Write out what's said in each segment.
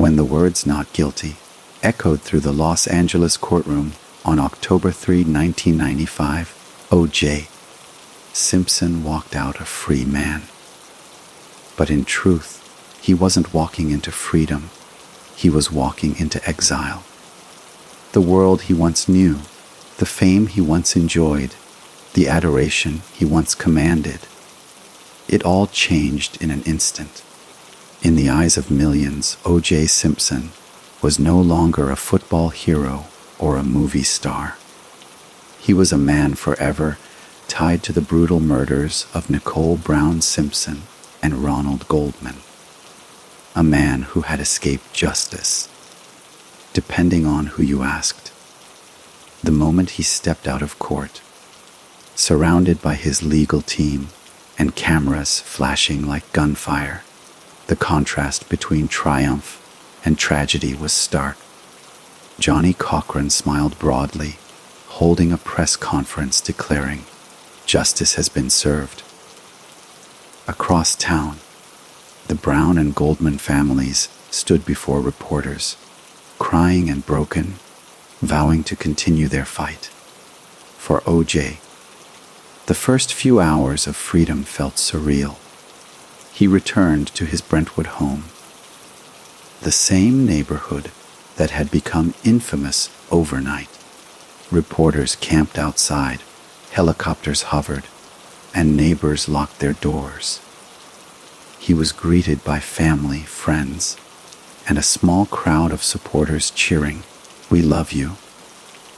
When the words "not guilty" echoed through the Los Angeles courtroom on October 3, 1995, O.J. Simpson walked out a free man. But in truth, he wasn't walking into freedom. He was walking into exile. The world he once knew, the fame he once enjoyed, the adoration he once commanded, it all changed in an instant. In the eyes of millions, O.J. Simpson was no longer a football hero or a movie star. He was a man forever tied to the brutal murders of Nicole Brown Simpson and Ronald Goldman. A man who had escaped justice, depending on who you asked. The moment he stepped out of court, surrounded by his legal team and cameras flashing like gunfire, the contrast between triumph and tragedy was stark. Johnny Cochran smiled broadly, holding a press conference declaring, "Justice has been served." Across town, the Brown and Goldman families stood before reporters, crying and broken, vowing to continue their fight. For O.J., the first few hours of freedom felt surreal. He returned to his Brentwood home, the same neighborhood that had become infamous overnight. Reporters camped outside, helicopters hovered, and neighbors locked their doors. He was greeted by family, friends, and a small crowd of supporters cheering, "We love you,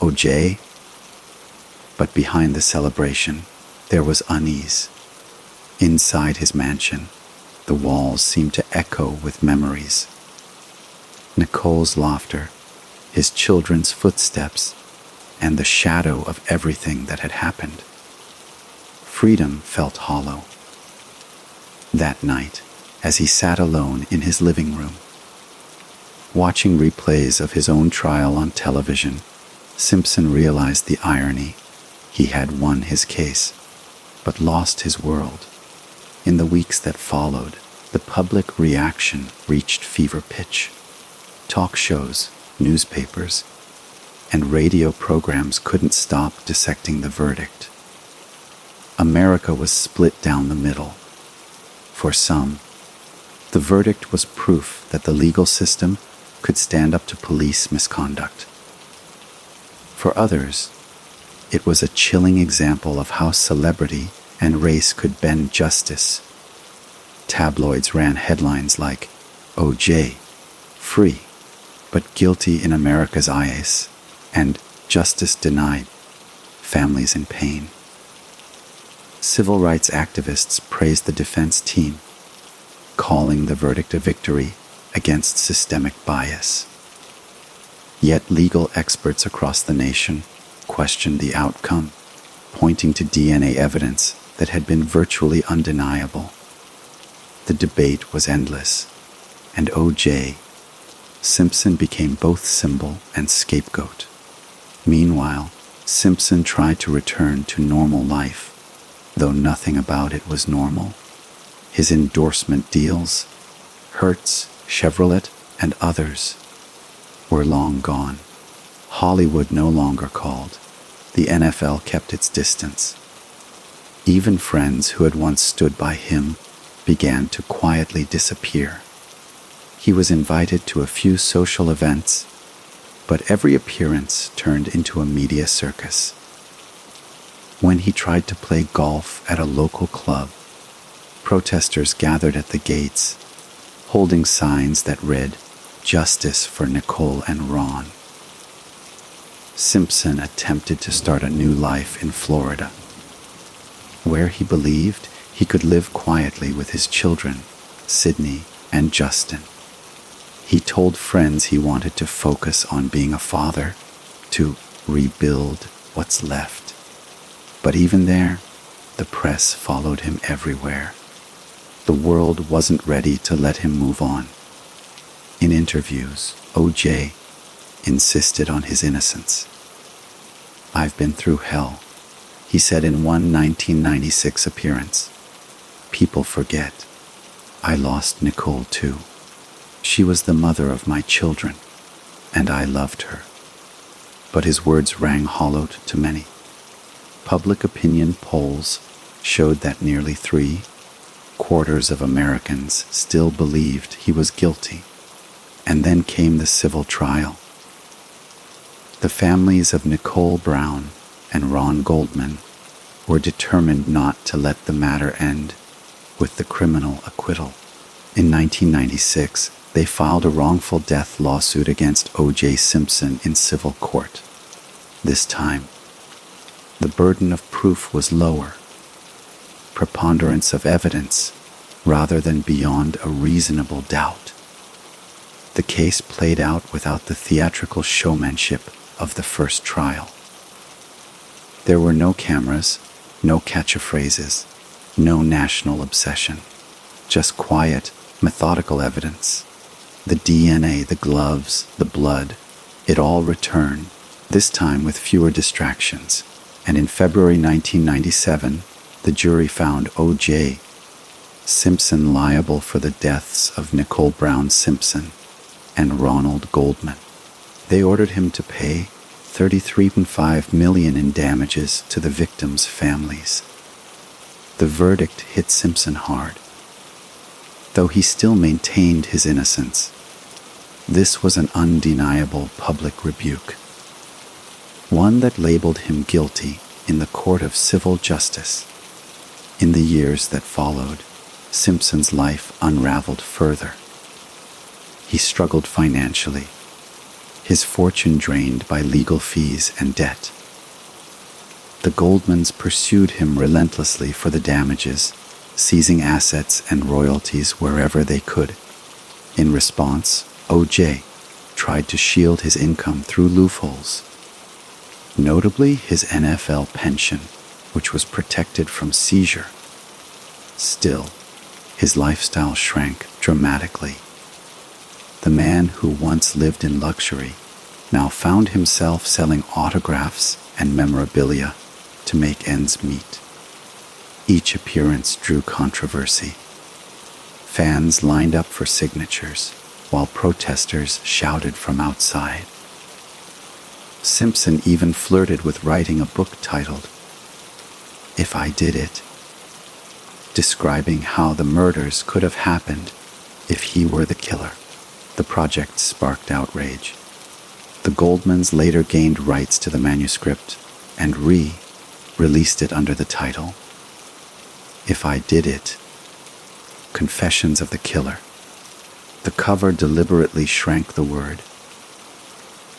O.J." But behind the celebration, there was unease. Inside his mansion, the walls seemed to echo with memories. Nicole's laughter, his children's footsteps, and the shadow of everything that had happened. Freedom felt hollow. That night, as he sat alone in his living room, watching replays of his own trial on television, Simpson realized the irony. He had won his case, but lost his world. In the weeks that followed, the public reaction reached fever pitch. Talk shows, newspapers, and radio programs couldn't stop dissecting the verdict. America was split down the middle. For some, the verdict was proof that the legal system could stand up to police misconduct. For others, it was a chilling example of how celebrity and race could bend justice. Tabloids ran headlines like, "O.J. free, but guilty in America's eyes," and "Justice denied, families in pain." Civil rights activists praised the defense team, calling the verdict a victory against systemic bias. Yet legal experts across the nation questioned the outcome, pointing to DNA evidence that had been virtually undeniable. The debate was endless, and O.J. Simpson became both symbol and scapegoat. Meanwhile, Simpson tried to return to normal life, though nothing about it was normal. His endorsement deals, Hertz, Chevrolet, and others, were long gone. Hollywood no longer called. The NFL kept its distance. Even friends who had once stood by him began to quietly disappear. He was invited to a few social events, but every appearance turned into a media circus. When he tried to play golf at a local club, protesters gathered at the gates, holding signs that read, "Justice for Nicole and Ron." Simpson attempted to start a new life in Florida, where he believed he could live quietly with his children, Sydney and Justin. He told friends he wanted to focus on being a father, to rebuild what's left. But even there, the press followed him everywhere. The world wasn't ready to let him move on. In interviews, O.J. insisted on his innocence. "I've been through hell," he said in one 1996 appearance. "People forget. I lost Nicole too." She was the mother of my children, and I loved her. But his words rang hollow to many. Public opinion polls showed that nearly 3/4 of Americans still believed he was guilty. And then came the civil trial. The families of Nicole Brown and Ron Goldman were determined not to let the matter end with the criminal acquittal. In 1996, they filed a wrongful death lawsuit against O.J. Simpson in civil court. This time, the burden of proof was lower, preponderance of evidence rather than beyond a reasonable doubt. The case played out without the theatrical showmanship of the first trial. There were no cameras, no catchphrases, no national obsession, just quiet, methodical evidence. The DNA, the gloves, the blood, it all returned, this time with fewer distractions. And in February 1997, the jury found O.J. Simpson liable for the deaths of Nicole Brown Simpson and Ronald Goldman. They ordered him to pay $33.5 million in damages to the victims' families. The verdict hit Simpson hard, though he still maintained his innocence. This was an undeniable public rebuke, one that labeled him guilty in the court of civil justice. In the years that followed, Simpson's life unraveled further. He struggled financially, his fortune drained by legal fees and debt. The Goldmans pursued him relentlessly for the damages, seizing assets and royalties wherever they could. In response, O.J. tried to shield his income through loopholes, notably his NFL pension, which was protected from seizure. Still, his lifestyle shrank dramatically. The man who once lived in luxury now found himself selling autographs and memorabilia to make ends meet. Each appearance drew controversy. Fans lined up for signatures, while protesters shouted from outside. Simpson even flirted with writing a book titled "If I Did It," describing how the murders could have happened if he were the killer. The project sparked outrage. The Goldmans later gained rights to the manuscript and released it under the title "If I Did It, Confessions of the Killer." The cover deliberately shrank the word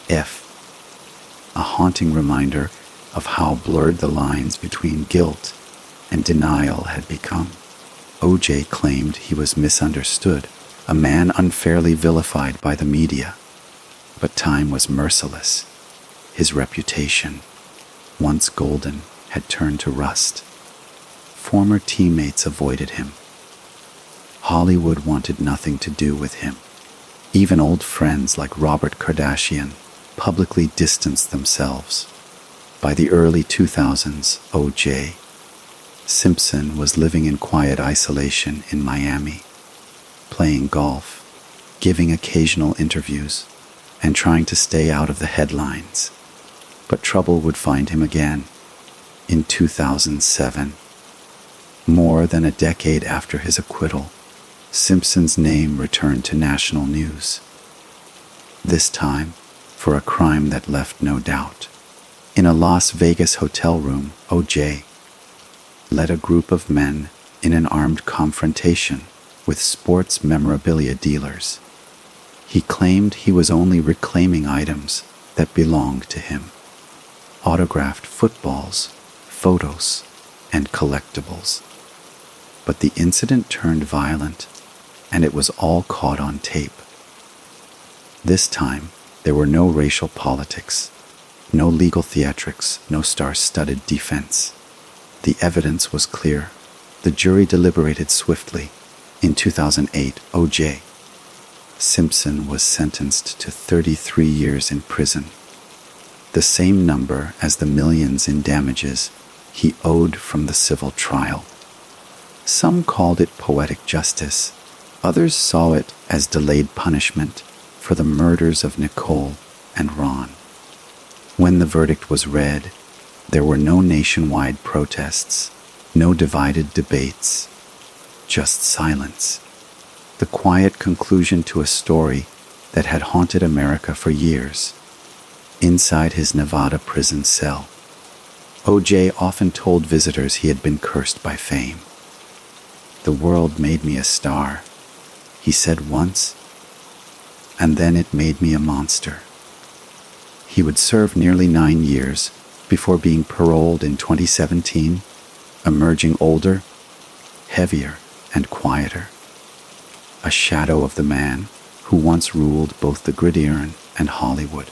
F, a haunting reminder of how blurred the lines between guilt and denial had become. O.J. claimed he was misunderstood, a man unfairly vilified by the media. But time was merciless. His reputation, once golden, had turned to rust. Former teammates avoided him. Hollywood wanted nothing to do with him. Even old friends like Robert Kardashian publicly distanced themselves. By the early 2000s, O.J. Simpson was living in quiet isolation in Miami, playing golf, giving occasional interviews, and trying to stay out of the headlines. But trouble would find him again in 2007. More than a decade after his acquittal, Simpson's name returned to national news. This time, for a crime that left no doubt. In a Las Vegas hotel room, O.J. led a group of men in an armed confrontation with sports memorabilia dealers. He claimed he was only reclaiming items that belonged to him: autographed footballs, photos, and collectibles. But the incident turned violent, and it was all caught on tape. This time, there were no racial politics, no legal theatrics, no star-studded defense. The evidence was clear. The jury deliberated swiftly. In 2008, O.J. Simpson was sentenced to 33 years in prison, the same number as the millions in damages he owed from the civil trial. Some called it poetic justice, Others saw it as delayed punishment for the murders of Nicole and Ron. When the verdict was read, there were no nationwide protests, no divided debates, just silence. The quiet conclusion to a story that had haunted America for years. Inside his Nevada prison cell, O.J. often told visitors he had been cursed by fame. "The world made me a star," he said once, "and then it made me a monster." He would serve nearly 9 years before being paroled in 2017, emerging older, heavier, and quieter. A shadow of the man who once ruled both the gridiron and Hollywood.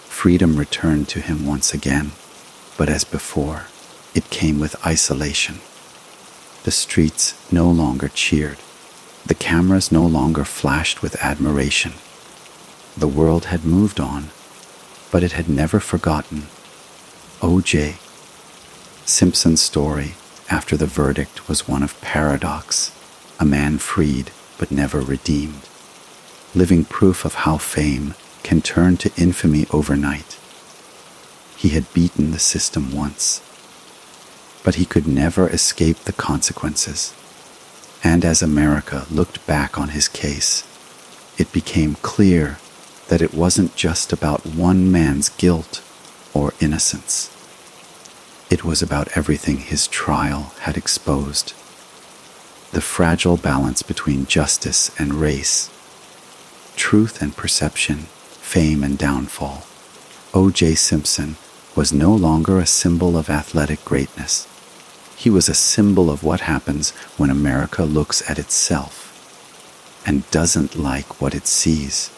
Freedom returned to him once again, but as before, it came with isolation. The streets no longer cheered. The cameras no longer flashed with admiration. The world had moved on, but it had never forgotten. O.J. Simpson's story after the verdict was one of paradox, a man freed but never redeemed, living proof of how fame can turn to infamy overnight. He had beaten the system once, but he could never escape the consequences. And as America looked back on his case, it became clear that it wasn't just about one man's guilt or innocence. It was about everything his trial had exposed. The fragile balance between justice and race, truth and perception, fame and downfall. O.J. Simpson was no longer a symbol of athletic greatness. He was a symbol of what happens when America looks at itself and doesn't like what it sees.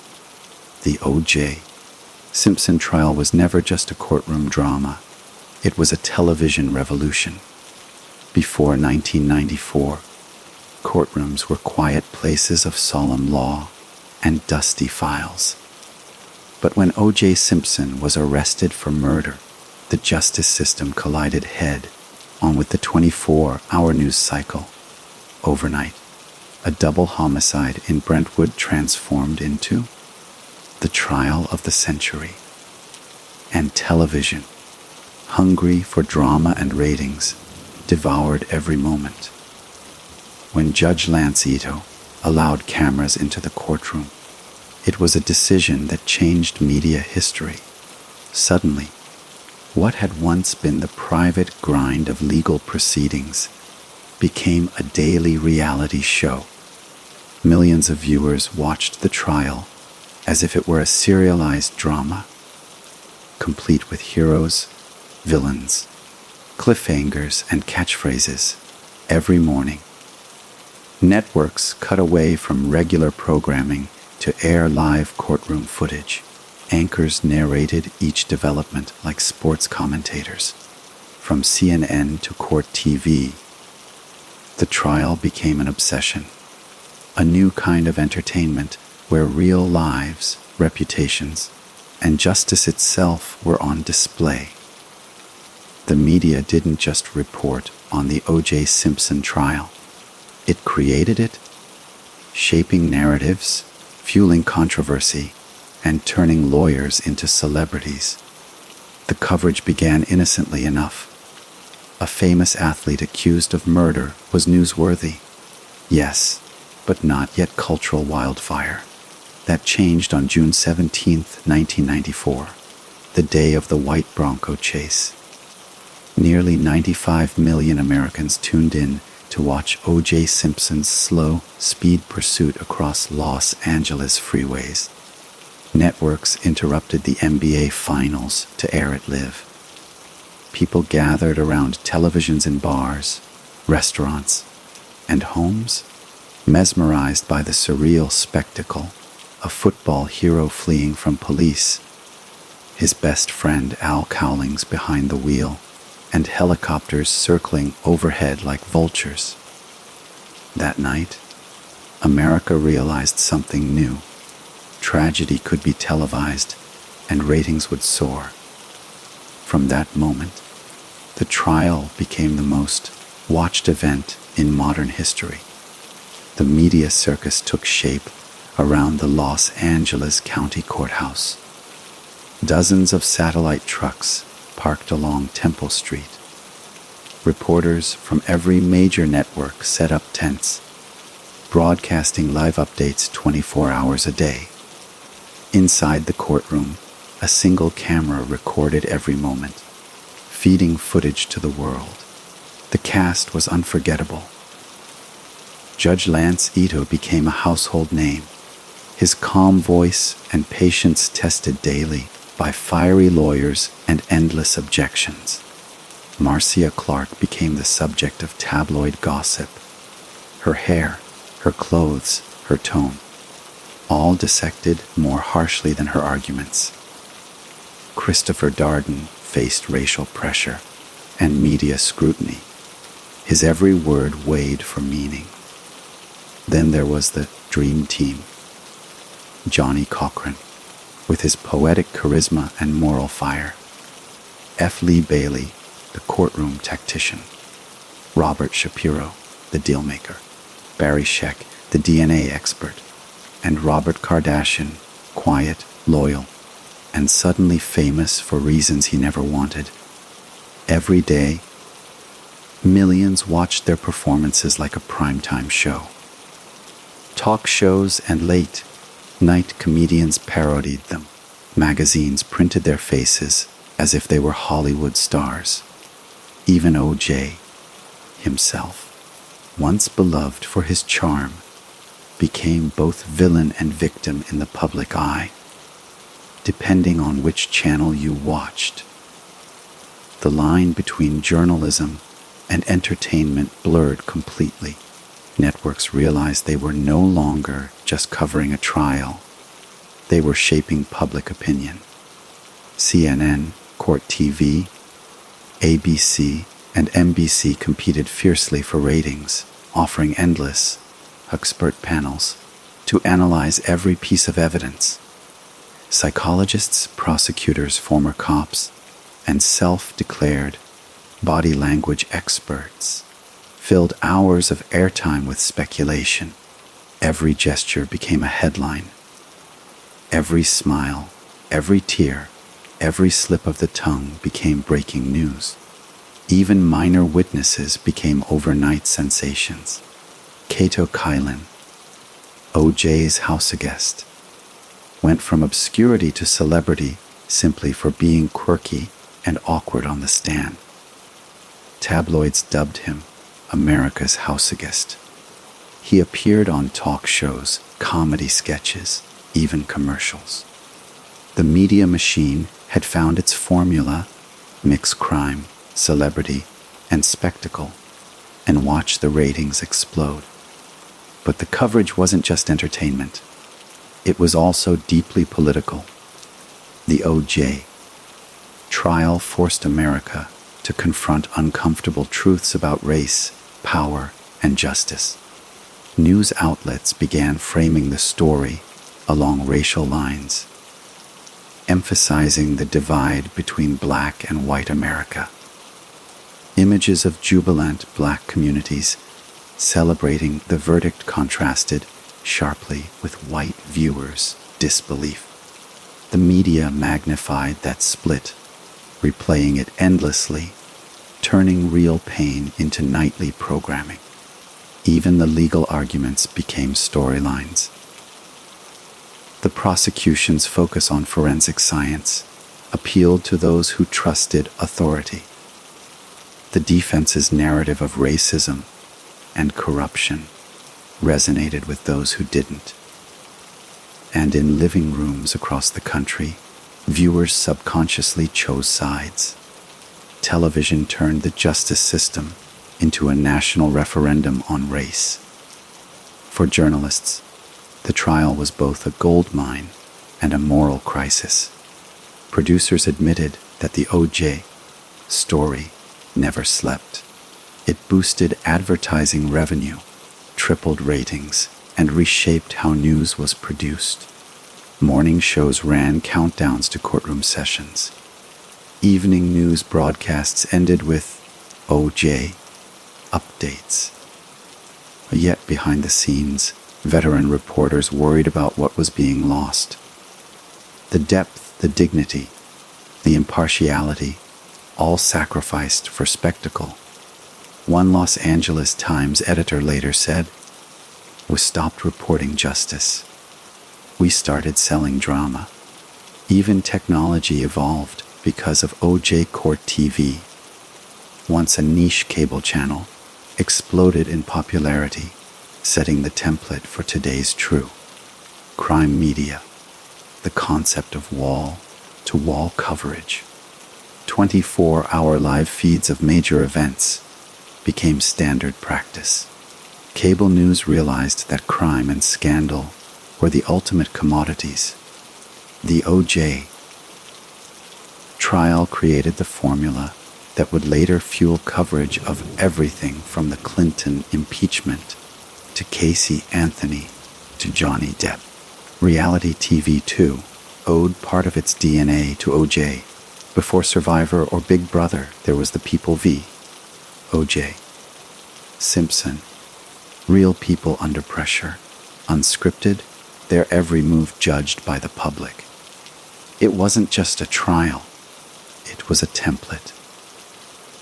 The O.J. Simpson trial was never just a courtroom drama. It was a television revolution. Before 1994, courtrooms were quiet places of solemn law and dusty files. But when O.J. Simpson was arrested for murder, the justice system collided head-on with the 24-hour news cycle. Overnight, a double homicide in Brentwood transformed into the trial of the century. And television, hungry for drama and ratings, devoured every moment. When Judge Lance Ito allowed cameras into the courtroom, it was a decision that changed media history. Suddenly, what had once been the private grind of legal proceedings became a daily reality show. Millions of viewers watched the trial as if it were a serialized drama, complete with heroes, villains, cliffhangers, and catchphrases every morning. Networks cut away from regular programming to air live courtroom footage. Anchors narrated each development like sports commentators. From CNN to Court TV, the trial became an obsession, a new kind of entertainment where real lives, reputations, and justice itself were on display. The media didn't just report on the O.J. Simpson trial. It created it, shaping narratives, fueling controversy, and turning lawyers into celebrities. The coverage began innocently enough. A famous athlete accused of murder was newsworthy. Yes, but not yet cultural wildfire. That changed on June 17, 1994, the day of the white Bronco chase. Nearly 95 million Americans tuned in to watch O.J. Simpson's slow speed pursuit across Los Angeles freeways. Networks interrupted the NBA Finals to air it live. People gathered around televisions in bars, restaurants, and homes, mesmerized by the surreal spectacle, a football hero fleeing from police, his best friend Al Cowlings behind the wheel, and helicopters circling overhead like vultures. That night, America realized something new. Tragedy could be televised, and ratings would soar. From that moment, the trial became the most watched event in modern history. The media circus took shape around the Los Angeles County Courthouse. Dozens of satellite trucks parked along Temple Street. Reporters from every major network set up tents, broadcasting live updates 24 hours a day. Inside the courtroom, a single camera recorded every moment, feeding footage to the world. The cast was unforgettable. Judge Lance Ito became a household name, his calm voice and patience tested daily by fiery lawyers and endless objections. Marcia Clark became the subject of tabloid gossip. Her hair, her clothes, her tone, all dissected more harshly than her arguments. Christopher Darden faced racial pressure and media scrutiny. His every word weighed for meaning. Then there was the Dream Team. Johnny Cochran, with his poetic charisma and moral fire. F. Lee Bailey, the courtroom tactician. Robert Shapiro, the dealmaker. Barry Scheck, the DNA expert. And Robert Kardashian, quiet, loyal, and suddenly famous for reasons he never wanted. Every day, millions watched their performances like a primetime show. Talk shows and late-night comedians parodied them. Magazines printed their faces as if they were Hollywood stars. Even O.J. himself, once beloved for his charm, became both villain and victim in the public eye, depending on which channel you watched. The line between journalism and entertainment blurred completely. Networks realized they were no longer just covering a trial. They were shaping public opinion. CNN, Court TV, ABC, and NBC competed fiercely for ratings, offering endless, expert panels to analyze every piece of evidence. Psychologists, prosecutors, former cops, and self-declared body language experts filled hours of airtime with speculation. Every gesture became a headline. Every smile, every tear, every slip of the tongue became breaking news. Even minor witnesses became overnight sensations. Kato Kylan, O.J.'s house guest, went from obscurity to celebrity simply for being quirky and awkward on the stand. Tabloids dubbed him America's house guest. He appeared on talk shows, comedy sketches, even commercials. The media machine had found its formula: mix crime, celebrity, and spectacle, and watch the ratings explode. But the coverage wasn't just entertainment. It was also deeply political. The O.J. trial forced America to confront uncomfortable truths about race, power, and justice. News outlets began framing the story along racial lines, emphasizing the divide between black and white America. Images of jubilant black communities celebrating the verdict contrasted sharply with white viewers' disbelief. The media magnified that split, replaying it endlessly, turning real pain into nightly programming. Even the legal arguments became storylines. The prosecution's focus on forensic science appealed to those who trusted authority. The defense's narrative of racism and corruption resonated with those who didn't. And in living rooms across the country, viewers subconsciously chose sides. Television turned the justice system into a national referendum on race. For journalists, the trial was both a gold mine and a moral crisis. Producers admitted that the O.J. story never slept. It boosted advertising revenue, tripled ratings, and reshaped how news was produced. Morning shows ran countdowns to courtroom sessions. Evening news broadcasts ended with O.J. updates. Yet behind the scenes, veteran reporters worried about what was being lost. The depth, the dignity, the impartiality, all sacrificed for spectacle. One Los Angeles Times editor later said, "We stopped reporting justice. We started selling drama." Even technology evolved because of OJ Court TV. Once a niche cable channel, exploded in popularity, setting the template for today's true crime media. The concept of wall-to-wall coverage, 24-hour live feeds of major events, became standard practice. Cable news realized that crime and scandal were the ultimate commodities. The OJ trial created the formula that would later fuel coverage of everything from the Clinton impeachment to Casey Anthony to Johnny Depp. Reality TV, too, owed part of its DNA to OJ. Before Survivor or Big Brother, there was the People v. OJ Simpson. Real people under pressure, unscripted, their every move judged by the public. It wasn't just a trial, it was a template.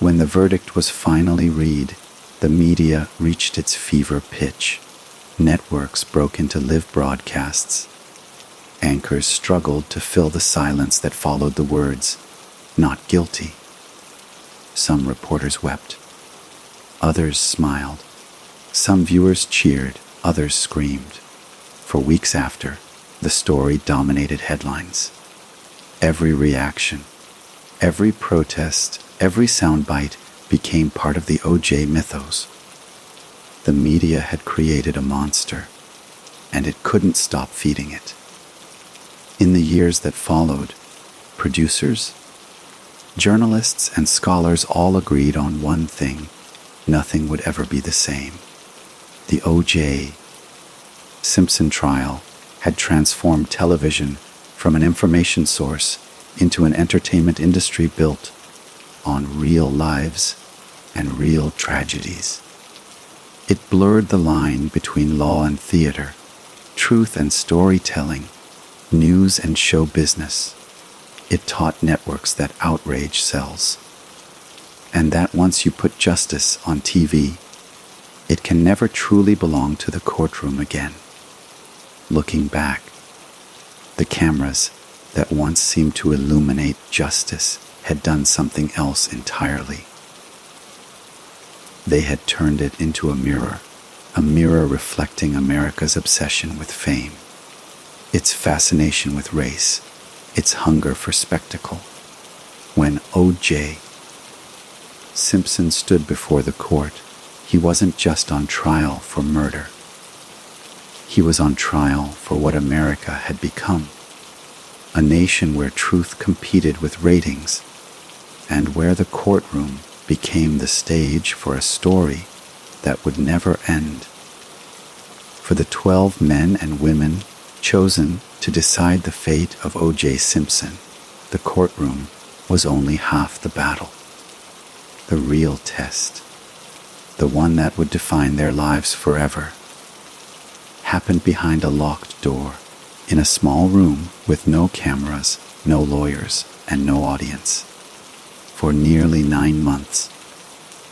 When the verdict was finally read, the media reached its fever pitch. Networks broke into live broadcasts. Anchors struggled to fill the silence that followed the words, "Not guilty." Some reporters wept. Others smiled. Some viewers cheered, others screamed. For weeks after, the story dominated headlines. Every reaction, every protest, every soundbite became part of the OJ mythos. The media had created a monster, and it couldn't stop feeding it. In the years that followed, producers, journalists, and scholars all agreed on one thing: nothing would ever be the same. The OJ Simpson trial had transformed television from an information source into an entertainment industry built on real lives and real tragedies. It blurred the line between law and theater, truth and storytelling, news and show business. It taught networks that outrage sells, and that once you put justice on TV, it can never truly belong to the courtroom again. Looking back, the cameras that once seemed to illuminate justice had done something else entirely. They had turned it into a mirror reflecting America's obsession with fame, its fascination with race, its hunger for spectacle. When O.J. Simpson stood before the court, he wasn't just on trial for murder. He was on trial for what America had become, a nation where truth competed with ratings, and where the courtroom became the stage for a story that would never end. For the 12 men and women chosen to decide the fate of O.J. Simpson, the courtroom was only half the battle. The real test, the one that would define their lives forever, happened behind a locked door, in a small room with no cameras, no lawyers, and no audience. For nearly 9 months,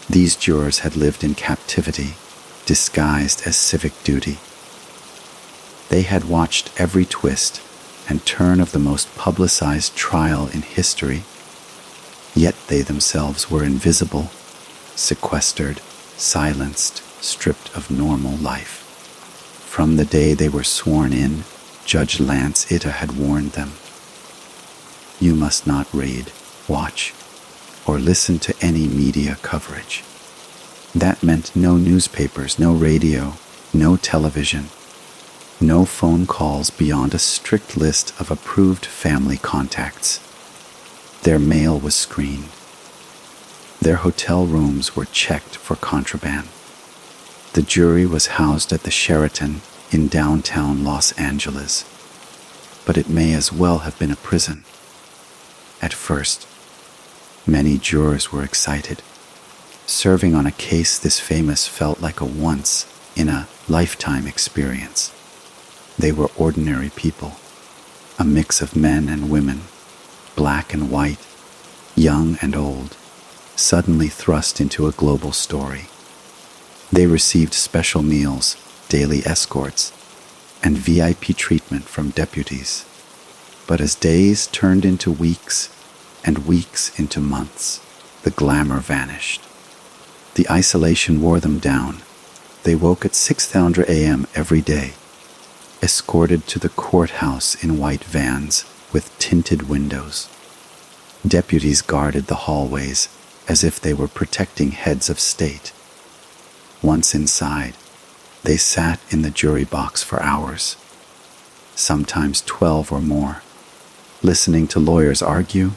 these jurors had lived in captivity, disguised as civic duty. They had watched every twist and turn of the most publicized trial in history, yet they themselves were invisible, sequestered, silenced, stripped of normal life. From the day they were sworn in, Judge Lance Itta had warned them, "You must not read, watch, or listen to any media coverage." That meant no newspapers, no radio, no television, no phone calls beyond a strict list of approved family contacts. Their mail was screened. Their hotel rooms were checked for contraband. The jury was housed at the Sheraton in downtown Los Angeles, but it may as well have been a prison. At first, many jurors were excited. Serving on a case this famous felt like a once in a lifetime experience. They were ordinary people, a mix of men and women, black and white, young and old, suddenly thrust into a global story. They received special meals, daily escorts, and VIP treatment from deputies. But as days turned into weeks and weeks into months, the glamour vanished. The isolation wore them down. They woke at 6:00 a.m. every day, escorted to the courthouse in white vans with tinted windows. Deputies guarded the hallways as if they were protecting heads of state. Once inside, they sat in the jury box for hours, sometimes 12 or more, listening to lawyers argue,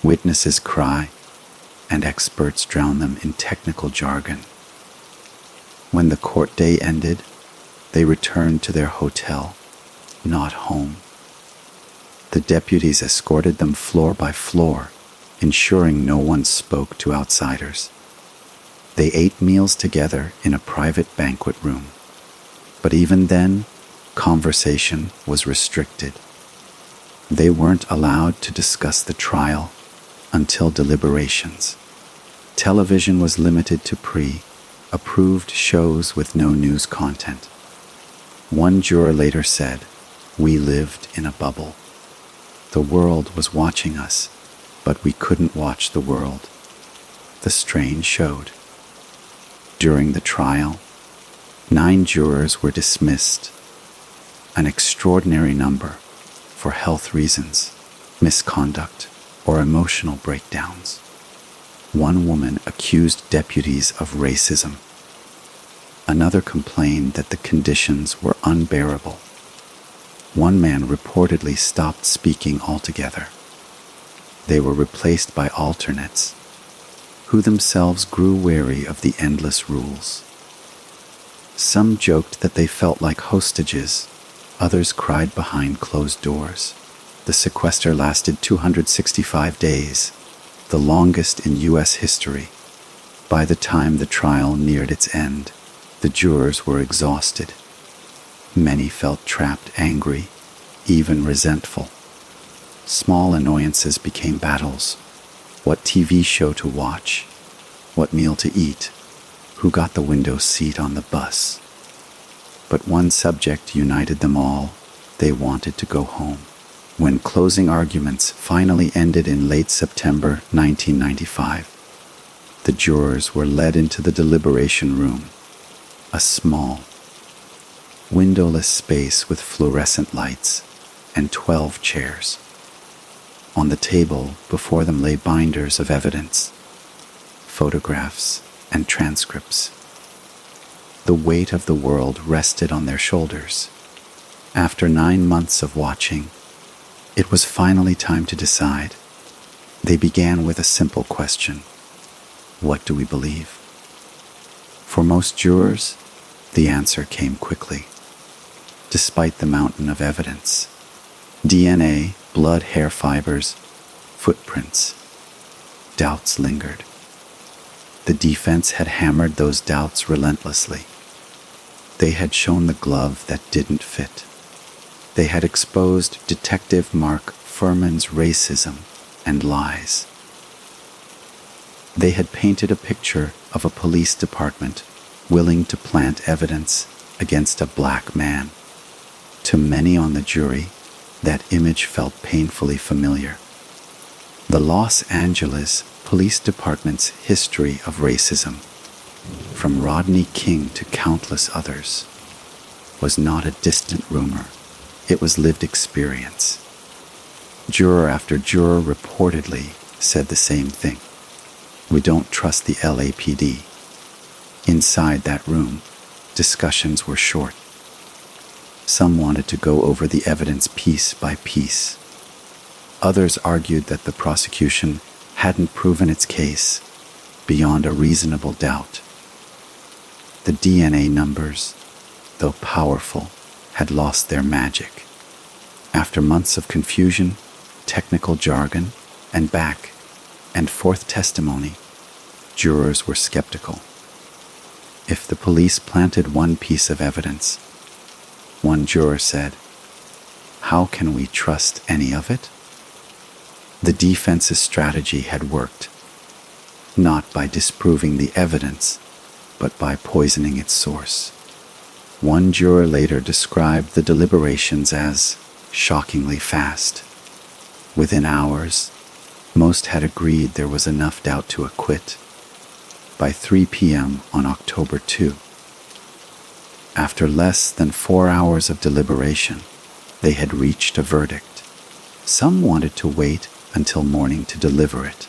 witnesses cry, and experts drown them in technical jargon. When the court day ended, they returned to their hotel, not home. The deputies escorted them floor by floor, ensuring no one spoke to outsiders. They ate meals together in a private banquet room. But even then, conversation was restricted. They weren't allowed to discuss the trial until deliberations. Television was limited to pre-approved shows with no news content. One juror later said, "We lived in a bubble. The world was watching us, but we couldn't watch the world." The strain showed. During the trial, 9 jurors were dismissed, an extraordinary number, for health reasons, misconduct, or emotional breakdowns. One woman accused deputies of racism. Another complained that the conditions were unbearable. One man reportedly stopped speaking altogether. They were replaced by alternates, who themselves grew wary of the endless rules. Some joked that they felt like hostages. Others cried behind closed doors. The sequester lasted 265 days, the longest in U.S. history. By the time the trial neared its end, the jurors were exhausted. Many felt trapped, angry, even resentful. Small annoyances became battles. What TV show to watch? What meal to eat? Who got the window seat on the bus? But one subject united them all. They wanted to go home. When closing arguments finally ended in late September 1995, the jurors were led into the deliberation room, a small, windowless space with fluorescent lights and 12 chairs. On the table before them lay binders of evidence, photographs, and transcripts. The weight of the world rested on their shoulders. After 9 months of watching, it was finally time to decide. They began with a simple question: what do we believe? For most jurors, the answer came quickly. Despite the mountain of evidence, DNA, blood, hair fibers, footprints, doubts lingered. The defense had hammered those doubts relentlessly. They had shown the glove that didn't fit. They had exposed Detective Mark Furman's racism and lies. They had painted a picture of a police department willing to plant evidence against a black man. To many on the jury, that image felt painfully familiar. The Los Angeles Police Department's history of racism, from Rodney King to countless others, was not a distant rumor. It was lived experience. Juror after juror reportedly said the same thing. We don't trust the LAPD. Inside that room, discussions were short. Some wanted to go over the evidence piece by piece. Others argued that the prosecution hadn't proven its case beyond a reasonable doubt. The DNA numbers, though powerful, had lost their magic. After months of confusion, technical jargon, and back and forth testimony, jurors were skeptical. if the police planted one piece of evidence. One juror said, "How can we trust any of it?" The defense's strategy had worked, not by disproving the evidence, but by poisoning its source. One juror later described the deliberations as shockingly fast. Within hours, most had agreed there was enough doubt to acquit. By 3 p.m. on October 2, after less than 4 hours of deliberation, they had reached a verdict. Some wanted to wait until morning to deliver it,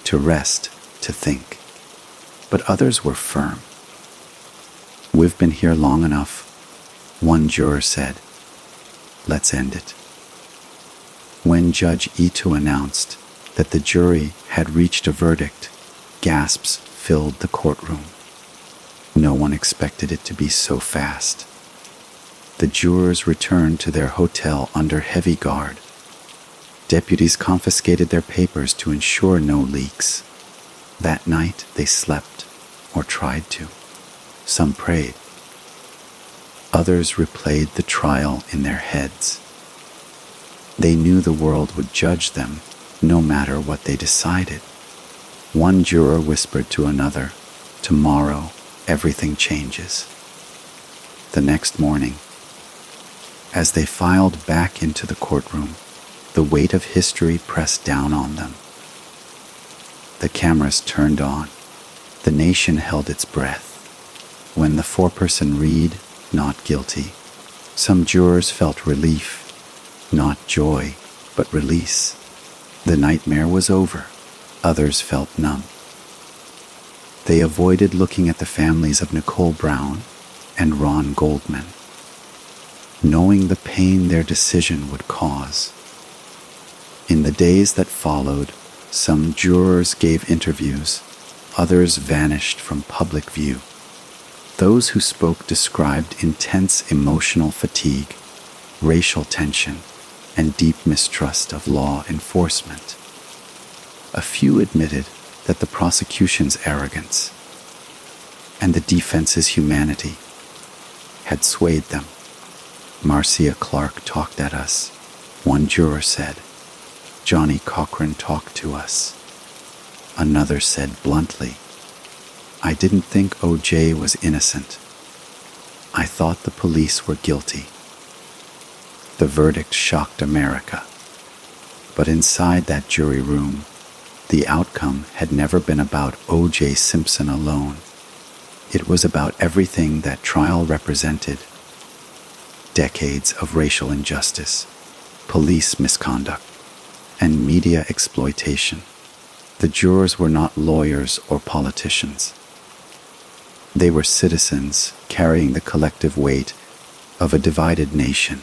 to rest, to think. But others were firm. "We've been here long enough," one juror said. "Let's end it." When Judge Ito announced that the jury had reached a verdict, gasps filled the courtroom. No one expected it to be so fast. The jurors returned to their hotel under heavy guard. Deputies confiscated their papers to ensure no leaks. That night they slept, or tried to. Some prayed. Others replayed the trial in their heads. They knew the world would judge them, no matter what they decided. One juror whispered to another, "Tomorrow, everything changes." The next morning, as they filed back into the courtroom, the weight of history pressed down on them. The cameras turned on. The nation held its breath. When the foreperson read, "Not guilty," some jurors felt relief, not joy, but release. The nightmare was over. Others felt numb. They avoided looking at the families of Nicole Brown and Ron Goldman, knowing the pain their decision would cause. In the days that followed, some jurors gave interviews, others vanished from public view. Those who spoke described intense emotional fatigue, racial tension, and deep mistrust of law enforcement. A few admitted that the prosecution's arrogance and the defense's humanity had swayed them. "Marcia Clark talked at us," one juror said. "Johnny Cochran talked to us." Another said bluntly, "I didn't think O.J. was innocent. I thought the police were guilty." The verdict shocked America. But inside that jury room, the outcome had never been about O.J. Simpson alone. It was about everything that trial represented. Decades of racial injustice, police misconduct, and media exploitation. The jurors were not lawyers or politicians. They were citizens carrying the collective weight of a divided nation,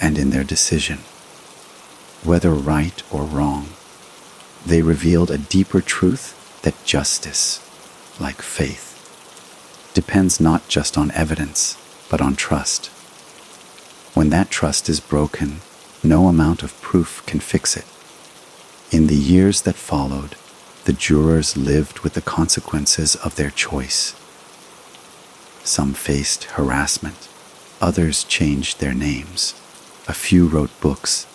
and in their decision, whether right or wrong, they revealed a deeper truth that justice, like faith, depends not just on evidence, but on trust. When that trust is broken, no amount of proof can fix it. In the years that followed, the jurors lived with the consequences of their choice. Some faced harassment, others changed their names. A few wrote books,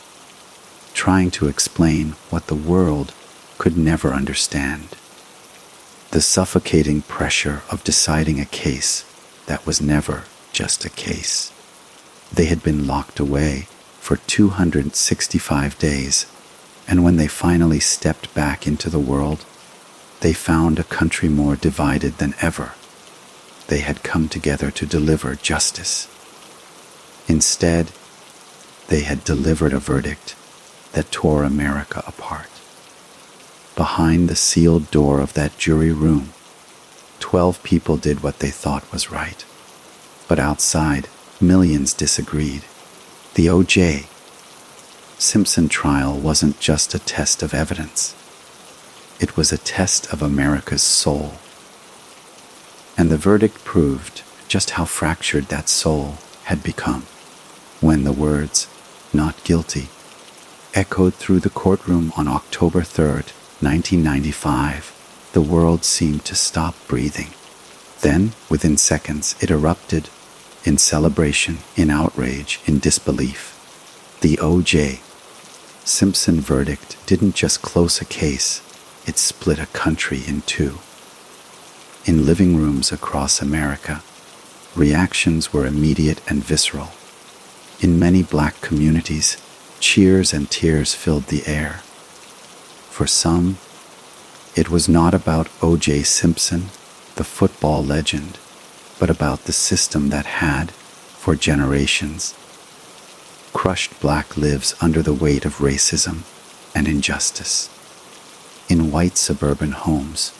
trying to explain what the world could never understand. The suffocating pressure of deciding a case that was never just a case. They had been locked away for 265 days, and when they finally stepped back into the world, they found a country more divided than ever. They had come together to deliver justice. Instead, they had delivered a verdict that tore America apart. Behind the sealed door of that jury room, 12 people did what they thought was right. But outside, millions disagreed. The O.J. Simpson trial wasn't just a test of evidence. It was a test of America's soul. And the verdict proved just how fractured that soul had become. When the words, "Not guilty," echoed through the courtroom on October 3rd, 1995, the world seemed to stop breathing. Then, within seconds, it erupted in celebration, in outrage, in disbelief. The O.J. Simpson verdict didn't just close a case, it split a country in two. In living rooms across America, reactions were immediate and visceral. In many black communities, cheers and tears filled the air. For some, it was not about O.J. Simpson, the football legend, but about the system that had, for generations, crushed black lives under the weight of racism and injustice. In white suburban homes,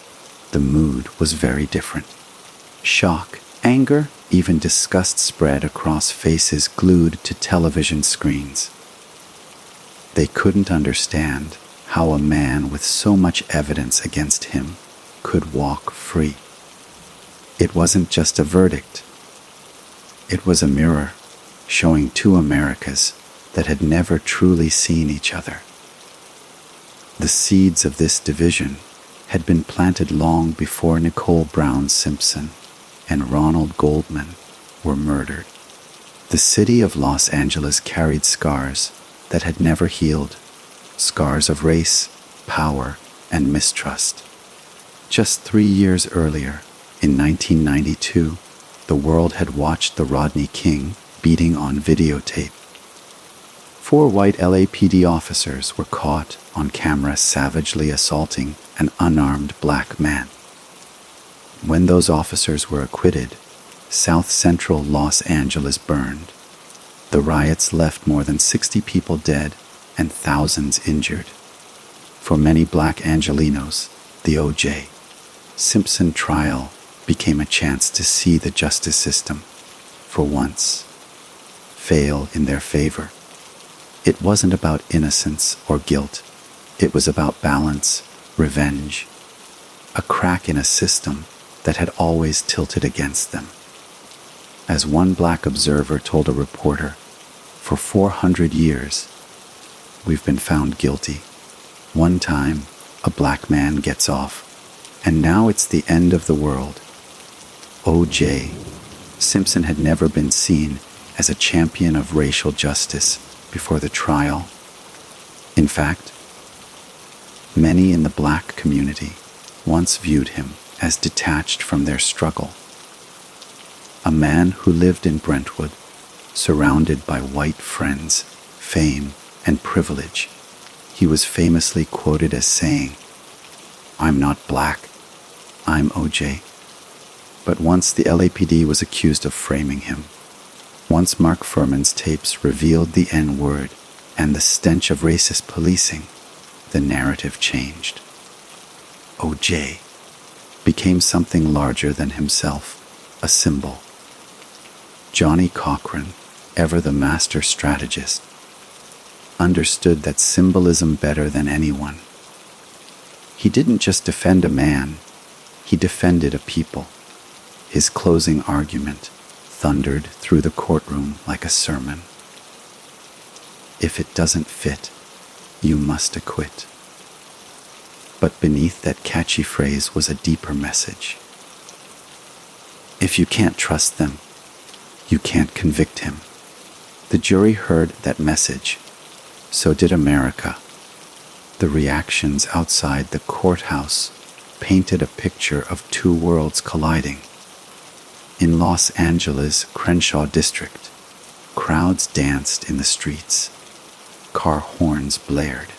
the mood was very different. Shock, anger, even disgust spread across faces glued to television screens. They couldn't understand how a man with so much evidence against him could walk free. It wasn't just a verdict. It was a mirror showing two Americas that had never truly seen each other. The seeds of this division had been planted long before Nicole Brown Simpson and Ronald Goldman were murdered. The city of Los Angeles carried scars that had never healed, scars of race, power, and mistrust. Just 3 years earlier, in 1992, the world had watched the Rodney King beating on videotape. 4 white LAPD officers were caught on camera savagely assaulting an unarmed black man. When those officers were acquitted, South Central Los Angeles burned. The riots left more than 60 people dead and thousands injured. For many black Angelenos, the O.J. Simpson trial became a chance to see the justice system, for once, fail in their favor. It wasn't about innocence or guilt. It was about balance, revenge, a crack in a system that had always tilted against them. As one black observer told a reporter, for 400 years, we've been found guilty. One time, a black man gets off, and now it's the end of the world. O.J. Simpson had never been seen as a champion of racial justice before the trial. In fact, many in the black community once viewed him as detached from their struggle. A man who lived in Brentwood, surrounded by white friends, fame, and privilege, he was famously quoted as saying, "I'm not black, I'm O.J." But once the LAPD was accused of framing him, once Mark Furman's tapes revealed the N-word and the stench of racist policing, the narrative changed. O.J. became something larger than himself, a symbol. Johnny Cochran, ever the master strategist, understood that symbolism better than anyone. He didn't just defend a man, he defended a people. His closing argument thundered through the courtroom like a sermon. If it doesn't fit, you must acquit. But beneath that catchy phrase was a deeper message. If you can't trust them, you can't convict him. The jury heard that message. So did America. The reactions outside the courthouse painted a picture of two worlds colliding. In Los Angeles' Crenshaw district, crowds danced in the streets. Car horns blared.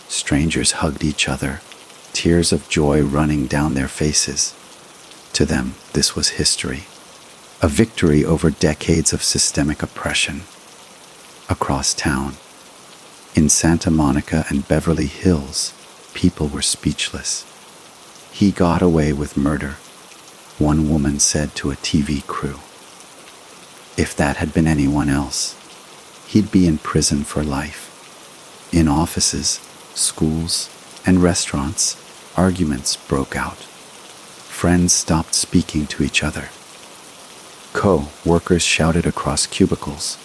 Strangers hugged each other, tears of joy running down their faces. To them, this was history, a victory over decades of systemic oppression. Across town, in Santa Monica and Beverly Hills, people were speechless. He got away with murder, one woman said to a TV crew. If that had been anyone else, he'd be in prison for life. In offices, schools, and restaurants, arguments broke out. Friends stopped speaking to each other. Co-workers shouted across cubicles.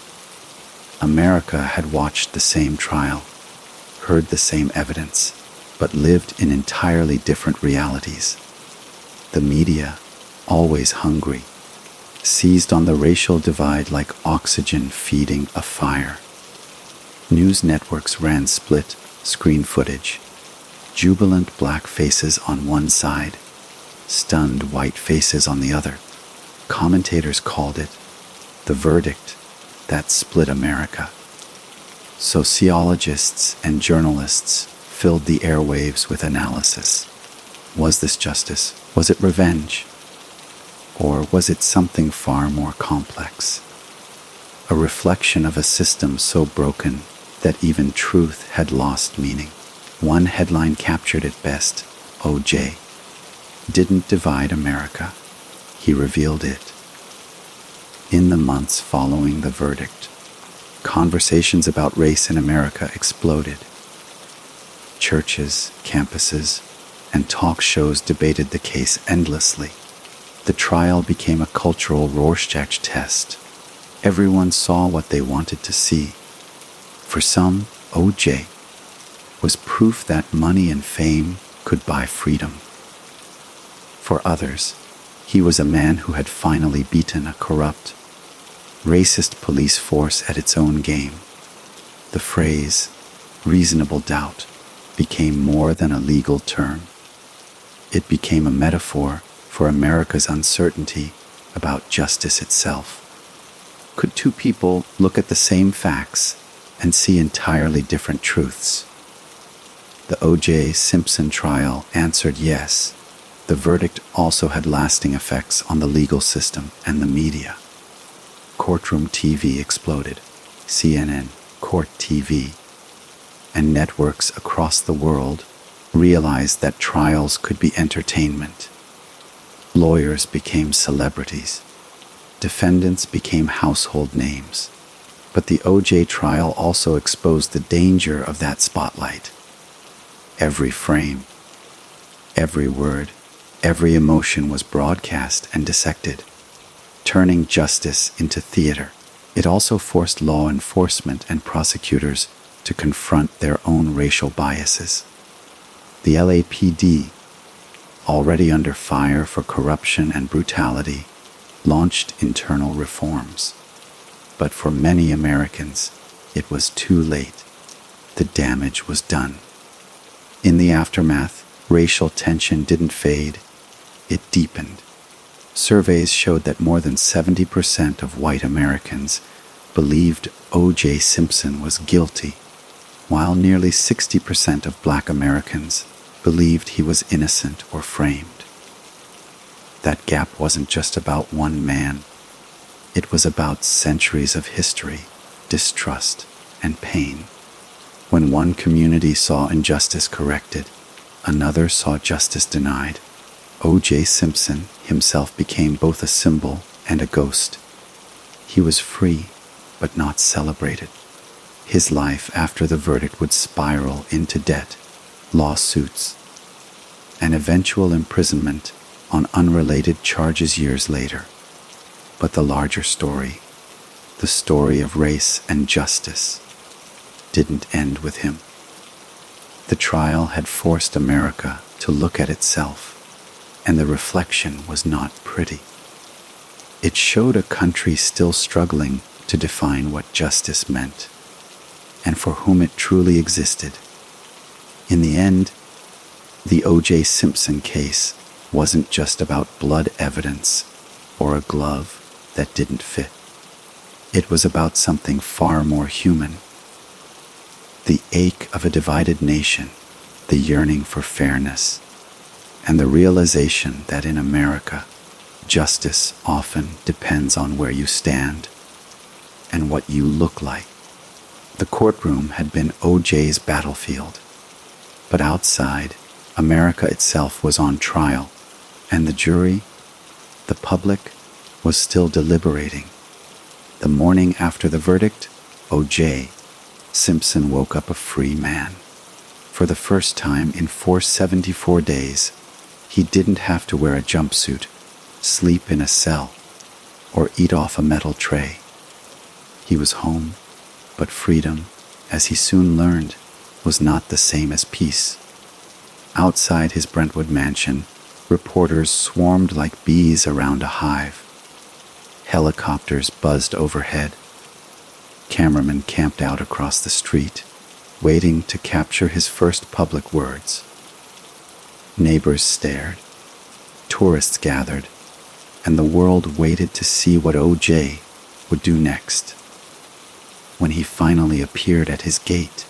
America had watched the same trial, heard the same evidence, but lived in entirely different realities. The media, always hungry, seized on the racial divide like oxygen feeding a fire. News networks ran split screen footage, jubilant black faces on one side, stunned white faces on the other. Commentators called it the verdict that split America. Sociologists and journalists filled the airwaves with analysis. Was this justice? Was it revenge? Or was it something far more complex? A reflection of a system so broken that even truth had lost meaning. One headline captured it best: O.J. didn't divide America, he revealed it. In the months following the verdict, conversations about race in America exploded. Churches, campuses, and talk shows debated the case endlessly. The trial became a cultural Rorschach test. Everyone saw what they wanted to see. For some, O.J. was proof that money and fame could buy freedom. For others, he was a man who had finally beaten a corrupt, racist police force at its own game. The phrase, reasonable doubt, became more than a legal term. It became a metaphor for America's uncertainty about justice itself. Could two people look at the same facts and see entirely different truths? The O.J. Simpson trial answered yes. The verdict also had lasting effects on the legal system and the media. Courtroom TV exploded, CNN, Court TV, and networks across the world realized that trials could be entertainment. Lawyers became celebrities. Defendants became household names. But the O.J. trial also exposed the danger of that spotlight. Every frame, every word, every emotion was broadcast and dissected, turning justice into theater. It also forced law enforcement and prosecutors to confront their own racial biases. The LAPD, already under fire for corruption and brutality, launched internal reforms. But for many Americans, it was too late. The damage was done. In the aftermath, racial tension didn't fade, it deepened. Surveys showed that more than 70% of white Americans believed O.J. Simpson was guilty, while nearly 60% of black Americans believed he was innocent or framed. That gap wasn't just about one man. It was about centuries of history, distrust, and pain. When one community saw injustice corrected, another saw justice denied. O.J. Simpson himself became both a symbol and a ghost. He was free, but not celebrated. His life after the verdict would spiral into debt, lawsuits, and eventual imprisonment on unrelated charges years later. But the larger story, the story of race and justice, didn't end with him. The trial had forced America to look at itself, and the reflection was not pretty. It showed a country still struggling to define what justice meant, and for whom it truly existed. In the end, the O.J. Simpson case wasn't just about blood evidence or a glove that didn't fit. It was about something far more human. The ache of a divided nation, the yearning for fairness, and the realization that in America, justice often depends on where you stand and what you look like. The courtroom had been O.J.'s battlefield, but outside, America itself was on trial, and the jury, the public, was still deliberating. The morning after the verdict, O.J. Simpson woke up a free man. For the first time in 474 days, he didn't have to wear a jumpsuit, sleep in a cell, or eat off a metal tray. He was home, but freedom, as he soon learned, was not the same as peace. Outside his Brentwood mansion, Reporters swarmed like bees around a hive. Helicopters buzzed overhead. Cameramen camped out across the street, waiting to capture his first public words. Neighbors stared. Tourists gathered, and the world waited to see what O.J. would do next. When he finally appeared at his gate,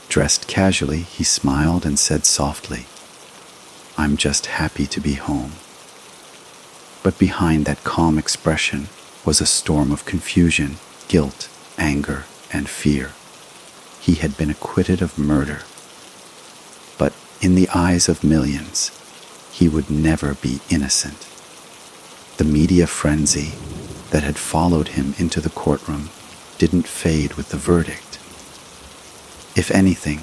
dressed casually, he smiled and said softly, "I'm just happy to be home." But behind that calm expression was a storm of confusion, guilt, anger, and fear. He had been acquitted of murder. But in the eyes of millions, he would never be innocent. The media frenzy that had followed him into the courtroom didn't fade with the verdict. If anything,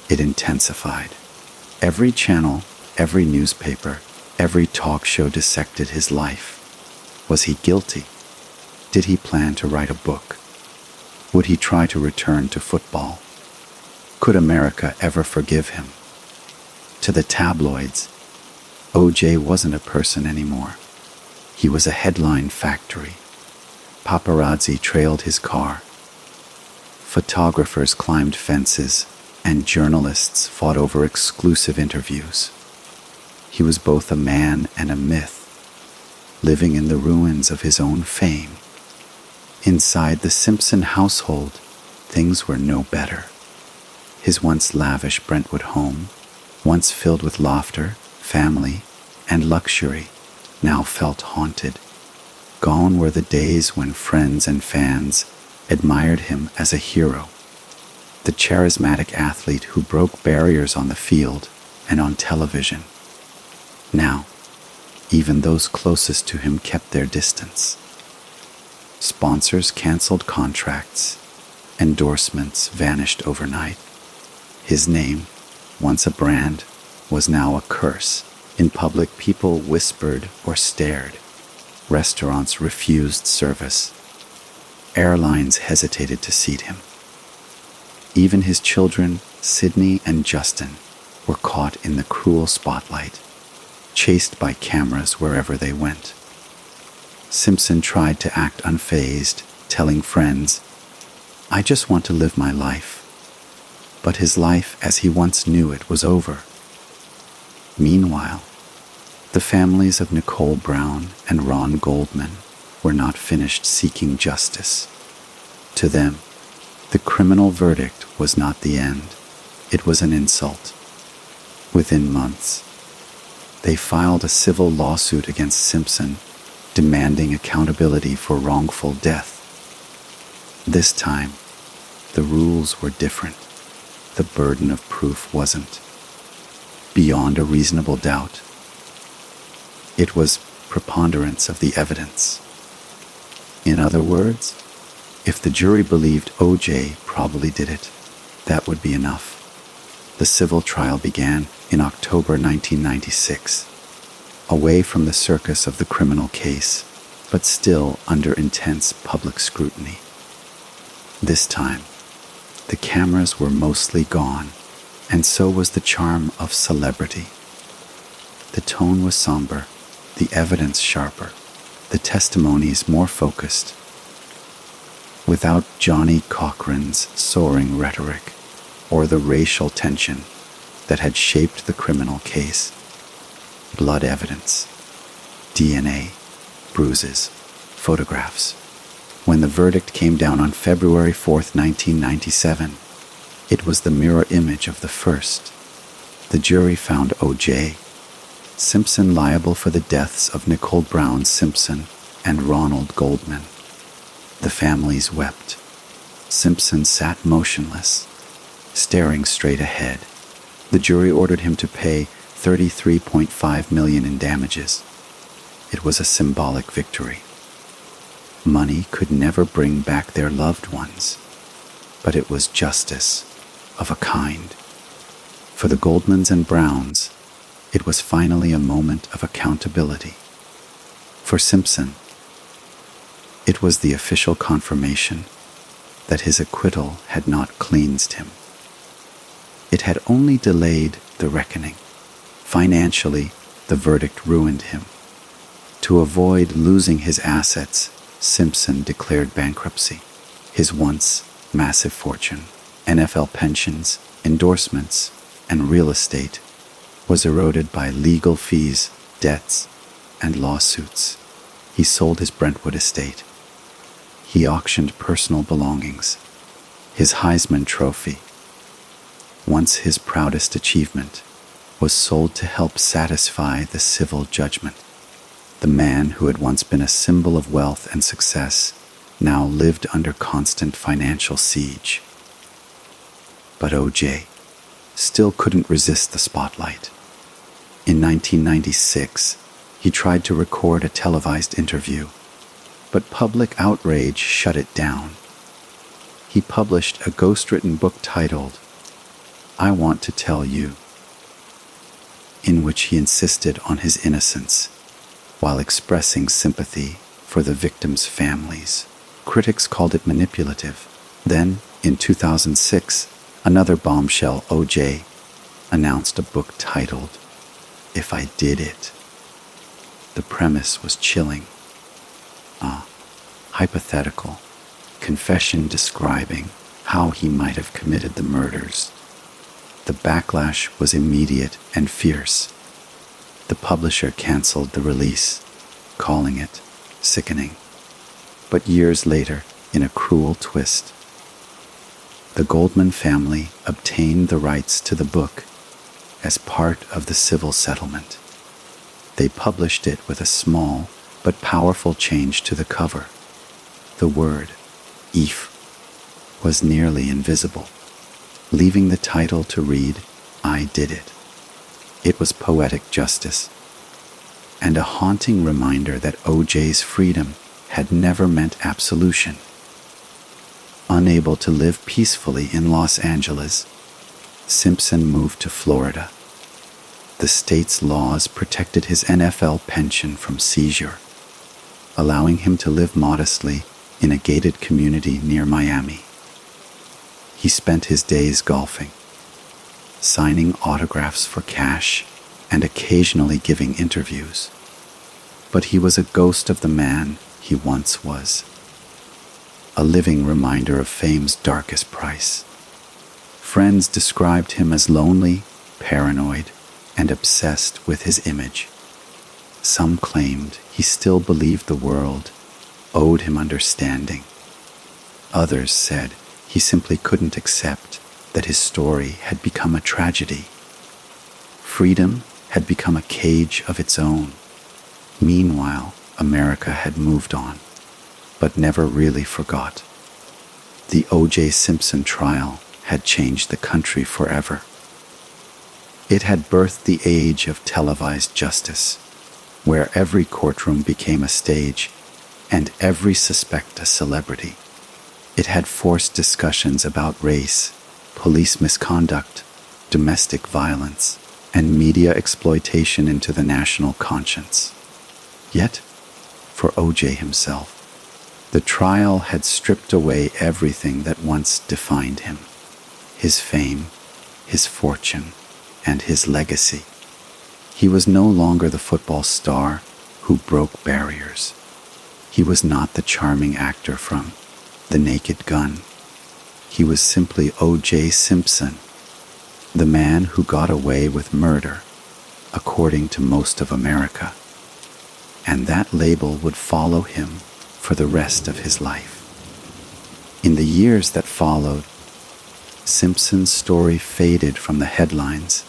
it intensified. Every channel, every newspaper, every talk show dissected his life. Was he guilty? Did he plan to write a book? Would he try to return to football? Could America ever forgive him? To the tabloids, O.J. wasn't a person anymore. He was a headline factory. Paparazzi trailed his car. Photographers climbed fences, and journalists fought over exclusive interviews. He was both a man and a myth, living in the ruins of his own fame. Inside the Simpson household, things were no better. His once lavish Brentwood home, once filled with laughter, family, and luxury, now felt haunted. Gone were the days when friends and fans admired him as a hero, the charismatic athlete who broke barriers on the field and on television. Now, even those closest to him kept their distance. Sponsors canceled contracts, endorsements vanished overnight. His name, once a brand, was now a curse. In public, people whispered or stared. Restaurants refused service. Airlines hesitated to seat him. Even his children, Sydney and Justin, were caught in the cruel spotlight, chased by cameras wherever they went. Simpson tried to act unfazed, telling friends, "I just want to live my life." But his life as he once knew it was over. Meanwhile, the families of Nicole Brown and Ron Goldman were not finished seeking justice. To them, the criminal verdict was not the end. It was an insult. Within months, they filed a civil lawsuit against Simpson, demanding accountability for wrongful death. This time, the rules were different. The burden of proof wasn't beyond a reasonable doubt. It was preponderance of the evidence. In other words, if the jury believed O.J. probably did it, that would be enough. The civil trial began in October 1996, away from the circus of the criminal case, but still under intense public scrutiny. This time, the cameras were mostly gone, and so was the charm of celebrity. The tone was somber, the evidence sharper, the testimonies more focused. Without Johnny Cochran's soaring rhetoric or the racial tension that had shaped the criminal case, blood evidence, DNA, bruises, photographs. When the verdict came down on February 4th, 1997, it was the mirror image of the first. The jury found O.J. Simpson liable for the deaths of Nicole Brown Simpson and Ronald Goldman. The families wept. Simpson sat motionless, staring straight ahead. The jury ordered him to pay $33.5 million in damages. It was a symbolic victory. Money could never bring back their loved ones, but it was justice of a kind. For the Goldmans and Browns, it was finally a moment of accountability. For Simpson, it was the official confirmation that his acquittal had not cleansed him. It had only delayed the reckoning. Financially, The verdict ruined him. To avoid losing his assets, Simpson declared bankruptcy. His once massive fortune, NFL pensions, endorsements, and real estate, was eroded by legal fees, debts, and lawsuits. He sold his Brentwood estate. He auctioned personal belongings, his Heisman Trophy, once his proudest achievement, was sold to help satisfy the civil judgment. The man who had once been a symbol of wealth and success now lived under constant financial siege. But O.J. still couldn't resist the spotlight. In 1996, he tried to record a televised interview, but public outrage shut it down. He published a ghostwritten book titled, "I Want to Tell You," in which he insisted on his innocence while expressing sympathy for the victims' families. Critics called it manipulative. Then, in 2006, another bombshell, O.J. announced a book titled, "If I Did It." The premise was chilling. A hypothetical confession describing how he might have committed the murders. The backlash was immediate and fierce. The publisher canceled the release, calling it sickening. But years later, in a cruel twist, the Goldman family obtained the rights to the book as part of the civil settlement. They published it with a small but powerful change to the cover. The word, "if," was nearly invisible, leaving the title to read, "I Did It." It was poetic justice, and a haunting reminder that O.J.'s freedom had never meant absolution. Unable to live peacefully in Los Angeles, Simpson moved to Florida. The state's laws protected his NFL pension from seizure, allowing him to live modestly in a gated community near Miami. He spent his days golfing, signing autographs for cash, and occasionally giving interviews. But he was a ghost of the man he once was, a living reminder of fame's darkest price. Friends described him as lonely, paranoid, and obsessed with his image. Some claimed he still believed the world owed him understanding. Others said he simply couldn't accept that his story had become a tragedy. Freedom had become a cage of its own. Meanwhile, America had moved on, but never really forgot. The O.J. Simpson trial had changed the country forever. It had birthed the age of televised justice, where every courtroom became a stage and every suspect a celebrity. It had forced discussions about race, police misconduct, domestic violence, and media exploitation into the national conscience. Yet, for O.J. himself, the trial had stripped away everything that once defined him: his fame, his fortune, and his legacy. He was no longer the football star who broke barriers. He was not the charming actor from The Naked Gun. He was simply O.J. Simpson, the man who got away with murder, according to most of America. And that label would follow him for the rest of his life. In the years that followed, Simpson's story faded from the headlines,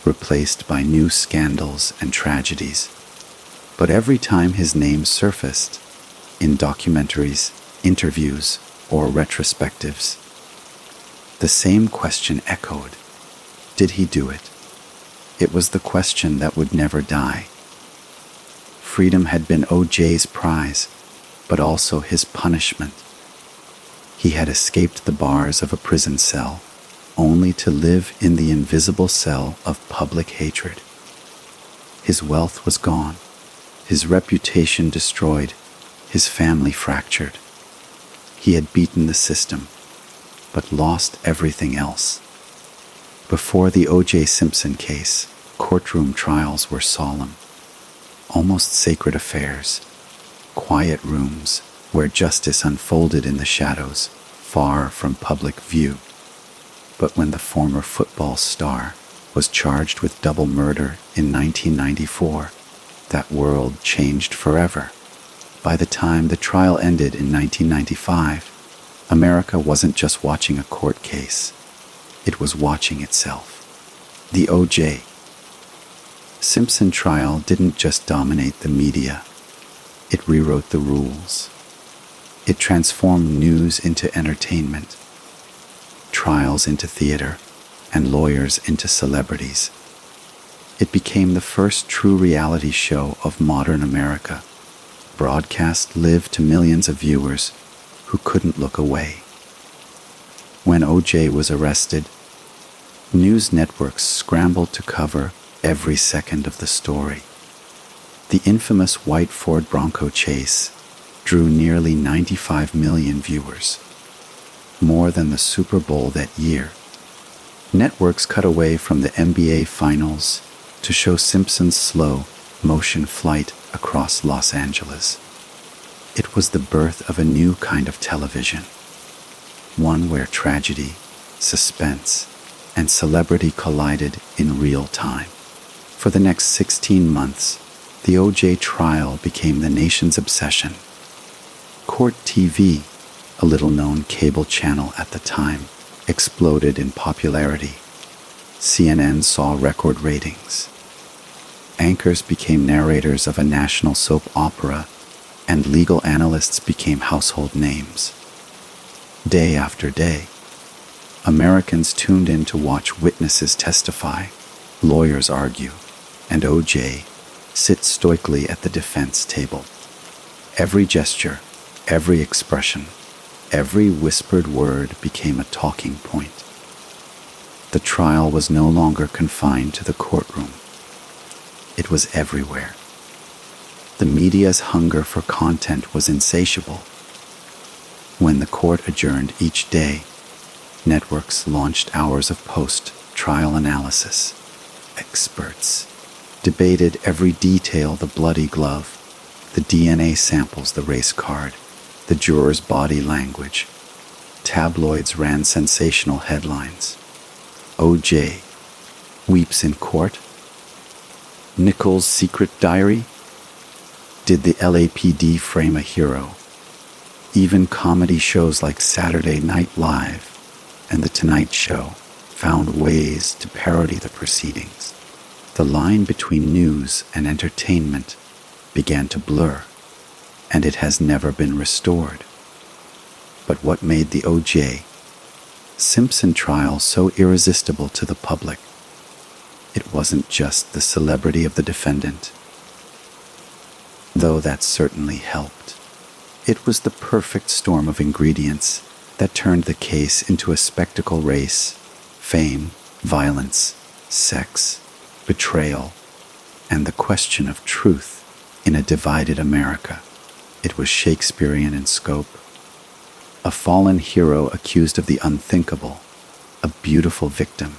replaced by new scandals and tragedies. But every time his name surfaced, in documentaries, interviews, or retrospectives, the same question echoed: did he do it? It was the question that would never die. Freedom had been O.J.'s prize, but also his punishment. He had escaped the bars of a prison cell, only to live in the invisible cell of public hatred. His wealth was gone, his reputation destroyed, his family fractured. He had beaten the system, but lost everything else. Before the O.J. Simpson case, Courtroom trials were solemn, almost sacred affairs, quiet rooms where justice unfolded in the shadows, far from public view. But when the former football star was charged with double murder in 1994, that world changed forever. By the time the trial ended in 1995, America wasn't just watching a court case, it was watching itself. The O.J. Simpson trial didn't just dominate the media, it rewrote the rules. It transformed news into entertainment, trials into theater, and lawyers into celebrities. It became the first true reality show of modern America, broadcast live to millions of viewers who couldn't look away. When O.J. was arrested, news networks scrambled to cover every second of the story. The infamous white Ford Bronco chase drew nearly 95 million viewers, more than the Super Bowl that year. Networks cut away from the NBA Finals to show Simpson's slow motion flight across Los Angeles. It was the birth of a new kind of television, one where tragedy, suspense, and celebrity collided in real time. For the next 16 months, the O.J. trial became the nation's obsession. Court TV, a little-known cable channel at the time, exploded in popularity. CNN saw record ratings. Anchors became narrators of a national soap opera, and legal analysts became household names. Day after day, Americans tuned in to watch witnesses testify, lawyers argue, and O.J. sit stoically at the defense table. Every gesture, every expression, every whispered word became a talking point. The trial was no longer confined to the courtroom. It was everywhere. The media's hunger for content was insatiable. When the court adjourned each day, networks launched hours of post-trial analysis. Experts debated every detail: the bloody glove, the DNA samples, the race card, the juror's body language. Tabloids ran sensational headlines. O.J. weeps in court. Nicole's secret diary. Did the LAPD frame a hero? Even comedy shows like Saturday Night Live and The Tonight Show found ways to parody the proceedings. The line between news and entertainment began to blur, and it has never been restored. But what made the O.J. Simpson trial so irresistible to the public? It wasn't just the celebrity of the defendant, though that certainly helped. It was the perfect storm of ingredients that turned the case into a spectacle: race, fame, violence, sex, betrayal, and the question of truth in a divided America. It was Shakespearean in scope. A fallen hero accused of the unthinkable, a beautiful victim,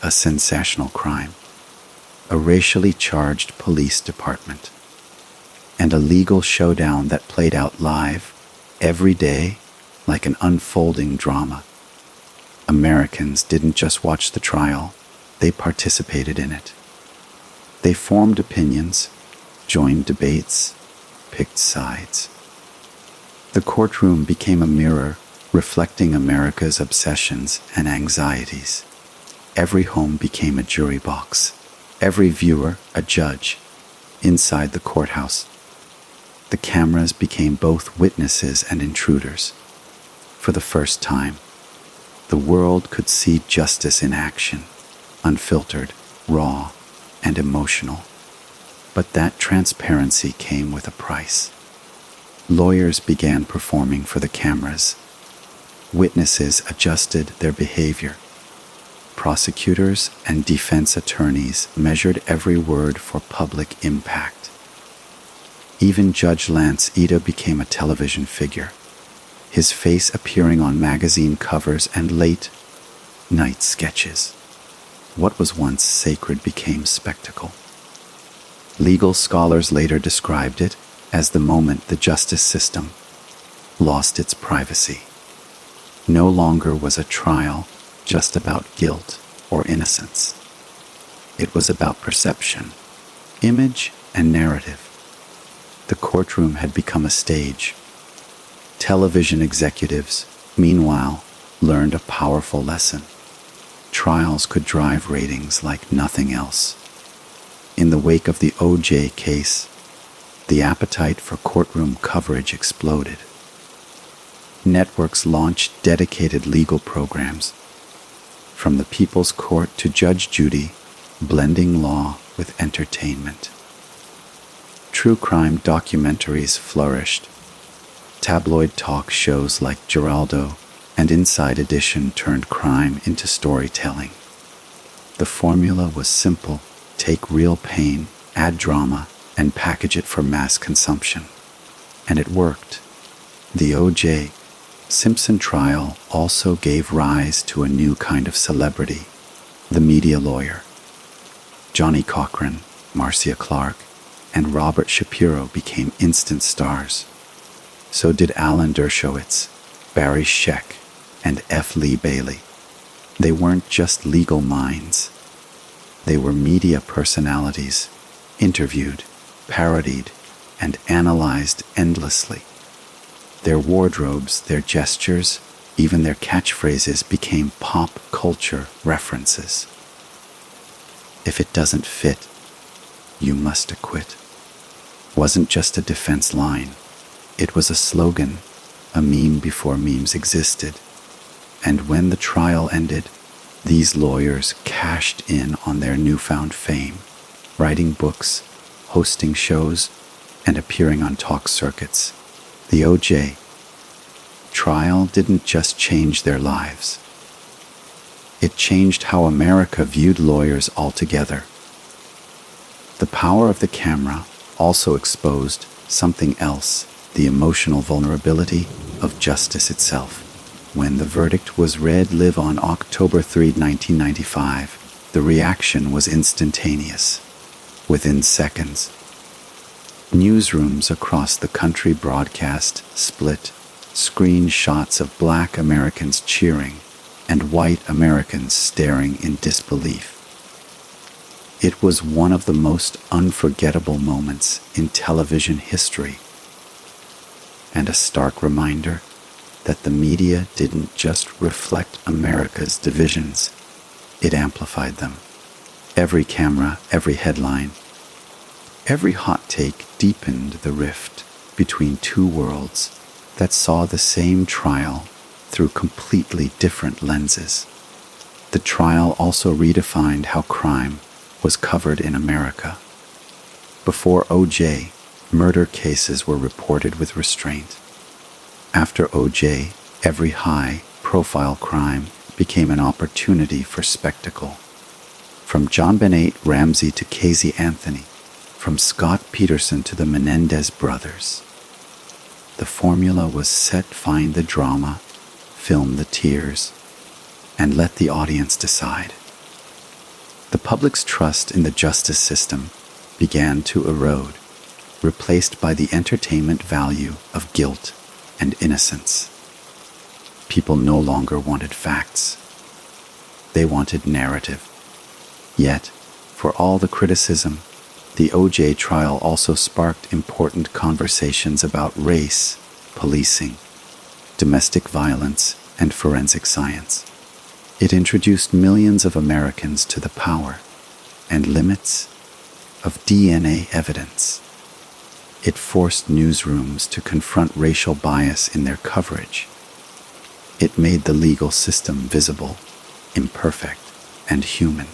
a sensational crime, a racially charged police department, and a legal showdown that played out live every day like an unfolding drama. Americans didn't just watch the trial, they participated in it. They formed opinions, joined debates, picked sides. The courtroom became a mirror reflecting America's obsessions and anxieties. Every home became a jury box, every viewer a judge. Inside the courthouse, the cameras became both witnesses and intruders. For the first time, the world could see justice in action, unfiltered, raw, and emotional. But that transparency came with a price. Lawyers began performing for the cameras. Witnesses adjusted their behavior. Prosecutors and defense attorneys measured every word for public impact. Even Judge Lance Ida became a television figure, his face appearing on magazine covers and late-night sketches. What was once sacred became spectacle. Legal scholars later described it as the moment the justice system lost its privacy. No longer was a trial just about guilt or innocence. It was about perception, image, and narrative. The courtroom had become a stage. Television executives, meanwhile, learned a powerful lesson. Trials could drive ratings like nothing else. In the wake of the O.J. case, the appetite for courtroom coverage exploded. Networks launched dedicated legal programs, from the People's Court to Judge Judy, blending law with entertainment. True crime documentaries flourished. Tabloid talk shows like Geraldo and Inside Edition turned crime into storytelling. The formula was simple: take real pain, add drama, and package it for mass consumption. And it worked. The O.J. Simpson Trial also gave rise to a new kind of celebrity, the media lawyer. Johnny Cochran, Marcia Clark, and Robert Shapiro became instant stars. So did Alan Dershowitz, Barry Scheck, and F. Lee Bailey. They weren't just legal minds. They were media personalities, interviewed, parodied, and analyzed endlessly. Their wardrobes, their gestures, even their catchphrases became pop culture references. If it doesn't fit, you must acquit wasn't just a defense line. It was a slogan, a meme before memes existed. And when the trial ended, these lawyers cashed in on their newfound fame, writing books, hosting shows, and appearing on talk circuits. The O.J. trial didn't just change their lives. It changed how America viewed lawyers altogether. The power of the camera also exposed something else, the emotional vulnerability of justice itself. When the verdict was read live on October 3, 1995, the reaction was instantaneous. Within seconds, newsrooms across the country broadcast split screenshots of Black Americans cheering and white Americans staring in disbelief. It was one of the most unforgettable moments in television history, and a stark reminder that the media didn't just reflect America's divisions, it amplified them. Every camera, every headline, every hot take deepened the rift between two worlds that saw the same trial through completely different lenses. The trial also redefined how crime was covered in America. Before O.J., murder cases were reported with restraint. After O.J., every high-profile crime became an opportunity for spectacle. From John Benet Ramsey to Casey Anthony, from Scott Peterson to the Menendez brothers, the formula was set: find the drama, film the tears, and let the audience decide. The public's trust in the justice system began to erode, replaced by the entertainment value of guilt and innocence. People no longer wanted facts. They wanted narrative. Yet, for all the criticism, the O.J. trial also sparked important conversations about race, policing, domestic violence, and forensic science. It introduced millions of Americans to the power and limits of DNA evidence. It forced newsrooms to confront racial bias in their coverage. It made the legal system visible, imperfect, and human.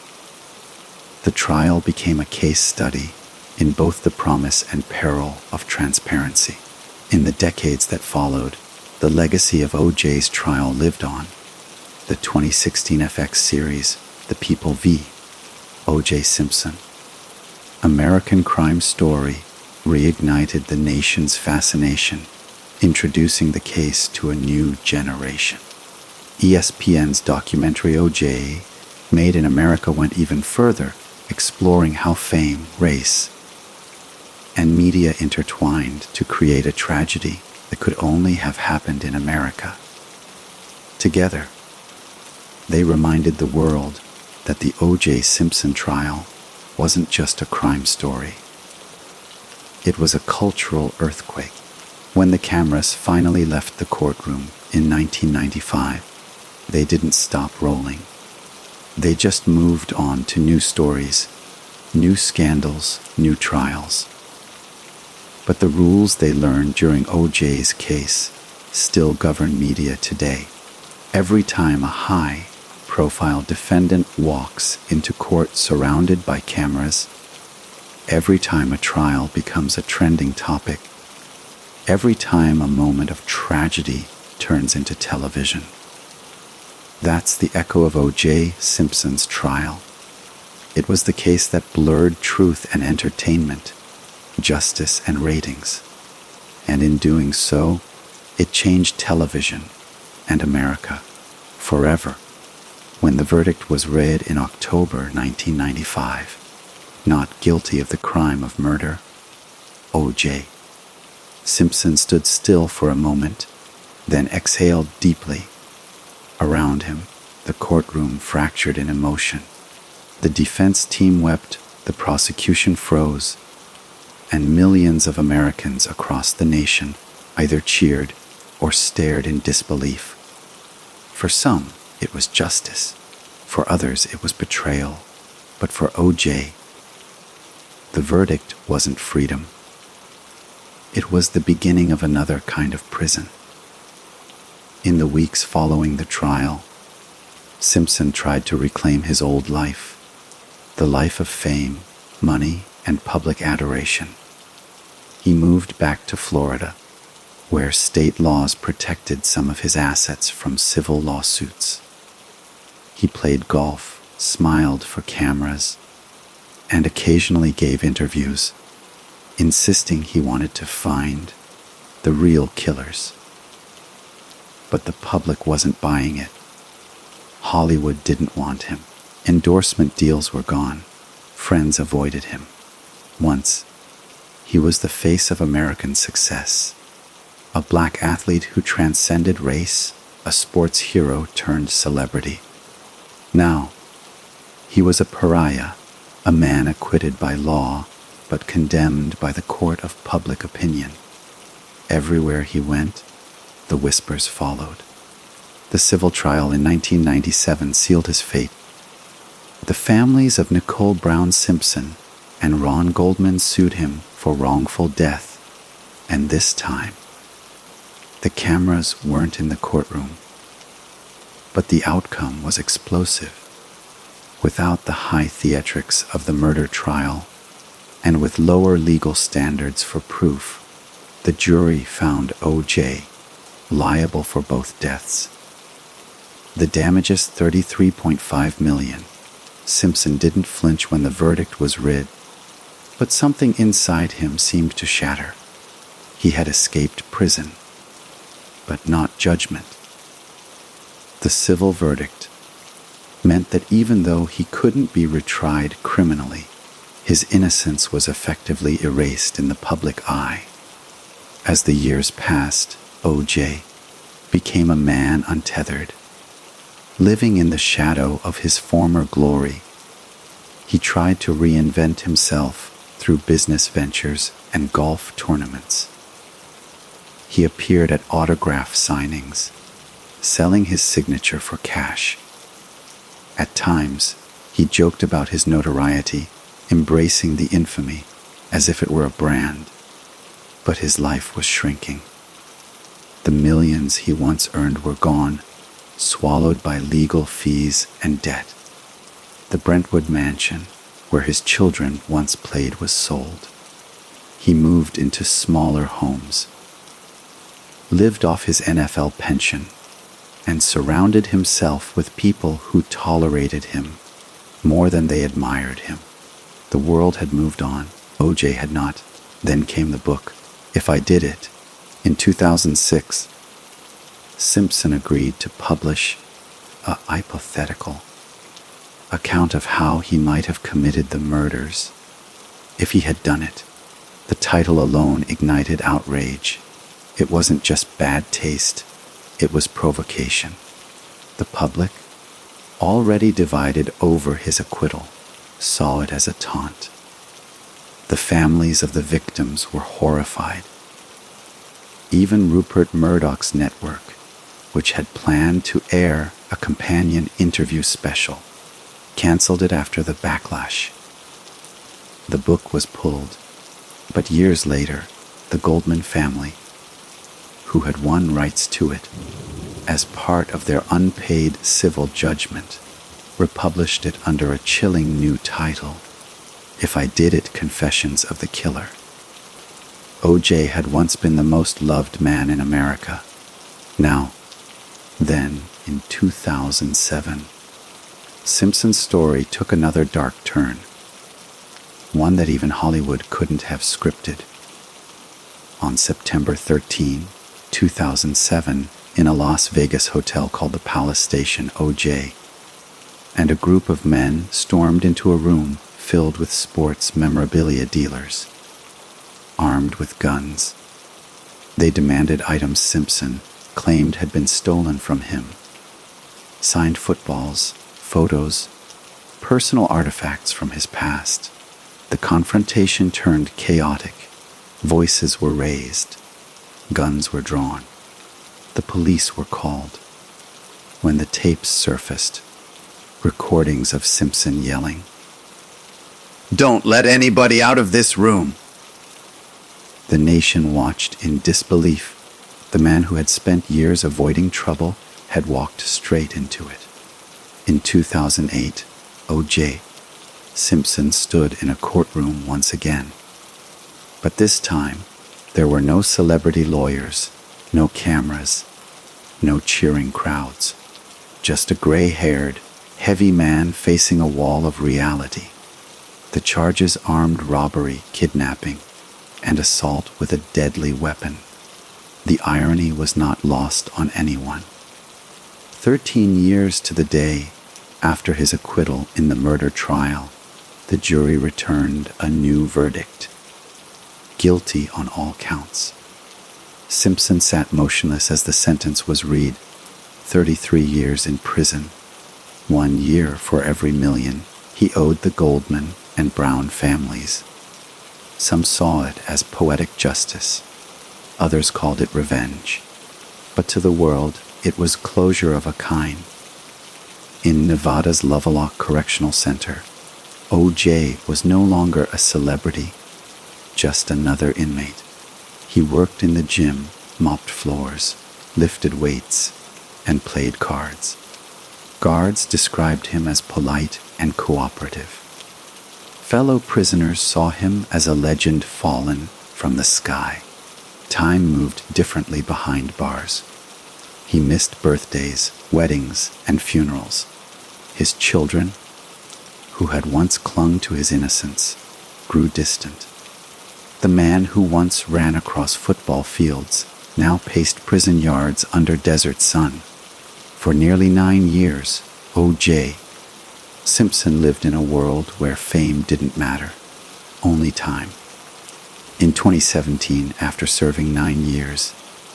The trial became a case study in both the promise and peril of transparency. In the decades that followed, the legacy of O.J.'s trial lived on. The 2016 FX series, The People v. O.J. Simpson, American crime story, reignited the nation's fascination, introducing the case to a new generation. ESPN's documentary O.J. Made in America went even further, exploring how fame, race, and media intertwined to create a tragedy that could only have happened in America. Together, they reminded the world that the O.J. Simpson trial wasn't just a crime story. It was a cultural earthquake. When the cameras finally left the courtroom in 1995, they didn't stop rolling. They just moved on to new stories, new scandals, new trials. But the rules they learned during O.J.'s case still govern media today. Every time a high-profile defendant walks into court surrounded by cameras, every time a trial becomes a trending topic, every time a moment of tragedy turns into television. That's the echo of O.J. Simpson's trial. It was the case that blurred truth and entertainment, justice and ratings. And in doing so, it changed television and America forever. When the verdict was read in October 1995, not guilty of the crime of murder, O.J. Simpson stood still for a moment, then exhaled deeply. Around him, the courtroom fractured in emotion. The defense team wept, the prosecution froze, and millions of Americans across the nation either cheered or stared in disbelief. For some, it was justice. For others, it was betrayal. But for O.J., the verdict wasn't freedom. It was the beginning of another kind of prison. In the weeks following the trial, Simpson tried to reclaim his old life, the life of fame, money, and public adoration. He moved back to Florida, where state laws protected some of his assets from civil lawsuits. He played golf, smiled for cameras, and occasionally gave interviews, insisting he wanted to find the real killers. But the public wasn't buying it. Hollywood didn't want him. Endorsement deals were gone. Friends avoided him. Once, he was the face of American success. A black athlete who transcended race, a sports hero turned celebrity. Now, he was a pariah, a man acquitted by law, but condemned by the court of public opinion. Everywhere he went, the whispers followed. The civil trial in 1997 sealed his fate. The families of Nicole Brown Simpson and Ron Goldman sued him for wrongful death, and this time, the cameras weren't in the courtroom. But the outcome was explosive. Without the high theatrics of the murder trial, and with lower legal standards for proof, the jury found O.J. liable for both deaths. The damages $33.5 million. Simpson didn't flinch when the verdict was read, but something inside him seemed to shatter. He had escaped prison, but not judgment. The civil verdict meant that even though he couldn't be retried criminally, his innocence was effectively erased in the public eye. As the years passed, O.J. became a man untethered. Living in the shadow of his former glory, he tried to reinvent himself through business ventures and golf tournaments. He appeared at autograph signings, selling his signature for cash. At times, he joked about his notoriety, embracing the infamy as if it were a brand. But his life was shrinking. The millions he once earned were gone, swallowed by legal fees and debt. The Brentwood mansion, where his children once played, was sold. He moved into smaller homes, lived off his NFL pension, and surrounded himself with people who tolerated him more than they admired him. The world had moved on. O.J. had not. Then came the book, If I Did It. In 2006, Simpson agreed to publish a hypothetical account of how he might have committed the murders. If he had done it, the title alone ignited outrage. It wasn't just bad taste, it was provocation. The public, already divided over his acquittal, saw it as a taunt. The families of the victims were horrified. Even Rupert Murdoch's network, which had planned to air a companion interview special, canceled it after the backlash. The book was pulled, but years later, the Goldman family, who had won rights to it as part of their unpaid civil judgment, republished it under a chilling new title, If I Did It, Confessions of the Killer. O.J. had once been the most loved man in America. Then, in 2007, Simpson's story took another dark turn, one that even Hollywood couldn't have scripted. On September 13, 2007, in a Las Vegas hotel called the Palace Station, O.J. and a group of men stormed into a room filled with sports memorabilia dealers, armed with guns. They demanded items Simpson claimed had been stolen from him. Signed footballs, photos, personal artifacts from his past. The confrontation turned chaotic. Voices were raised. Guns were drawn. The police were called. When the tapes surfaced, recordings of Simpson yelling, "Don't let anybody out of this room!" The nation watched in disbelief. The man who had spent years avoiding trouble had walked straight into it. In 2008, O.J. Simpson stood in a courtroom once again. But this time, there were no celebrity lawyers, no cameras, no cheering crowds. Just a gray-haired, heavy man facing a wall of reality. The charges: armed robbery, kidnapping, and assault with a deadly weapon. The irony was not lost on anyone. 13 years to the day after his acquittal in the murder trial, the jury returned a new verdict. Guilty on all counts. Simpson sat motionless as the sentence was read. 33 years in prison. 1 year for every million he owed the Goldman and Brown families. Some saw it as poetic justice. Others called it revenge. But to the world, it was closure of a kind. In Nevada's Lovelock Correctional Center, O.J. was no longer a celebrity, just another inmate. He worked in the gym, mopped floors, lifted weights, and played cards. Guards described him as polite and cooperative. Fellow prisoners saw him as a legend fallen from the sky. Time moved differently behind bars. He missed birthdays, weddings, and funerals. His children, who had once clung to his innocence, grew distant. The man who once ran across football fields now paced prison yards under desert sun. For nearly 9 years, O.J. Simpson lived in a world where fame didn't matter, only time. In 2017, after serving 9 years,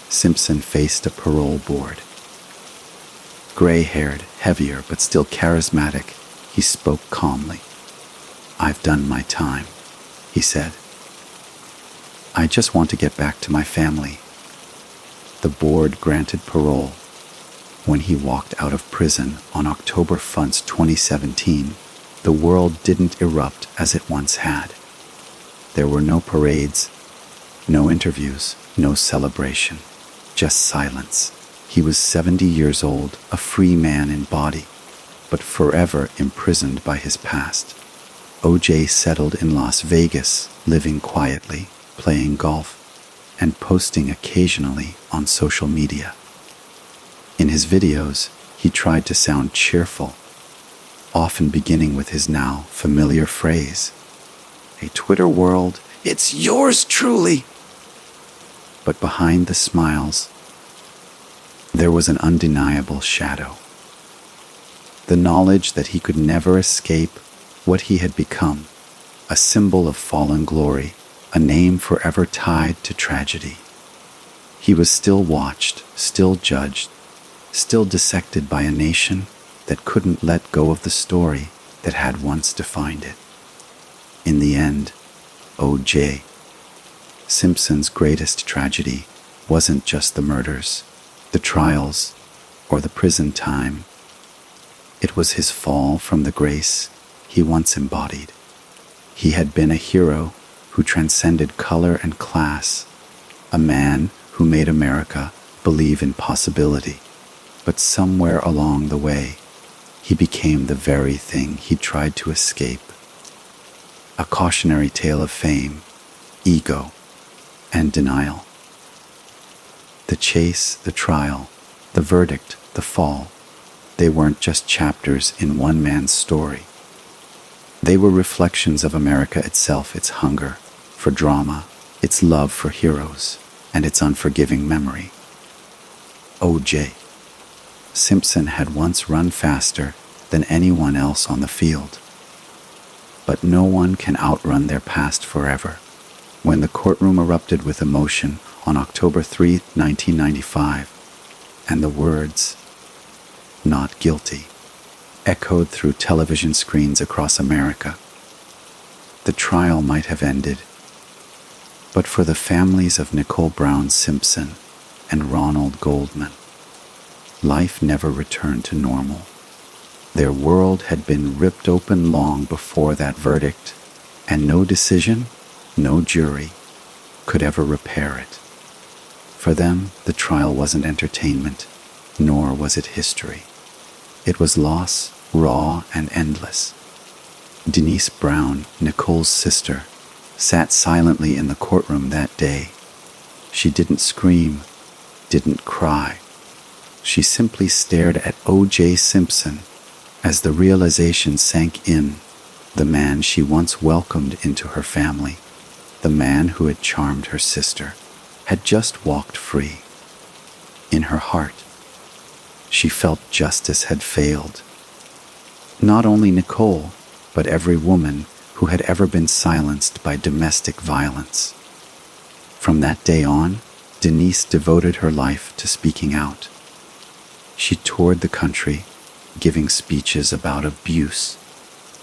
Simpson faced a parole board. Gray-haired, heavier, but still charismatic, he spoke calmly. "I've done my time," he said. "I just want to get back to my family." The board granted parole. When he walked out of prison on October 1st, 2017, the world didn't erupt as it once had. There were no parades, no interviews, no celebration, just silence. He was 70 years old, a free man in body, but forever imprisoned by his past. O.J. settled in Las Vegas, living quietly, playing golf, and posting occasionally on social media. In his videos, he tried to sound cheerful, often beginning with his now familiar phrase, "A Twitter world, it's yours truly." But behind the smiles, there was an undeniable shadow. the knowledge that he could never escape what he had become, a symbol of fallen glory, a name forever tied to tragedy. He was still watched, still judged, still dissected by a nation that couldn't let go of the story that had once defined it. In the end, O.J. Simpson's greatest tragedy wasn't just the murders, the trials, or the prison time. It was his fall from the grace he once embodied. He had been a hero who transcended color and class, a man who made America believe in possibility. But somewhere along the way, he became the very thing he tried to escape. A cautionary tale of fame, ego, and denial. The chase, the trial, the verdict, the fall, they weren't just chapters in one man's story. They were reflections of America itself, its hunger for drama, its love for heroes, and its unforgiving memory. O.J. Simpson had once run faster than anyone else on the field. But no one can outrun their past forever. When the courtroom erupted with emotion on October 3, 1995, and the words, "Not guilty," echoed through television screens across America, the trial might have ended. But for the families of Nicole Brown Simpson and Ronald Goldman, life never returned to normal. Their world had been ripped open long before that verdict, and no decision, no jury, could ever repair it. For them, the trial wasn't entertainment, nor was it history. It was loss, raw and endless. Denise Brown, Nicole's sister, sat silently in the courtroom that day. She didn't scream, didn't cry. She simply stared at O.J. Simpson as the realization sank in, the man she once welcomed into her family, the man who had charmed her sister, had just walked free. In her heart, she felt justice had failed. Not only Nicole, but every woman who had ever been silenced by domestic violence. From that day on, Denise devoted her life to speaking out. She toured the country, giving speeches about abuse,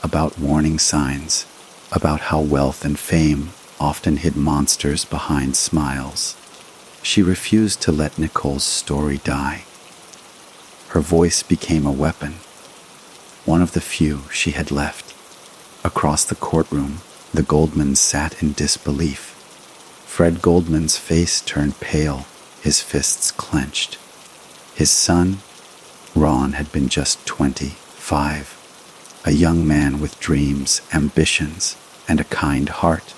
about warning signs, about how wealth and fame often hid monsters behind smiles. She refused to let Nicole's story die. Her voice became a weapon, one of the few she had left. Across the courtroom, the Goldmans sat in disbelief. Fred Goldman's face turned pale, his fists clenched. His son, Ron, had been just 25, a young man with dreams, ambitions, and a kind heart.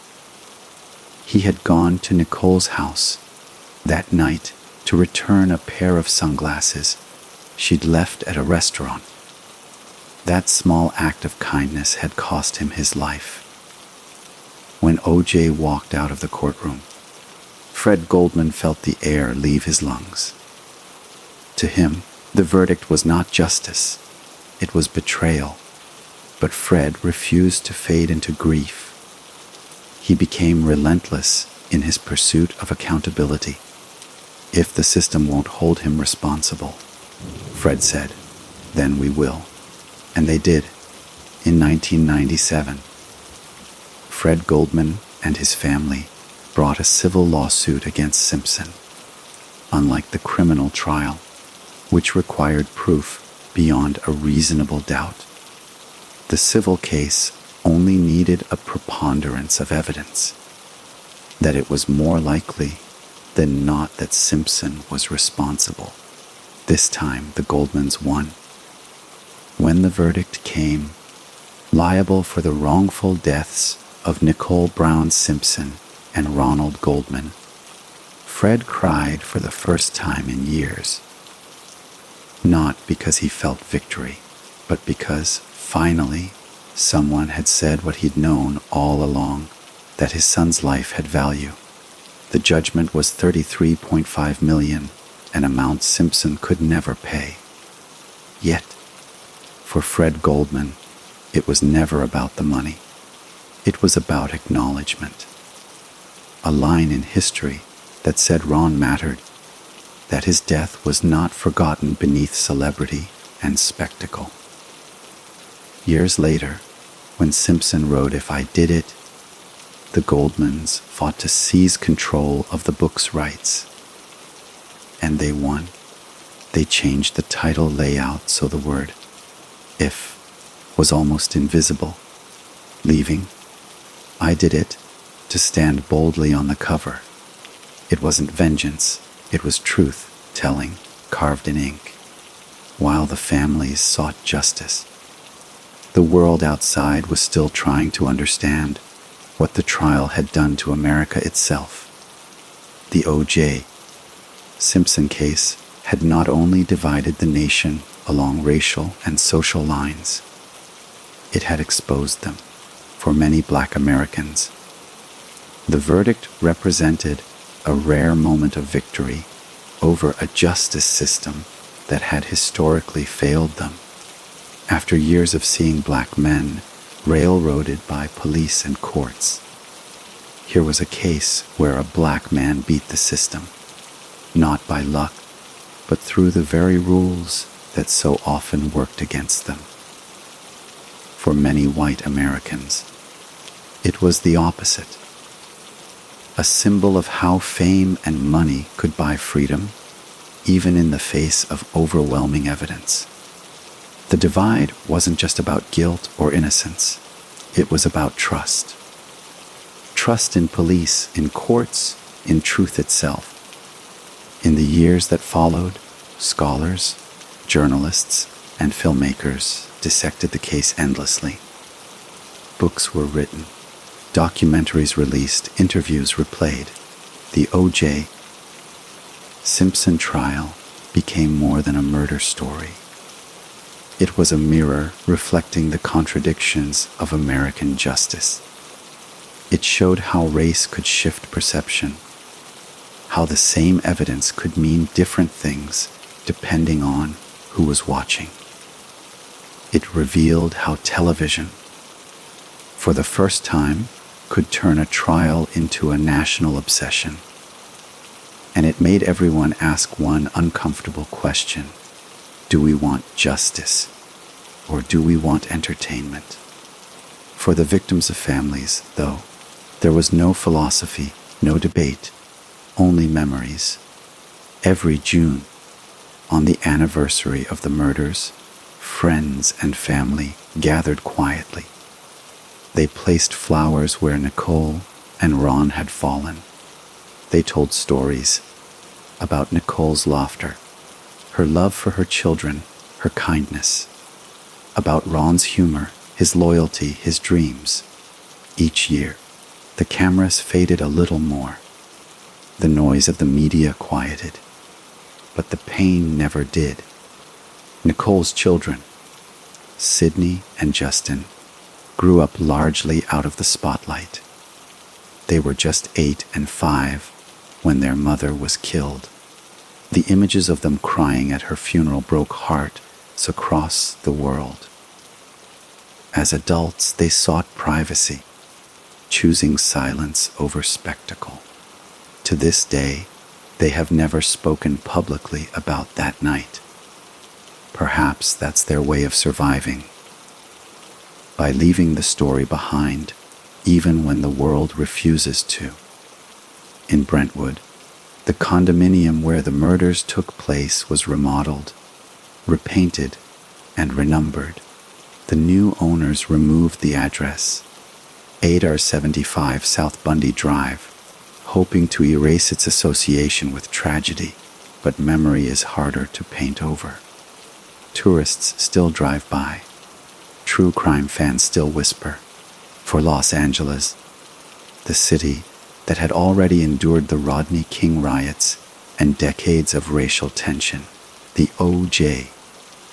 He had gone to Nicole's house that night to return a pair of sunglasses she'd left at a restaurant. That small act of kindness had cost him his life. When O.J. walked out of the courtroom, Fred Goldman felt the air leave his lungs. To him, the verdict was not justice, it was betrayal. But Fred refused to fade into grief. He became relentless in his pursuit of accountability. If the system won't hold him responsible, Fred said, then we will. And they did, in 1997. Fred Goldman and his family brought a civil lawsuit against Simpson. Unlike the criminal trial, which required proof beyond a reasonable doubt, the civil case only needed a preponderance of evidence, that it was more likely than not that Simpson was responsible. This time, the Goldmans won. When the verdict came, liable for the wrongful deaths of Nicole Brown Simpson and Ronald Goldman, Fred cried for the first time in years. Not because he felt victory, but because, finally, someone had said what he'd known all along, that his son's life had value. The judgment was $33.5 million, an amount Simpson could never pay. Yet, For Fred Goldman, it was never about the money. It was about acknowledgement. A line in history that said Ron mattered, that his death was not forgotten beneath celebrity and spectacle. Years later, when Simpson wrote If I Did It, the Goldmans fought to seize control of the book's rights. And they won. They changed the title layout so the word "if" was almost invisible, leaving "I Did It" to stand boldly on the cover. It wasn't vengeance, it was truth-telling, carved in ink, while the families sought justice. The world outside was still trying to understand what the trial had done to America itself. The O.J. Simpson case had not only divided the nation along racial and social lines, it had exposed them for many Black Americans. The verdict represented a rare moment of victory over a justice system that had historically failed them. After years of seeing Black men railroaded by police and courts, here was a case where a Black man beat the system, not by luck, but through the very rules that so often worked against them. For many white Americans, it was the opposite. A symbol of how fame and money could buy freedom, even in the face of overwhelming evidence. The divide wasn't just about guilt or innocence. It was about trust. Trust in police, in courts, in truth itself. In the years that followed, scholars, journalists, and filmmakers dissected the case endlessly. Books were written, documentaries released, interviews replayed. The O.J. Simpson trial became more than a murder story. It was a mirror reflecting the contradictions of American justice. It showed how race could shift perception, how the same evidence could mean different things depending on who was watching. It revealed how television, for the first time, could turn a trial into a national obsession. And it made everyone ask one uncomfortable question: do we want justice, or do we want entertainment? For the victims of families, though, there was no philosophy, no debate, only memories. Every June, on the anniversary of the murders, friends and family gathered quietly. They placed flowers where Nicole and Ron had fallen. They told stories about Nicole's laughter, her love for her children, her kindness, about Ron's humor, his loyalty, his dreams. Each year, the cameras faded a little more. The noise of the media quieted, but the pain never did. Nicole's children, Sydney and Justin, grew up largely out of the spotlight. They were just 8 and 5 when their mother was killed. The images of them crying at her funeral broke hearts across the world. As adults, they sought privacy, choosing silence over spectacle. To this day, they have never spoken publicly about that night. Perhaps that's their way of surviving, by leaving the story behind, even when the world refuses to. In Brentwood, the condominium where the murders took place was remodeled, repainted, and renumbered. The new owners removed the address, 8R75 South Bundy Drive, hoping to erase its association with tragedy, but memory is harder to paint over. Tourists still drive by. True crime fans still whisper. For Los Angeles, the city that had already endured the Rodney King riots and decades of racial tension, the O.J.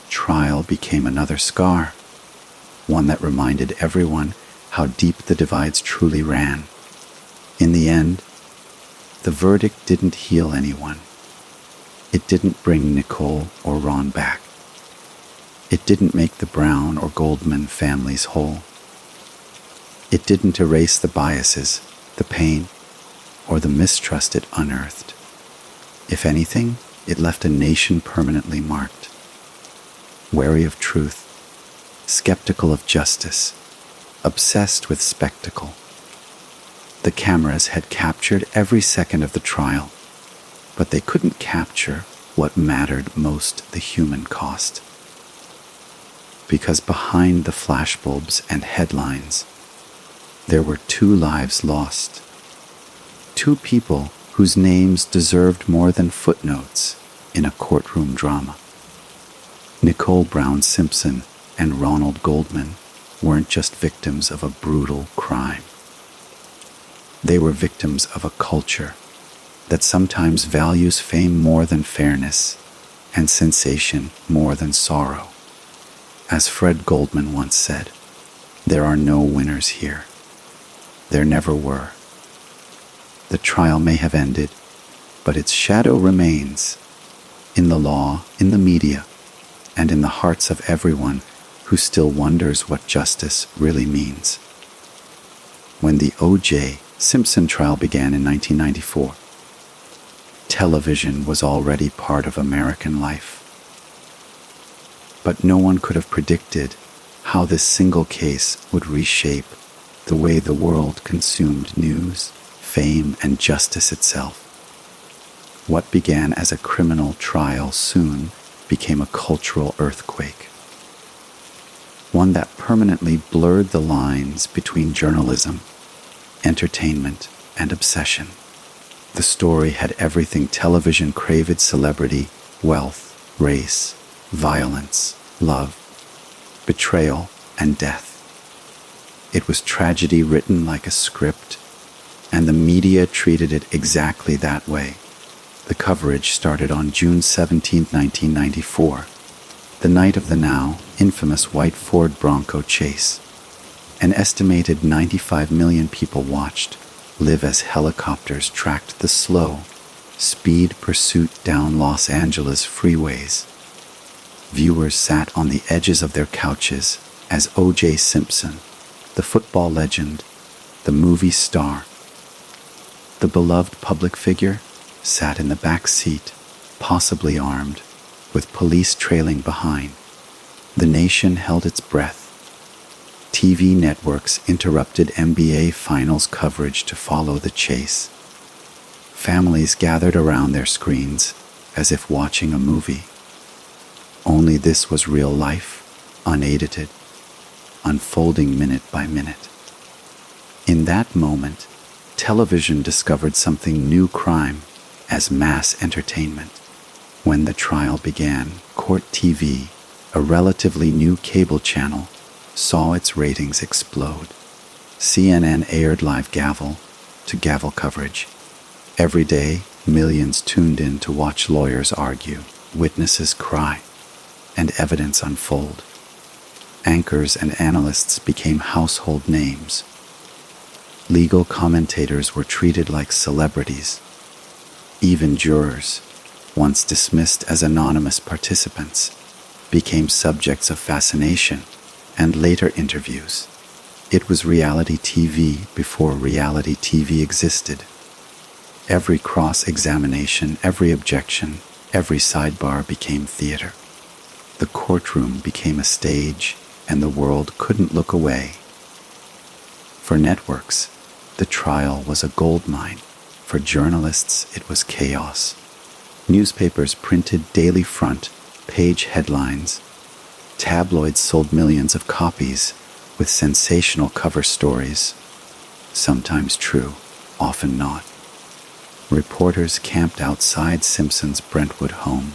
trial became another scar, one that reminded everyone how deep the divides truly ran. In the end, the verdict didn't heal anyone. It didn't bring Nicole or Ron back. It didn't make the Brown or Goldman families whole. It didn't erase the biases, the pain, or the mistrust it unearthed. If anything, it left a nation permanently marked, wary of truth, skeptical of justice, obsessed with spectacle. The cameras had captured every second of the trial, but they couldn't capture what mattered most, the human cost. Because behind the flashbulbs and headlines, there were 2 lives lost. 2 people whose names deserved more than footnotes in a courtroom drama. Nicole Brown Simpson and Ronald Goldman weren't just victims of a brutal crime. They were victims of a culture that sometimes values fame more than fairness and sensation more than sorrow. As Fred Goldman once said, "There are no winners here. There never were." The trial may have ended, but its shadow remains in the law, in the media, and in the hearts of everyone who still wonders what justice really means. When the O.J. Simpson trial began in 1994, television was already part of American life. But no one could have predicted how this single case would reshape the way the world consumed news, fame, and justice itself. What began as a criminal trial soon became a cultural earthquake, one that permanently blurred the lines between journalism, entertainment, and obsession. The story had everything television craved: celebrity, wealth, race, violence, love, betrayal, and death. It was tragedy written like a script, and the media treated it exactly that way. The coverage started on June 17, 1994, the night of the now infamous white Ford Bronco chase. An estimated 95 million people watched live as helicopters tracked the slow, speed pursuit down Los Angeles freeways. Viewers sat on the edges of their couches as O.J. Simpson, the football legend, the movie star, the beloved public figure, sat in the back seat, possibly armed, with police trailing behind. The nation held its breath. TV networks interrupted NBA Finals coverage to follow the chase. Families gathered around their screens as if watching a movie. Only this was real life, unedited, unfolding minute by minute. In that moment, television discovered something new: crime as mass entertainment. When the trial began, Court TV, a relatively new cable channel, saw its ratings explode. CNN aired live gavel-to-gavel coverage. Every day, millions tuned in to watch lawyers argue, witnesses cry, and evidence unfold. Anchors and analysts became household names. Legal commentators were treated like celebrities. Even jurors, once dismissed as anonymous participants, became subjects of fascination and later interviews. It was reality TV before reality TV existed. Every cross-examination, every objection, every sidebar became theater. The courtroom became a stage, and the world couldn't look away. For networks, the trial was a goldmine. For journalists, it was chaos. Newspapers printed daily front-page headlines. Tabloids sold millions of copies with sensational cover stories, sometimes true, often not. Reporters camped outside Simpson's Brentwood home,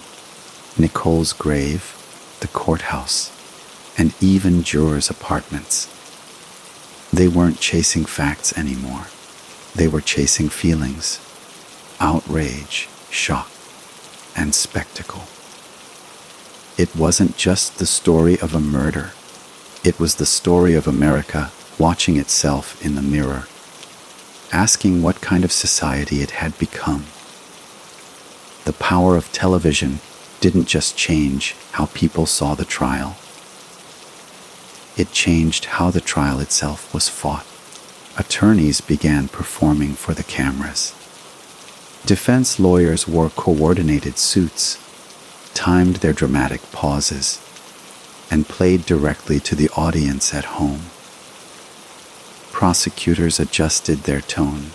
Nicole's grave, the courthouse, and even jurors' apartments. They weren't chasing facts anymore. They were chasing feelings: outrage, shock, and spectacle. It wasn't just the story of a murder. It was the story of America watching itself in the mirror, asking what kind of society it had become. The power of television didn't just change how people saw the trial. It changed how the trial itself was fought. Attorneys began performing for the cameras. Defense lawyers wore coordinated suits, timed their dramatic pauses, and played directly to the audience at home. Prosecutors adjusted their tone,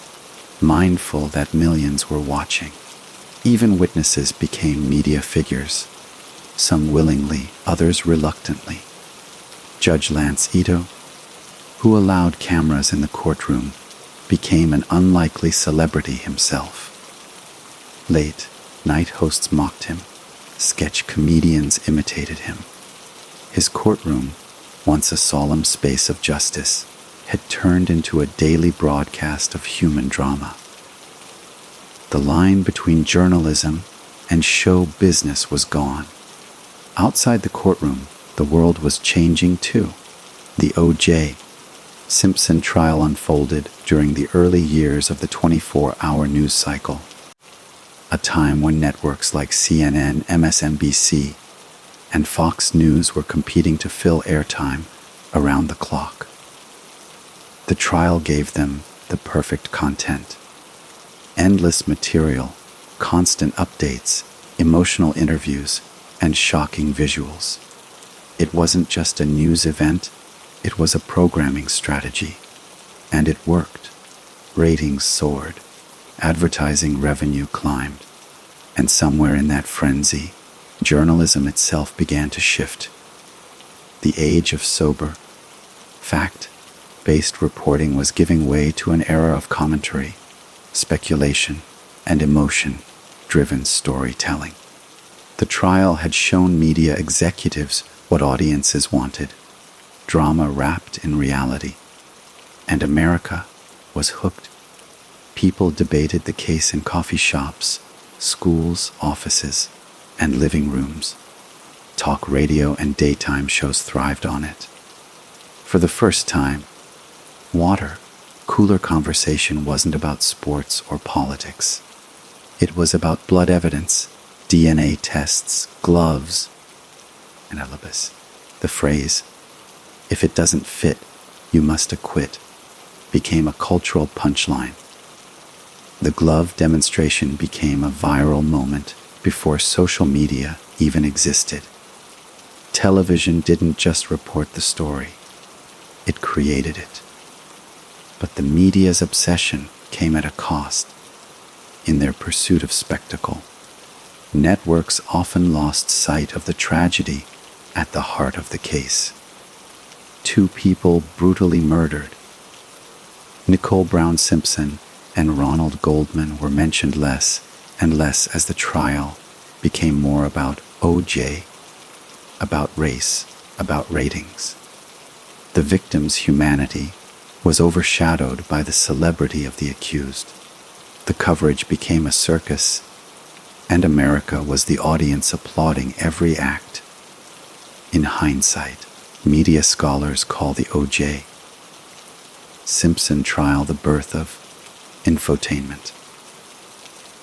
mindful that millions were watching. Even witnesses became media figures, some willingly, others reluctantly. Judge Lance Ito, who allowed cameras in the courtroom, became an unlikely celebrity himself. Late night hosts mocked him. Sketch comedians imitated him. His courtroom, once a solemn space of justice, had turned into a daily broadcast of human drama. The line between journalism and show business was gone. Outside the courtroom, the world was changing too. The O.J. Simpson trial unfolded during the early years of the 24-hour news cycle, a time when networks like CNN, MSNBC, and Fox News were competing to fill airtime around the clock. The trial gave them the perfect content. Endless material, constant updates, emotional interviews, and shocking visuals. It wasn't just a news event, it was a programming strategy. And it worked. Ratings soared, advertising revenue climbed, and somewhere in that frenzy, journalism itself began to shift. The age of sober, fact-based reporting was giving way to an era of commentary, speculation, and emotion-driven storytelling. The trial had shown media executives what audiences wanted, drama wrapped in reality. And America was hooked. People debated the case in coffee shops, schools, offices, and living rooms. Talk radio and daytime shows thrived on it. For the first time, cooler conversation wasn't about sports or politics. It was about blood evidence, DNA tests, gloves, and Elibus. The phrase, "If it doesn't fit, you must acquit," became a cultural punchline. The glove demonstration became a viral moment before social media even existed. Television didn't just report the story, it created it. But the media's obsession came at a cost. In their pursuit of spectacle, networks often lost sight of the tragedy at the heart of the case. 2 people brutally murdered. Nicole Brown Simpson and Ronald Goldman were mentioned less and less as the trial became more about O.J., about race, about ratings. The victim's humanity was overshadowed by the celebrity of the accused. The coverage became a circus, and America was the audience applauding every act. In hindsight, media scholars call the O.J. Simpson trial the birth of infotainment,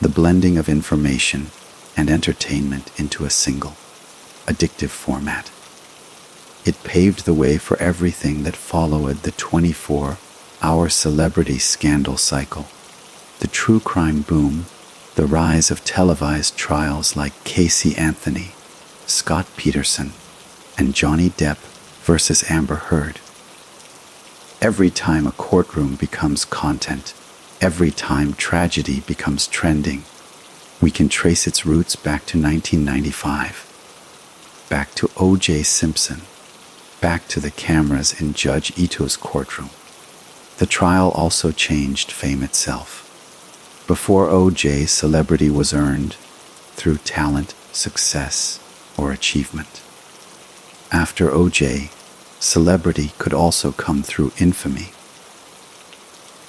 the blending of information and entertainment into a single, addictive format. It paved the way for everything that followed the 24-hour celebrity scandal cycle, the true crime boom, the rise of televised trials like Casey Anthony, Scott Peterson, and Johnny Depp versus Amber Heard. Every time a courtroom becomes content, every time tragedy becomes trending, we can trace its roots back to 1995, back to O.J. Simpson, back to the cameras in Judge Ito's courtroom. The trial also changed fame itself. Before O.J., celebrity was earned through talent, success, or achievement. After O.J., celebrity could also come through infamy.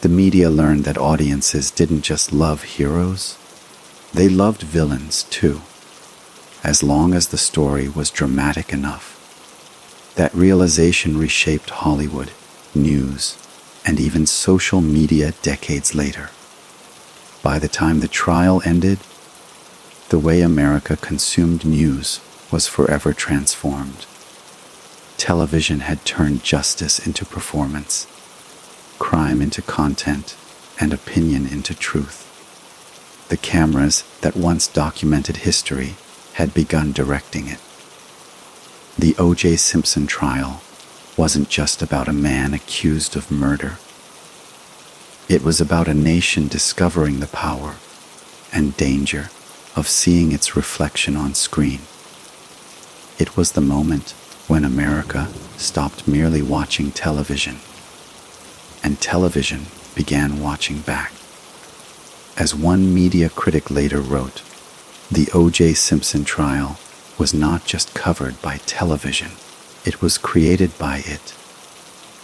The media learned that audiences didn't just love heroes, they loved villains too, as long as the story was dramatic enough. That realization reshaped Hollywood, news, and even social media decades later. By the time the trial ended, the way America consumed news was forever transformed. Television had turned justice into performance, crime into content, and opinion into truth. The cameras that once documented history had begun directing it. The O.J. Simpson trial wasn't just about a man accused of murder. It was about a nation discovering the power and danger of seeing its reflection on screen. It was the moment when America stopped merely watching television, and television began watching back. As one media critic later wrote, the O.J. Simpson trial was not just covered by television, it was created by it.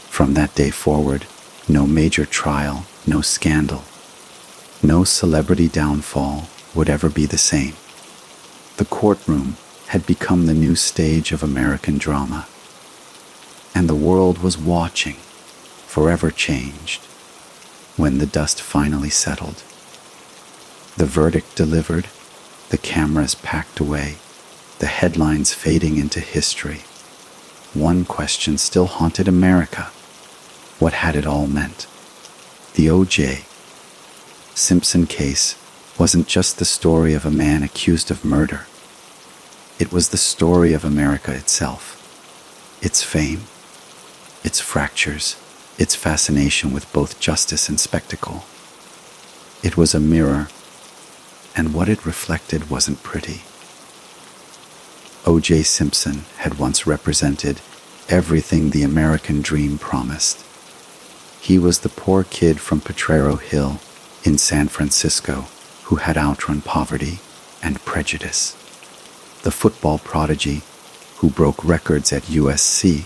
From that day forward, no major trial, no scandal, no celebrity downfall would ever be the same. The courtroom had become the new stage of American drama, and the world was watching, forever changed, when the dust finally settled. The verdict delivered, the cameras packed away, the headlines fading into history. One question still haunted America. What had it all meant? The O.J. Simpson case wasn't just the story of a man accused of murder. It was the story of America itself, its fame, its fractures, its fascination with both justice and spectacle. It was a mirror, and what it reflected wasn't pretty. O.J. Simpson had once represented everything the American dream promised. He was the poor kid from Potrero Hill in San Francisco who had outrun poverty and prejudice. The football prodigy who broke records at USC,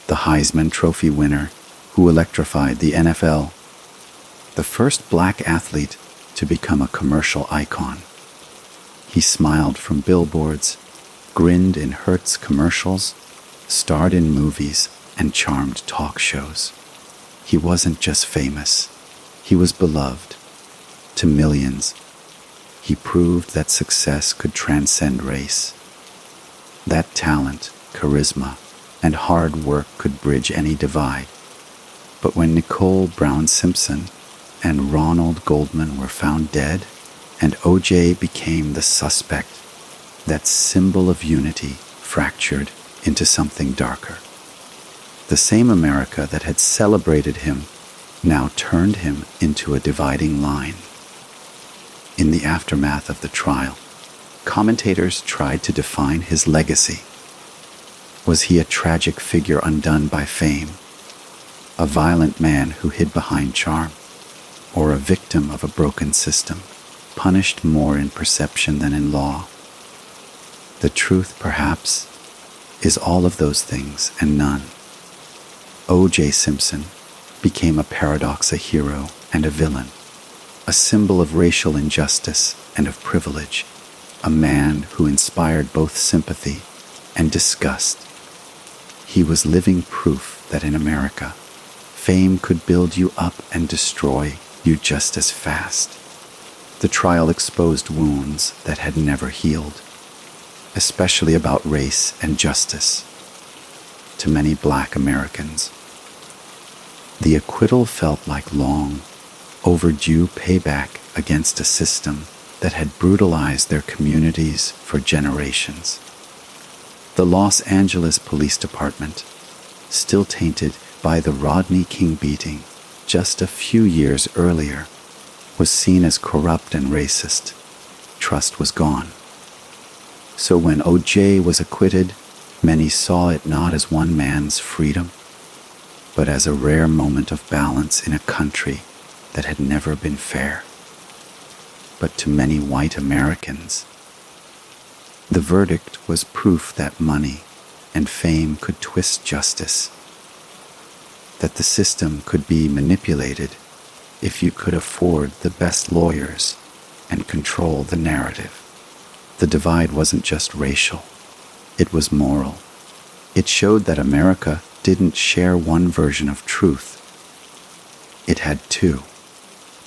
the Heisman Trophy winner who electrified the NFL, the first black athlete to become a commercial icon. He smiled from billboards, grinned in Hertz commercials, starred in movies, and charmed talk shows. He wasn't just famous, he was beloved. To millions, he proved that success could transcend race. That talent, charisma, and hard work could bridge any divide. But when Nicole Brown Simpson and Ronald Goldman were found dead, and O.J. became the suspect, that symbol of unity fractured into something darker. The same America that had celebrated him now turned him into a dividing line. In the aftermath of the trial, commentators tried to define his legacy. Was he a tragic figure undone by fame, a violent man who hid behind charm, or a victim of a broken system, punished more in perception than in law? The truth, perhaps, is all of those things and none. O.J. Simpson became a paradox, a hero and a villain, a symbol of racial injustice and of privilege, a man who inspired both sympathy and disgust. He was living proof that in America, fame could build you up and destroy you just as fast. The trial exposed wounds that had never healed, especially about race and justice, to many Black Americans. The acquittal felt like long, overdue payback against a system that had brutalized their communities for generations. The Los Angeles Police Department, still tainted by the Rodney King beating just a few years earlier, was seen as corrupt and racist. Trust was gone. So when O.J. was acquitted, many saw it not as one man's freedom, but as a rare moment of balance in a country that had never been fair. But to many white Americans, the verdict was proof that money and fame could twist justice, that the system could be manipulated if you could afford the best lawyers and control the narrative. The divide wasn't just racial, it was moral. It showed that America didn't share one version of truth. It had two.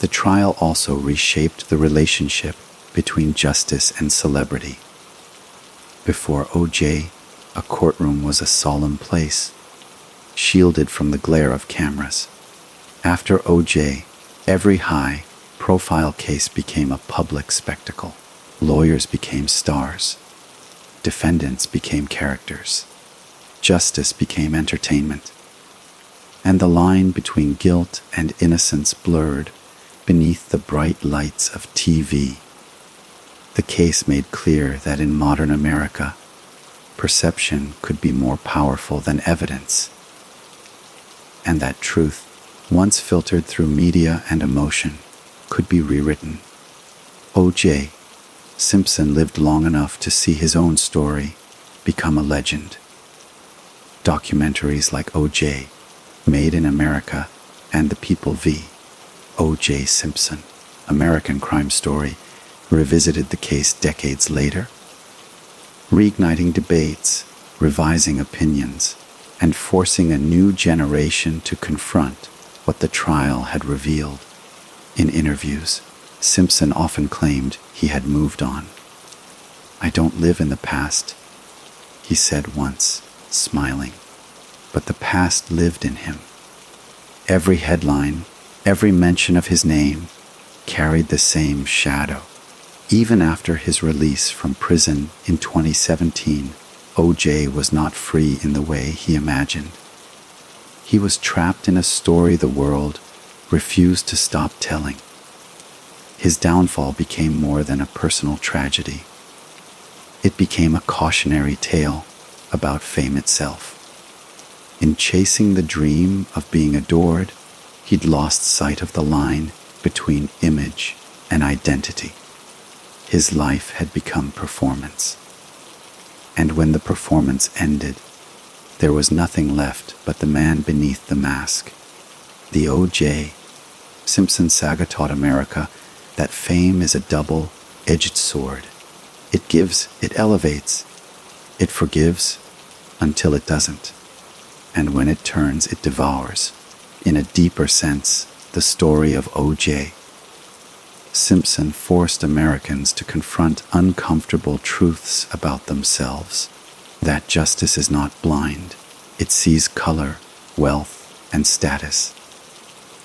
The trial also reshaped the relationship between justice and celebrity. Before O.J., A courtroom was a solemn place, shielded from the glare of cameras. After O.J., every high-profile case became a public spectacle. Lawyers became stars. Defendants became characters. Justice became entertainment. And the line between guilt and innocence blurred beneath the bright lights of TV. The case made clear that in modern America, perception could be more powerful than evidence, and that truth, once filtered through media and emotion, could be rewritten. O.J. Simpson lived long enough to see his own story become a legend. Documentaries like O.J., Made in America, and The People v. O.J. Simpson, American Crime Story, revisited the case decades later, reigniting debates, revising opinions, and forcing a new generation to confront what the trial had revealed. In interviews, Simpson often claimed he had moved on. "I don't live in the past," he said once, smiling, but the past lived in him. Every headline, every mention of his name carried the same shadow. Even after his release from prison in 2017, O.J. was not free in the way he imagined. He was trapped in a story the world refused to stop telling. His downfall became more than a personal tragedy. It became a cautionary tale about fame itself. In chasing the dream of being adored, he'd lost sight of the line between image and identity. His life had become performance. And when the performance ended, there was nothing left but the man beneath the mask. The O.J. Simpson saga taught America that fame is a double-edged sword. It gives, it elevates, it forgives until it doesn't. And when it turns, it devours. In a deeper sense, the story of O.J. Simpson forced Americans to confront uncomfortable truths about themselves. That justice is not blind. It sees color, wealth, and status.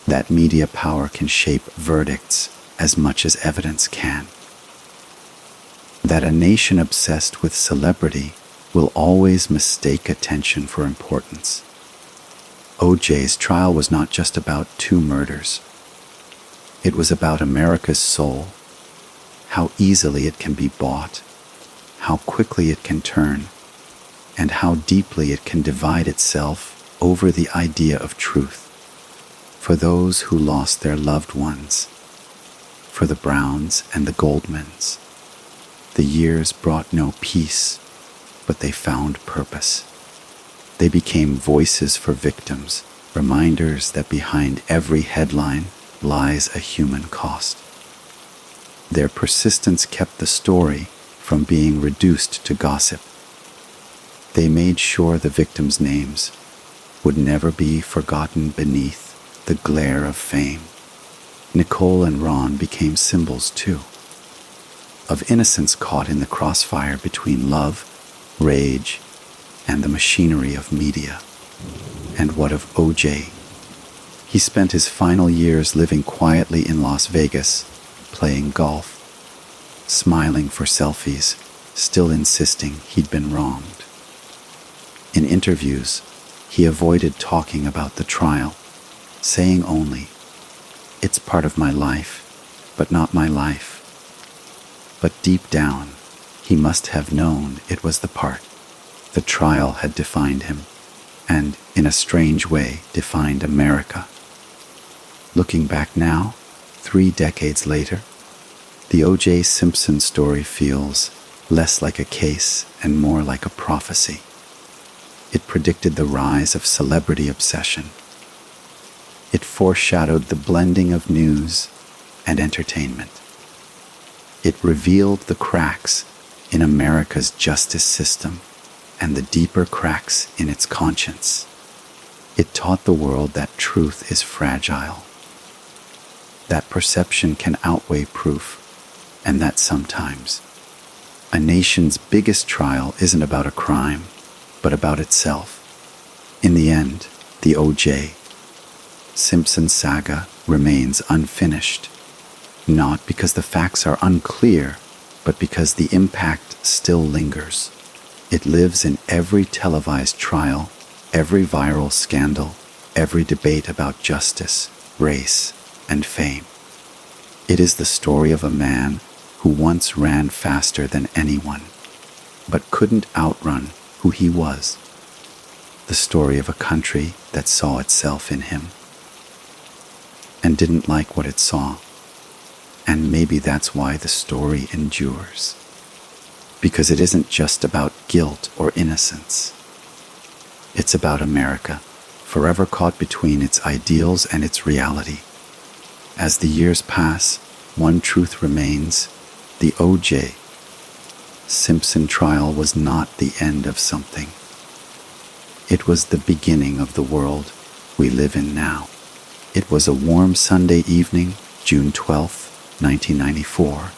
That media power can shape verdicts as much as evidence can. That a nation obsessed with celebrity will always mistake attention for importance. O.J.'s trial was not just about two murders. It was about America's soul, how easily it can be bought, how quickly it can turn, and how deeply it can divide itself over the idea of truth. For those who lost their loved ones, for the Browns and the Goldmans, the years brought no peace, but they found purpose. They became voices for victims, reminders that behind every headline lies a human cost. Their persistence kept the story from being reduced to gossip. They made sure the victims' names would never be forgotten beneath the glare of fame. Nicole and Ron became symbols too, of innocence caught in the crossfire between love, rage, and the machinery of media. And what of O.J.? He spent his final years living quietly in Las Vegas, playing golf, smiling for selfies, still insisting he'd been wronged. In interviews, he avoided talking about the trial, saying only, "It's part of my life, but not my life." But deep down, he must have known it was the part. The trial had defined him, and, in a strange way, defined America. Looking back now, 3 decades later, the O.J. Simpson story feels less like a case and more like a prophecy. It predicted the rise of celebrity obsession. It foreshadowed the blending of news and entertainment. It revealed the cracks in America's justice system and the deeper cracks in its conscience. It taught the world that truth is fragile, that perception can outweigh proof, and that sometimes a nation's biggest trial isn't about a crime, but about itself. In the end, the O.J. Simpson saga remains unfinished, not because the facts are unclear, but because the impact still lingers. It lives in every televised trial, every viral scandal, every debate about justice, race, and fame. It is the story of a man who once ran faster than anyone, but couldn't outrun who he was. The story of a country that saw itself in him and didn't like what it saw. And maybe that's why the story endures. Because it isn't just about guilt or innocence. It's about America, forever caught between its ideals and its reality. As the years pass, one truth remains: the O.J. Simpson trial was not the end of something. It was the beginning of the world we live in now. It was a warm Sunday evening, June 12th, 1994.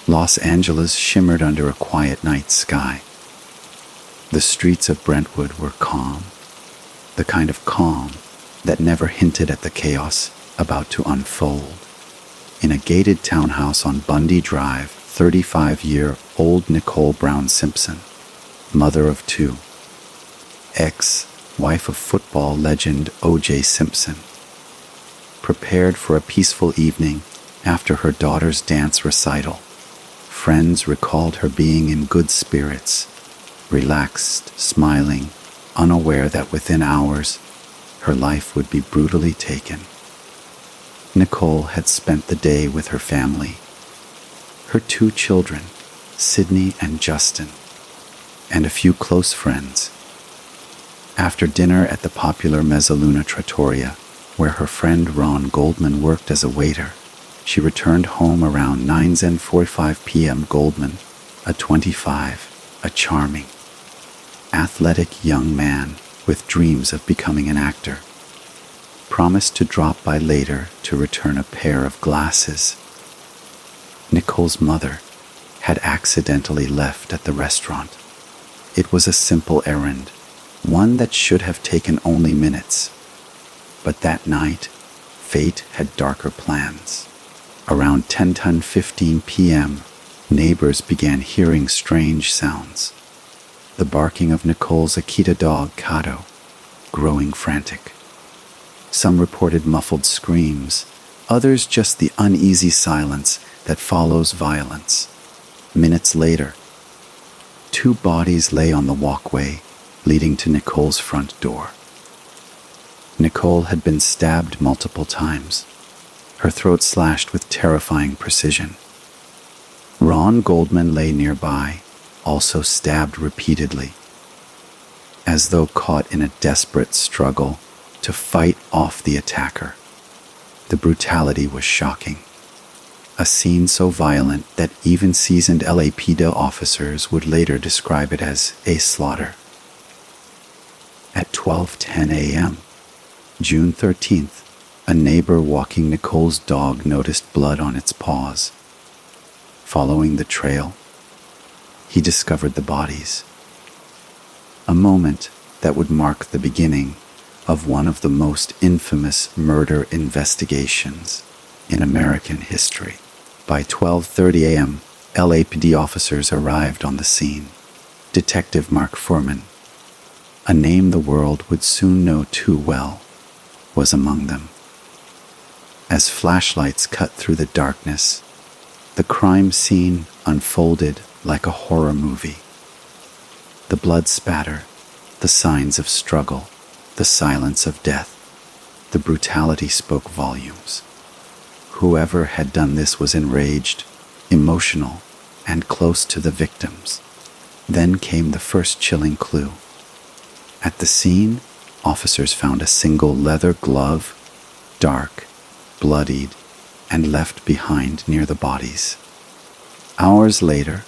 Los Angeles shimmered under a quiet night sky. The streets of Brentwood were calm, the kind of calm that never hinted at the chaos about to unfold. In a gated townhouse on Bundy Drive, 35-year-old Nicole Brown Simpson, mother of two, ex-wife of football legend O.J. Simpson, prepared for a peaceful evening after her daughter's dance recital. Friends recalled her being in good spirits, relaxed, smiling, unaware that within hours her life would be brutally taken. Nicole had spent the day with her family, her two children, Sydney and Justin, and a few close friends. After dinner at the popular Mezzaluna Trattoria, where her friend Ron Goldman worked as a waiter, she returned home around 9:45 p.m. Goldman, a charming, athletic young man with dreams of becoming an actor, promised to drop by later to return a pair of glasses. Nicole's mother had accidentally left at the restaurant. It was a simple errand, one that should have taken only minutes. But that night, fate had darker plans. Around 10:15 p.m., neighbors began hearing strange sounds. The barking of Nicole's Akita dog, Kato, growing frantic. Some reported muffled screams, others just the uneasy silence that follows violence. Minutes later, two bodies lay on the walkway leading to Nicole's front door. Nicole had been stabbed multiple times, her throat slashed with terrifying precision. Ron Goldman lay nearby, also stabbed repeatedly, as though caught in a desperate struggle to fight off the attacker. The brutality was shocking, a scene so violent that even seasoned LAPD officers would later describe it as a slaughter. At 12:10 a.m., June 13th, a neighbor walking Nicole's dog noticed blood on its paws. Following the trail, he discovered the bodies. A moment that would mark the beginning of one of the most infamous murder investigations in American history. By 12:30 a.m., LAPD officers arrived on the scene. Detective Mark Furman, a name the world would soon know too well, was among them. As flashlights cut through the darkness, the crime scene unfolded like a horror movie. The blood spatter, the signs of struggle, the silence of death, the brutality spoke volumes. Whoever had done this was enraged, emotional, and close to the victims. Then came the first chilling clue. At the scene, officers found a single leather glove, dark, bloodied, and left behind near the bodies. Hours later,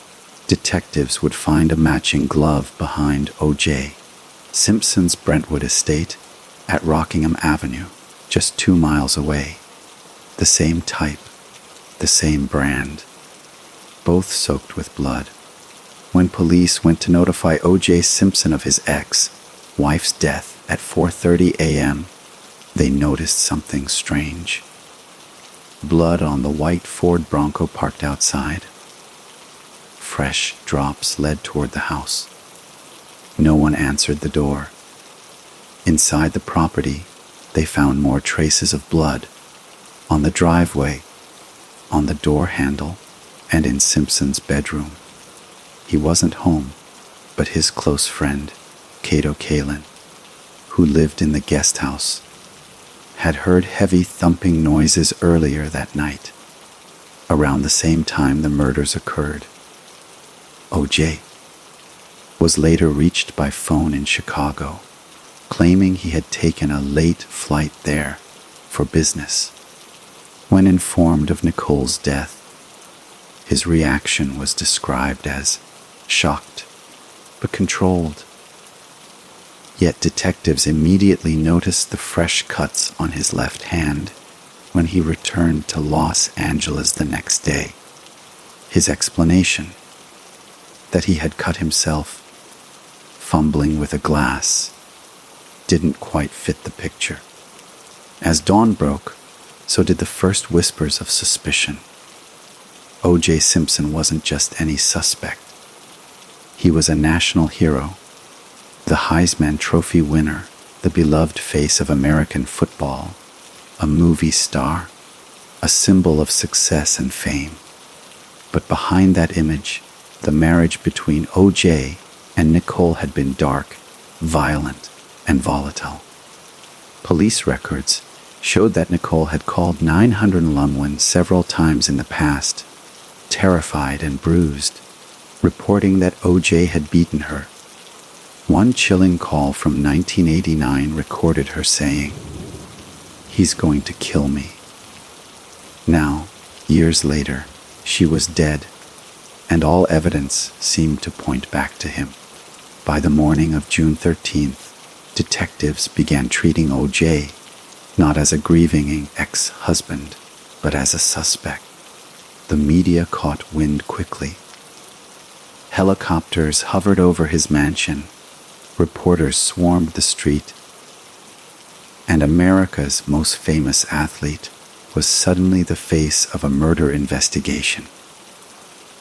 detectives would find a matching glove behind O.J. Simpson's Brentwood estate at Rockingham Avenue, just 2 miles away. The same type, the same brand, both soaked with blood. When police went to notify O.J. Simpson of his ex-wife's death at 4:30 a.m., they noticed something strange. Blood on the white Ford Bronco parked outside. Fresh drops led toward the house. No one answered the door. Inside the property, they found more traces of blood on the driveway, on the door handle, and in Simpson's bedroom. He wasn't home, but his close friend, Cato Kalin, who lived in the guest house, had heard heavy thumping noises earlier that night, around the same time the murders occurred. O.J. was later reached by phone in Chicago, claiming he had taken a late flight there for business. When informed of Nicole's death, his reaction was described as shocked but controlled. Yet detectives immediately noticed the fresh cuts on his left hand when he returned to Los Angeles the next day. His explanation, that he had cut himself fumbling with a glass, didn't quite fit the picture. As dawn broke, so did the first whispers of suspicion. O.J. Simpson wasn't just any suspect. He was a national hero, the Heisman Trophy winner, the beloved face of American football, a movie star, a symbol of success and fame. But behind that image, the marriage between O.J. and Nicole had been dark, violent, and volatile. Police records showed that Nicole had called 911 several times in the past, terrified and bruised, reporting that O.J. had beaten her. One chilling call from 1989 recorded her saying, "He's going to kill me." Now, years later, she was dead, and all evidence seemed to point back to him. By the morning of June 13th, detectives began treating O.J. not as a grieving ex-husband, but as a suspect. The media caught wind quickly. Helicopters hovered over his mansion. Reporters swarmed the street. And America's most famous athlete was suddenly the face of a murder investigation.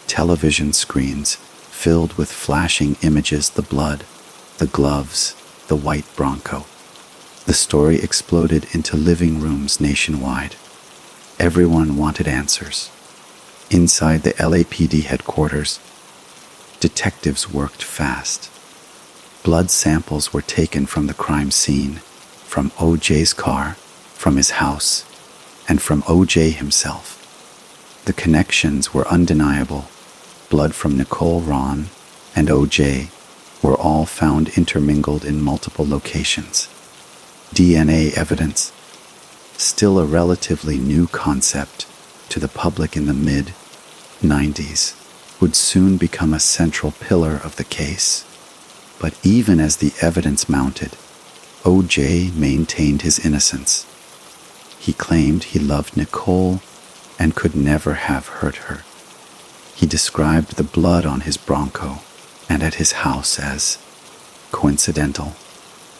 Television screens filled with flashing images, the blood, the gloves, the white Bronco. The story exploded into living rooms nationwide. Everyone wanted answers. Inside the LAPD headquarters, detectives worked fast. Blood samples were taken from the crime scene, from O.J.'s car, from his house, and from O.J. himself. The connections were undeniable. Blood from Nicole, Ron, and O.J. were all found intermingled in multiple locations. DNA evidence, still a relatively new concept to the public in the mid-90s, would soon become a central pillar of the case. But even as the evidence mounted, O.J. maintained his innocence. He claimed he loved Nicole and could never have hurt her. He described the blood on his Bronco and at his house as coincidental,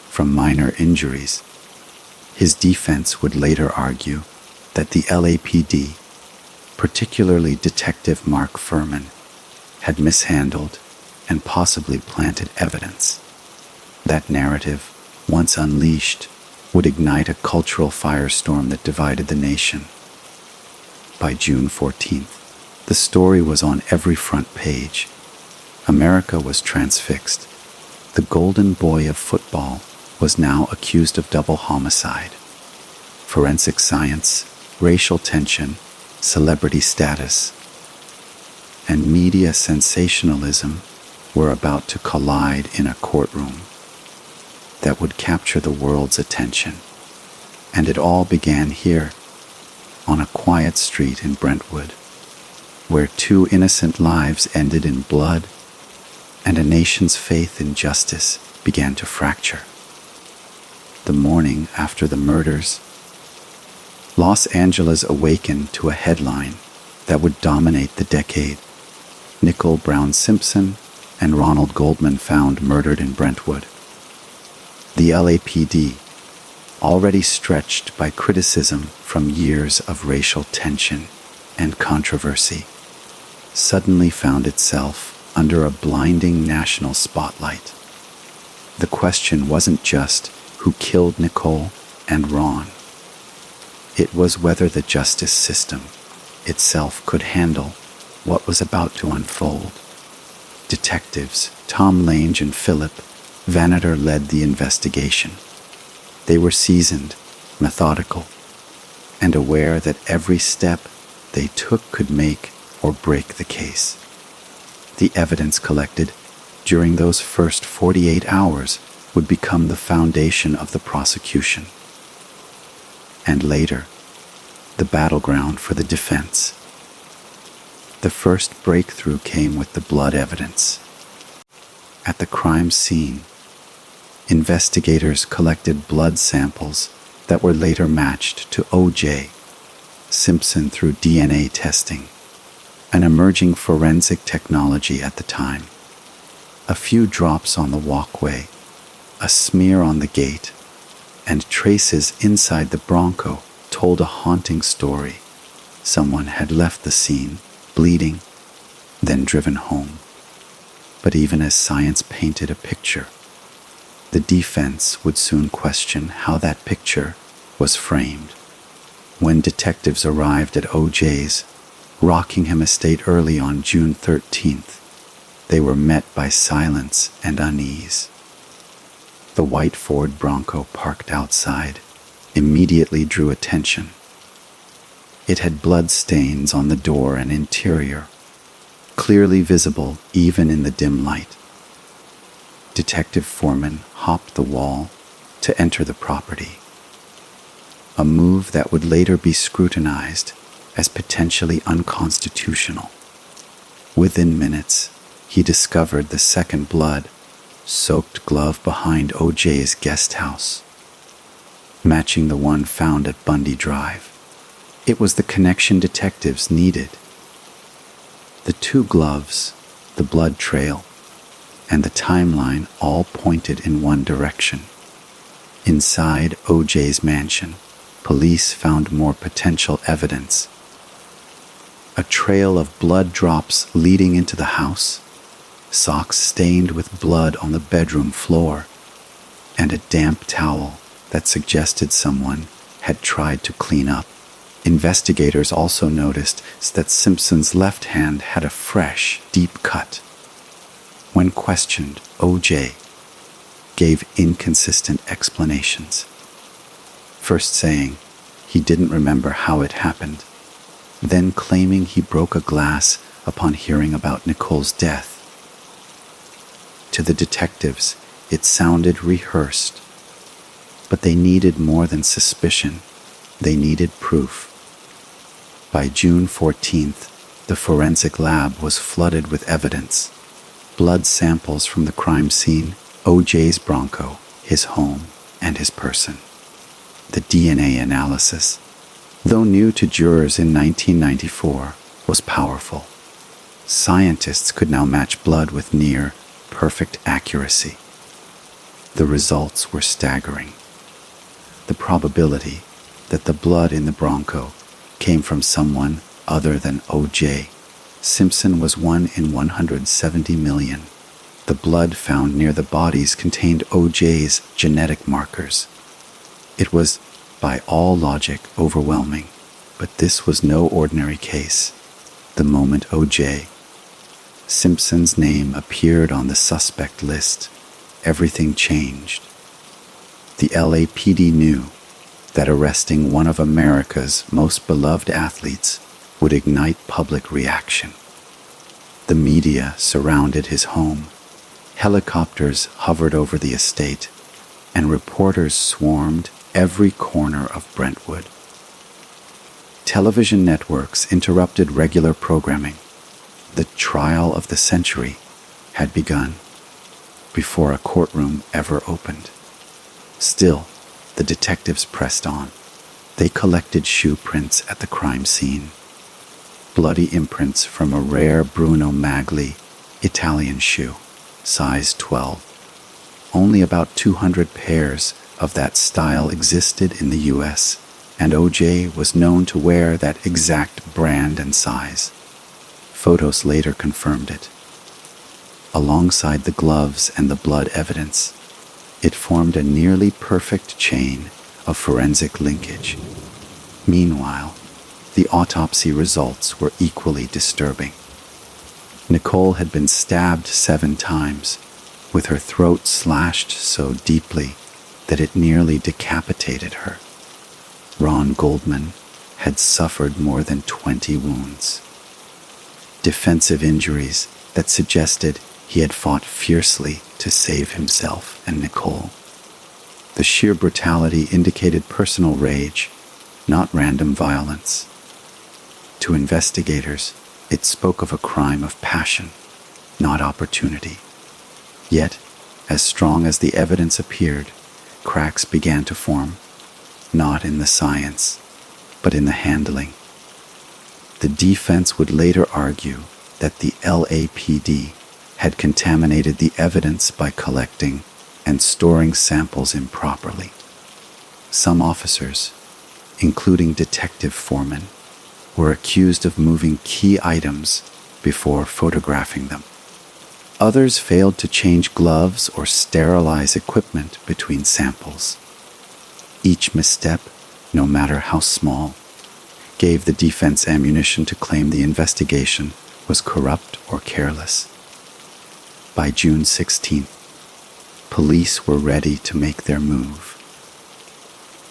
from minor injuries. His defense would later argue that the LAPD, particularly Detective Mark Furman, had mishandled and possibly planted evidence. That narrative, once unleashed, would ignite a cultural firestorm that divided the nation. By June 14th, the story was on every front page. America was transfixed. The golden boy of football was now accused of double homicide. Forensic science, racial tension, celebrity status, and media sensationalism were about to collide in a courtroom that would capture the world's attention. And it all began here, on a quiet street in Brentwood, where 2 innocent lives ended in blood and a nation's faith in justice began to fracture. The morning after the murders, Los Angeles awakened to a headline that would dominate the decade. Nicole Brown Simpson and Ronald Goldman found murdered in Brentwood. The LAPD, already stretched by criticism from years of racial tension and controversy, suddenly found itself under a blinding national spotlight. The question wasn't just who killed Nicole and Ron. It was whether the justice system itself could handle what was about to unfold. Detectives Tom Lange and Philip Vanater led the investigation. They were seasoned, methodical, and aware that every step they took could make or break the case. The evidence collected during those first 48 hours would become the foundation of the prosecution, and later, the battleground for the defense. The first breakthrough came with the blood evidence. At the crime scene, investigators collected blood samples that were later matched to O.J. Simpson through DNA testing, an emerging forensic technology at the time. A few drops on the walkway, a smear on the gate, and traces inside the Bronco told a haunting story. Someone had left the scene, bleeding, then driven home. But even as science painted a picture, the defense would soon question how that picture was framed. When detectives arrived at O.J.'s Rockingham estate early on June 13th, they were met by silence and unease. The white Ford Bronco parked outside immediately drew attention. It had blood stains on the door and interior, clearly visible even in the dim light. Detective Foreman hopped the wall to enter the property, a move that would later be scrutinized as potentially unconstitutional. Within minutes, he discovered the second blood-soaked glove behind O.J.'s guest house, matching the one found at Bundy Drive. It was the connection detectives needed. The two gloves, the blood trail, and the timeline all pointed in one direction. Inside O.J.'s mansion, police found more potential evidence. A trail of blood drops leading into the house, socks stained with blood on the bedroom floor, and a damp towel that suggested someone had tried to clean up. Investigators also noticed that Simpson's left hand had a fresh, deep cut. When questioned, O.J. gave inconsistent explanations. First saying he didn't remember how it happened, then claiming he broke a glass upon hearing about Nicole's death. To the detectives, it sounded rehearsed, but they needed more than suspicion. They needed proof. By June 14th, the forensic lab was flooded with evidence. Blood samples from the crime scene, O.J.'s Bronco, his home, and his person. The DNA analysis, though new to jurors in 1994, was powerful. Scientists could now match blood with near perfect accuracy. The results were staggering. The probability that the blood in the Bronco came from someone other than O.J. Simpson was 1 in 170 million. The blood found near the bodies contained O.J.'s genetic markers. It was, by all logic, overwhelming, but this was no ordinary case. The moment O.J. Simpson's name appeared on the suspect list, everything changed. The LAPD knew that arresting one of America's most beloved athletes would ignite public reaction. The media surrounded his home. Helicopters hovered over the estate, and reporters swarmed every corner of Brentwood. Television networks interrupted regular programming. The trial of the century had begun before a courtroom ever opened. Still, the detectives pressed on. They collected shoe prints at the crime scene, bloody imprints from a rare Bruno Magli Italian shoe. size 12. Only about 200 pairs of that style existed in the US, and O.J. was known to wear that exact brand and size. Photos later confirmed it. Alongside the gloves and the blood evidence, it formed a nearly perfect chain of forensic linkage. Meanwhile, the autopsy results were equally disturbing. Nicole had been stabbed 7 times, with her throat slashed so deeply that it nearly decapitated her. Ron Goldman had suffered more than 20 wounds. Defensive injuries that suggested he had fought fiercely to save himself and Nicole. The sheer brutality indicated personal rage, not random violence. To investigators, it spoke of a crime of passion, not opportunity. Yet, as strong as the evidence appeared, cracks began to form, not in the science, but in the handling. The defense would later argue that the LAPD had contaminated the evidence by collecting and storing samples improperly. Some officers, including detective foremen, were accused of moving key items before photographing them. Others failed to change gloves or sterilize equipment between samples. Each misstep, no matter how small, gave the defense ammunition to claim the investigation was corrupt or careless. By June 16th, police were ready to make their move.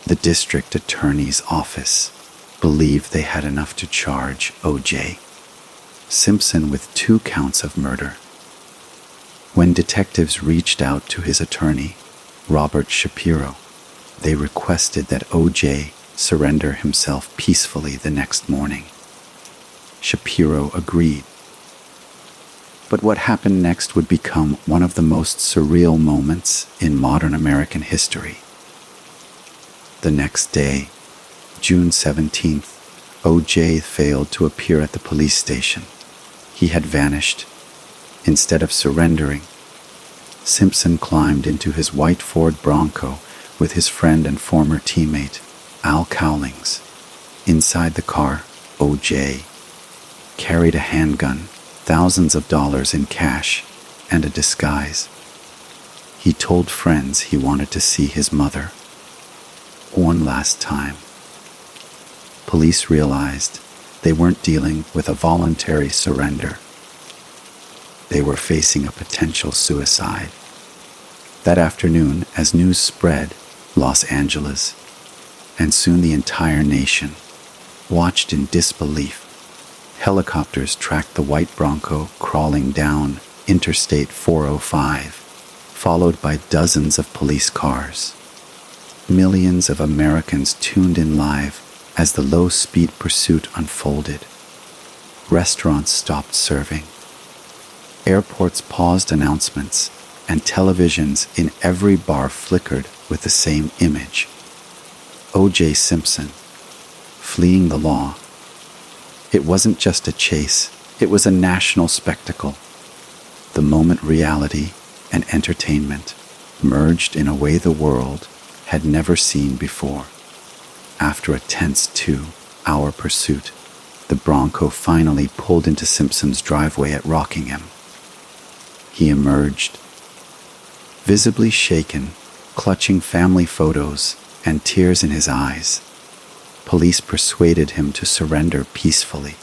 The district attorney's office believed they had enough to charge O.J. Simpson with 2 counts of murder. When detectives reached out to his attorney, Robert Shapiro, they requested that O.J. surrender himself peacefully the next morning. Shapiro agreed. But what happened next would become one of the most surreal moments in modern American history. The next day, June 17th, O.J. failed to appear at the police station. He had vanished. Instead of surrendering, Simpson climbed into his white Ford Bronco with his friend and former teammate, Al Cowlings. Inside the car, O.J. carried a handgun, thousands of dollars in cash, and a disguise. He told friends he wanted to see his mother one last time. Police realized they weren't dealing with a voluntary surrender. They were facing a potential suicide. That afternoon, as news spread, Los Angeles, and soon the entire nation, watched in disbelief. Helicopters tracked the white Bronco crawling down Interstate 405, followed by dozens of police cars. Millions of Americans tuned in live as the low-speed pursuit unfolded. Restaurants stopped serving. Airports paused announcements, and televisions in every bar flickered with the same image. O.J. Simpson, fleeing the law. It wasn't just a chase, it was a national spectacle. The moment reality and entertainment merged in a way the world had never seen before. After a tense 2-hour pursuit, the Bronco finally pulled into Simpson's driveway at Rockingham. He emerged, visibly shaken, clutching family photos and tears in his eyes. Police persuaded him to surrender peacefully.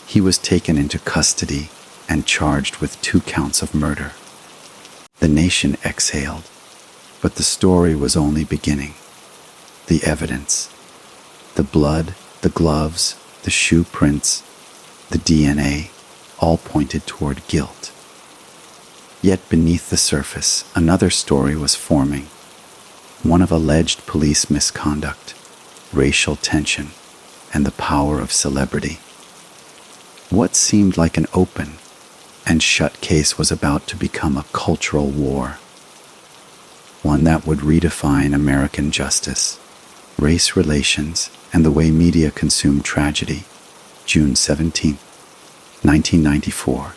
He was taken into custody and charged with 2 counts of murder. The nation exhaled, but the story was only beginning. The evidence, the blood, the gloves, the shoe prints, the DNA, all pointed toward guilt. Yet beneath the surface, another story was forming, one of alleged police misconduct, racial tension, and the power of celebrity. What seemed like an open and shut case was about to become a cultural war, one that would redefine American justice, race relations, and the way media consumed tragedy. June 17, 1994.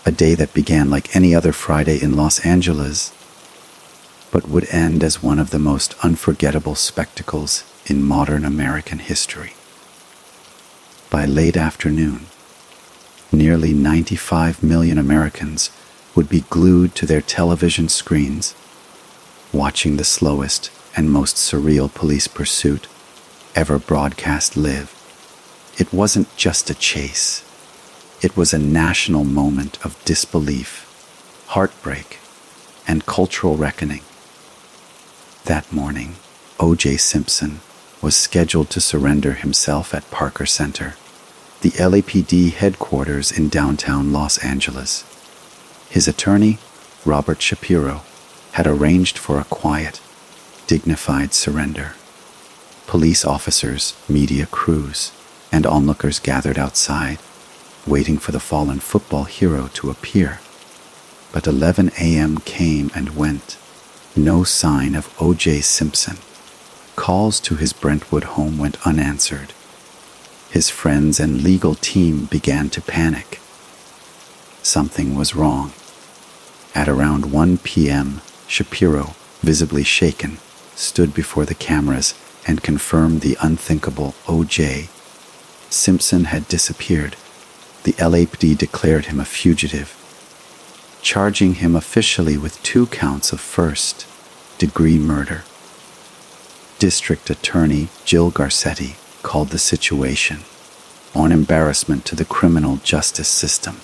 a day that began like any other Friday in Los Angeles, but would end as one of the most unforgettable spectacles in modern American history. By late afternoon, nearly 95 million Americans would be glued to their television screens, watching the slowest and most surreal police pursuit ever broadcast live. It wasn't just a chase. It was a national moment of disbelief, heartbreak, and cultural reckoning. That morning, O.J. Simpson was scheduled to surrender himself at Parker Center, the LAPD headquarters in downtown Los Angeles. His attorney, Robert Shapiro, had arranged for a quiet, dignified surrender. Police officers, media crews, and onlookers gathered outside, waiting for the fallen football hero to appear. But 11 a.m. came and went. No sign of O.J. Simpson. Calls to his Brentwood home went unanswered. His friends and legal team began to panic. Something was wrong. At around 1 p.m., Shapiro, visibly shaken, stood before the cameras and confirmed the unthinkable. O.J. Simpson had disappeared. The LAPD declared him a fugitive, charging him officially with 2 counts of first-degree murder. District Attorney Jill Garcetti called the situation an embarrassment to the criminal justice system.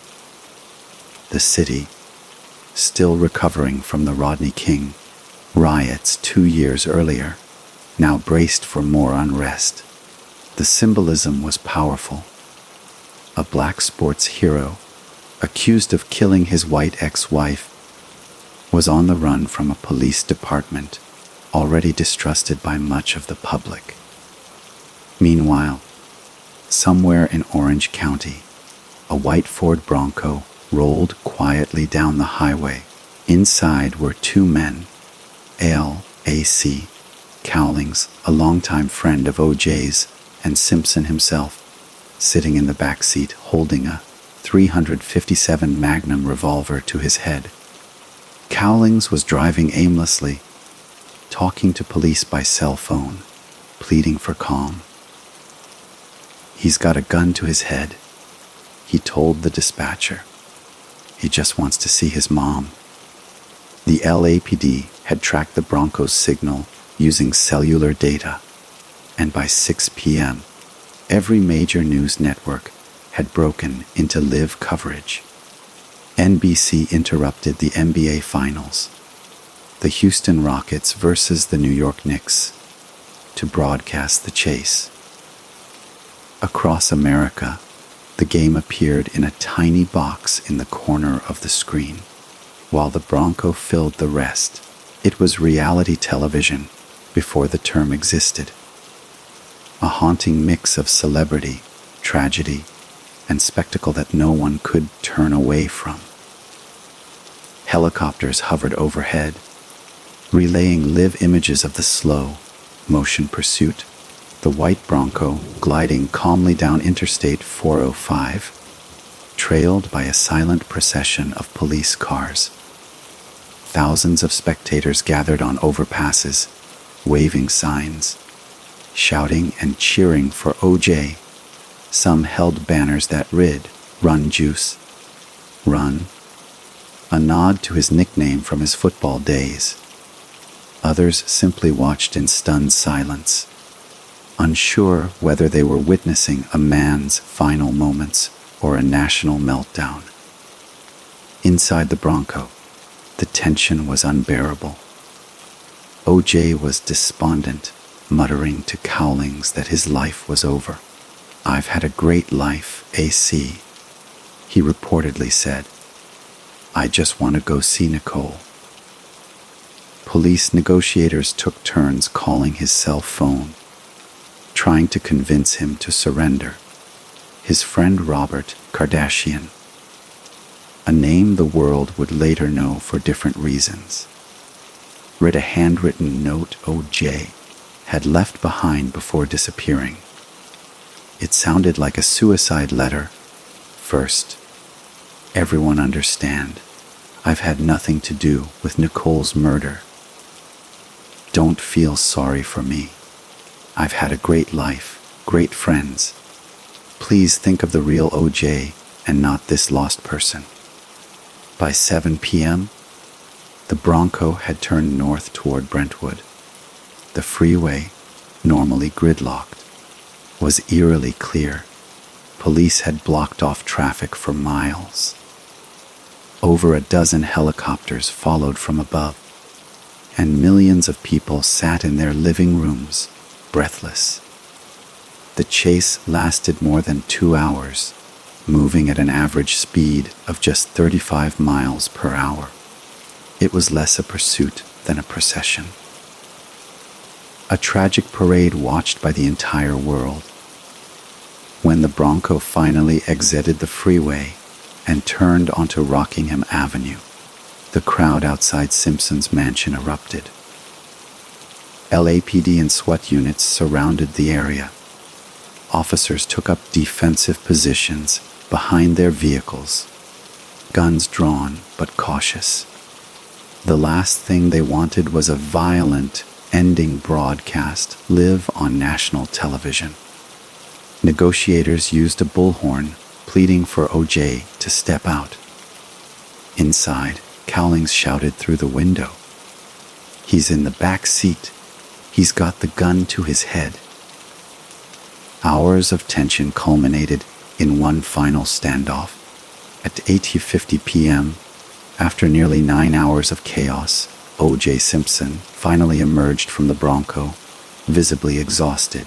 The city, still recovering from the Rodney King riots 2 years earlier, now braced for more unrest. The symbolism was powerful. A black sports hero, accused of killing his white ex-wife, was on the run from a police department already distrusted by much of the public. Meanwhile, somewhere in Orange County, a white Ford Bronco rolled quietly down the highway. Inside were 2 men, L.A.C. Cowlings, a longtime friend of O.J.'s, and Simpson himself, sitting in the back seat holding a .357 Magnum revolver to his head. Cowlings was driving aimlessly, talking to police by cell phone, pleading for calm. "He's got a gun to his head," he told the dispatcher. "He just wants to see his mom." The LAPD had tracked the Bronco's signal using cellular data, and by 6 p.m., every major news network had broken into live coverage. NBC interrupted the NBA Finals, the Houston Rockets versus the New York Knicks, to broadcast the chase. Across America, the game appeared in a tiny box in the corner of the screen, while the Bronco filled the rest. It was reality television before the term existed. A haunting mix of celebrity, tragedy, and spectacle that no one could turn away from. Helicopters hovered overhead, relaying live images of the slow motion pursuit, the white Bronco gliding calmly down Interstate 405, trailed by a silent procession of police cars. Thousands of spectators gathered on overpasses, waving signs, shouting and cheering for O.J. Some held banners that read, "Run, Juice, run," a nod to his nickname from his football days. Others simply watched in stunned silence, unsure whether they were witnessing a man's final moments or a national meltdown. Inside the Bronco, the tension was unbearable. O.J. was despondent, muttering to Cowlings that his life was over. "I've had a great life, AC," he reportedly said. "I just want to go see Nicole." Police negotiators took turns calling his cell phone, trying to convince him to surrender. His friend Robert Kardashian, a name the world would later know for different reasons, read a handwritten note O.J. had left behind before disappearing. It sounded like a suicide letter. First, Everyone understand. I've had nothing to do with Nicole's murder. Don't feel sorry for me. I've had a great life, great friends. Please think of the real OJ and not this lost person. By 7 p.m., the Bronco had turned north toward Brentwood. The freeway, normally gridlocked, was eerily clear. Police had blocked off traffic for miles. Over a dozen helicopters followed from above, and millions of people sat in their living rooms, breathless. The chase lasted more than 2 hours, moving at an average speed of just 35 miles per hour. It was less a pursuit than a procession. A tragic parade watched by the entire world. When the Bronco finally exited the freeway and turned onto Rockingham Avenue, the crowd outside Simpson's mansion erupted. LAPD and SWAT units surrounded the area. Officers took up defensive positions behind their vehicles, guns drawn but cautious. The last thing they wanted was a violent ending broadcast live on national television. Negotiators used a bullhorn, pleading for OJ to step out. Inside, Cowlings shouted through the window, "He's in the back seat. He's got the gun to his head." Hours of tension culminated in one final standoff. At 8:50 p.m., after nearly 9 hours of chaos, O.J. Simpson finally emerged from the Bronco, visibly exhausted.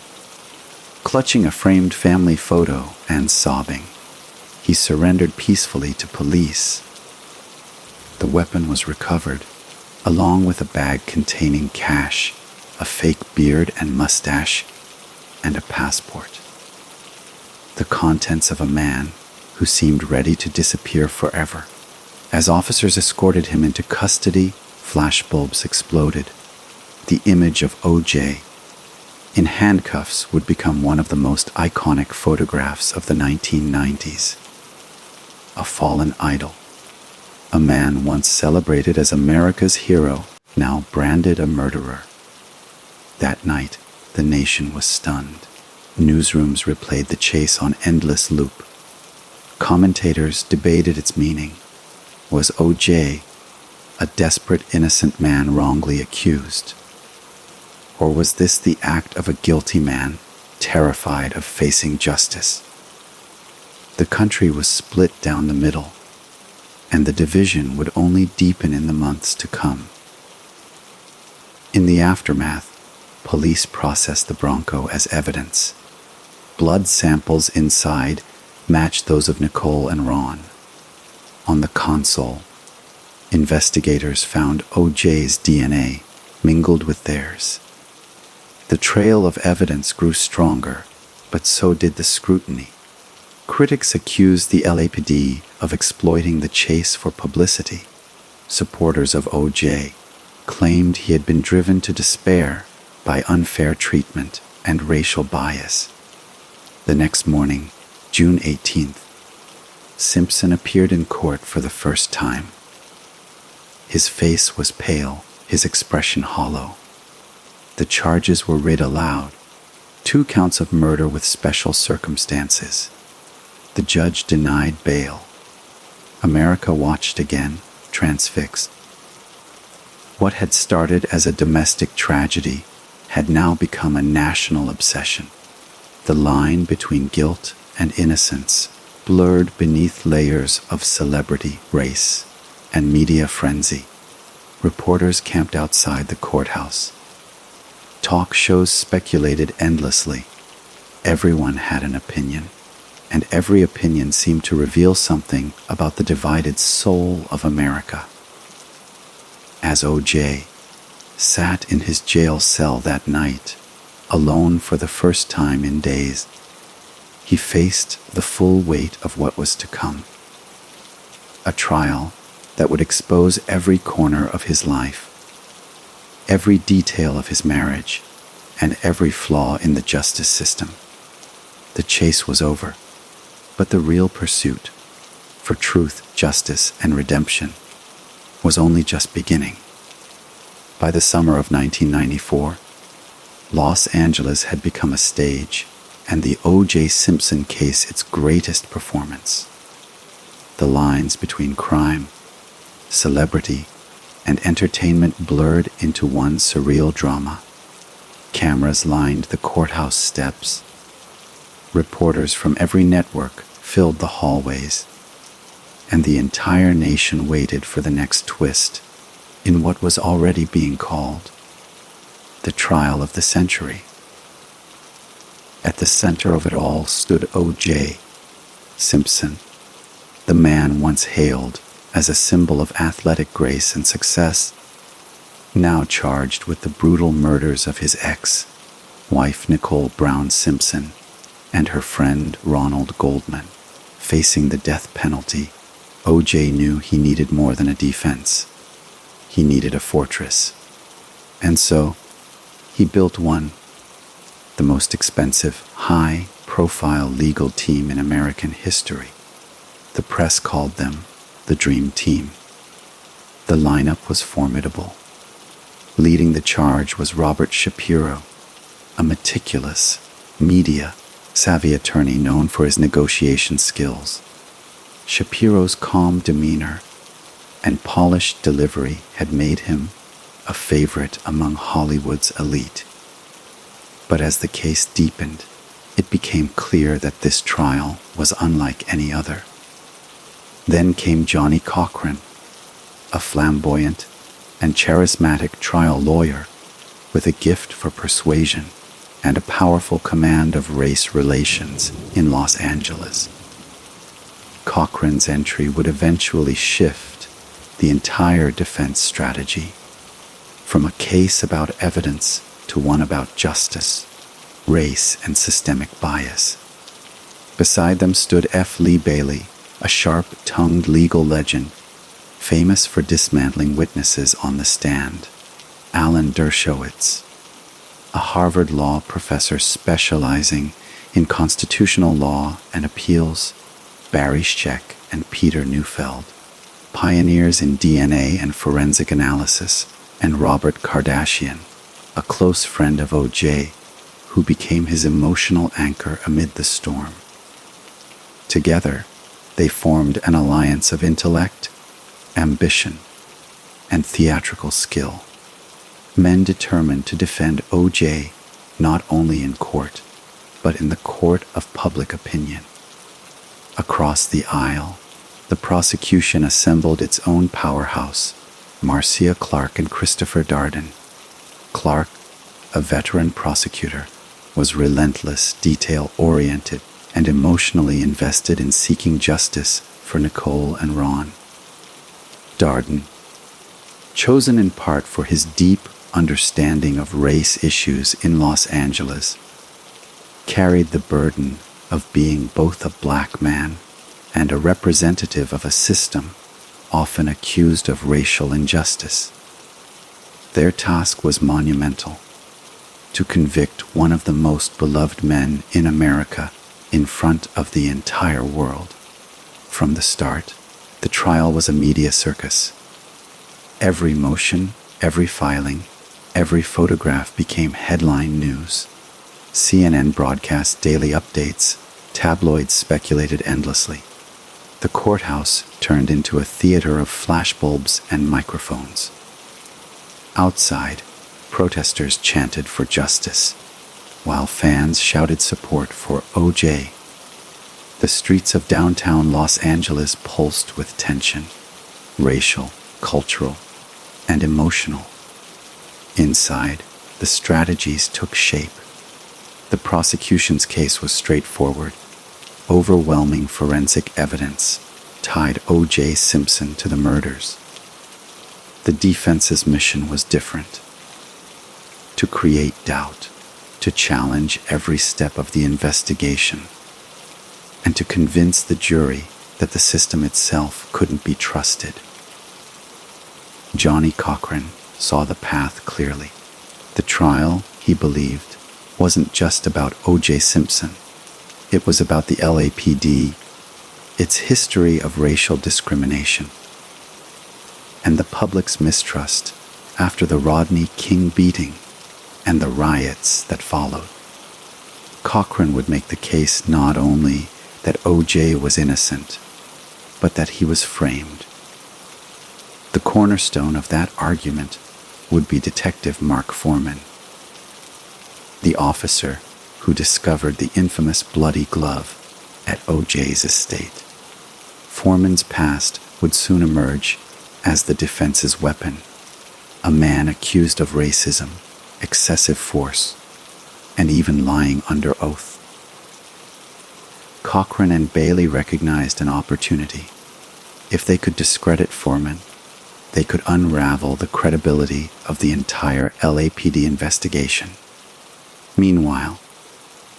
Clutching a framed family photo and sobbing, he surrendered peacefully to police. The weapon was recovered, along with a bag containing cash, a fake beard and mustache, and a passport. The contents of a man who seemed ready to disappear forever. As officers escorted him into custody, flashbulbs exploded. The image of O.J. in handcuffs would become one of the most iconic photographs of the 1990s. A fallen idol. A man once celebrated as America's hero, now branded a murderer. That night, the nation was stunned. Newsrooms replayed the chase on endless loop. Commentators debated its meaning. Was O.J. a desperate innocent man wrongly accused? Or was this the act of a guilty man terrified of facing justice? The country was split down the middle, and the division would only deepen in the months to come. In the aftermath, police processed the Bronco as evidence. Blood samples inside matched those of Nicole and Ron. On the console, investigators found O.J.'s DNA mingled with theirs. The trail of evidence grew stronger, but so did the scrutiny. Critics accused the LAPD of exploiting the chase for publicity. Supporters of O.J. claimed he had been driven to despair by unfair treatment and racial bias. The next morning, June 18th, Simpson appeared in court for the first time. His face was pale, his expression hollow. The charges were read aloud, 2 counts of murder with special circumstances. The judge denied bail. America watched again, transfixed. What had started as a domestic tragedy had now become a national obsession. The line between guilt and innocence blurred beneath layers of celebrity, race, and media frenzy. Reporters camped outside the courthouse. Talk shows speculated endlessly. Everyone had an opinion, and every opinion seemed to reveal something about the divided soul of America. As O.J. sat in his jail cell that night, alone for the first time in days, he faced the full weight of what was to come. A trial that would expose every corner of his life, every detail of his marriage, and every flaw in the justice system. The chase was over, but the real pursuit for truth justice, and redemption was only just beginning. By the summer of 1994, Los Angeles had become a stage, and the O.J. Simpson case its greatest performance. The lines between crime, celebrity, and entertainment blurred into one surreal drama. Cameras lined the courthouse steps. Reporters from every network filled the hallways, and the entire nation waited for the next twist in what was already being called the trial of the century. At the center of it all stood O.J. Simpson, the man once hailed as a symbol of athletic grace and success, now charged with the brutal murders of his ex-wife Nicole Brown Simpson and her friend Ronald Goldman. Facing the death penalty, O.J. knew he needed more than a defense. He needed a fortress. And so, he built one, the most expensive, high-profile legal team in American history. The press called them the Dream Team. The lineup was formidable. Leading the charge was Robert Shapiro, a meticulous, media-savvy attorney known for his negotiation skills. Shapiro's calm demeanor and polished delivery had made him a favorite among Hollywood's elite. But as the case deepened, it became clear that this trial was unlike any other. Then came Johnny Cochran, a flamboyant and charismatic trial lawyer with a gift for persuasion and a powerful command of race relations in Los Angeles. Cochran's entry would eventually shift the entire defense strategy, from a case about evidence to one about justice, race, and systemic bias. Beside them stood F. Lee Bailey, a sharp-tongued legal legend, famous for dismantling witnesses on the stand. Alan Dershowitz, a Harvard law professor specializing in constitutional law and appeals. Barry Scheck and Peter Neufeld, pioneers in DNA and forensic analysis. And Robert Kardashian, a close friend of O.J., who became his emotional anchor amid the storm. Together, they formed an alliance of intellect, ambition, and theatrical skill. Men determined to defend O.J. not only in court, but in the court of public opinion. Across the aisle, the prosecution assembled its own powerhouse, Marcia Clark and Christopher Darden. Clark, a veteran prosecutor, was relentless, detail-oriented, and emotionally invested in seeking justice for Nicole and Ron. Darden, chosen in part for his deep understanding of race issues in Los Angeles, carried the burden of being both a black man and a representative of a system often accused of racial injustice. Their task was monumental: to convict one of the most beloved men in America in front of the entire world. From the start, the trial was a media circus. Every motion, every filing, every photograph became headline news. CNN broadcast daily updates, tabloids speculated endlessly. The courthouse turned into a theater of flashbulbs and microphones. Outside, protesters chanted for justice, while fans shouted support for O.J. The streets of downtown Los Angeles pulsed with tension, racial, cultural, and emotional. Inside, the strategies took shape. The prosecution's case was straightforward. Overwhelming forensic evidence tied O.J. Simpson to the murders. The defense's mission was different: to create doubt, to challenge every step of the investigation, and to convince the jury that the system itself couldn't be trusted. Johnny Cochran saw the path clearly. The trial, he believed, wasn't just about O.J. Simpson. It was about the LAPD, its history of racial discrimination, and the public's mistrust after the Rodney King beating and the riots that followed. Cochran would make the case not only that O.J. was innocent, but that he was framed. The cornerstone of that argument would be Detective Mark Foreman, the officer who discovered the infamous bloody glove at O.J.'s estate. Foreman's past would soon emerge as the defense's weapon, a man accused of racism, excessive force, and even lying under oath. Cochran and Bailey recognized an opportunity. If they could discredit Foreman, they could unravel the credibility of the entire LAPD investigation. Meanwhile,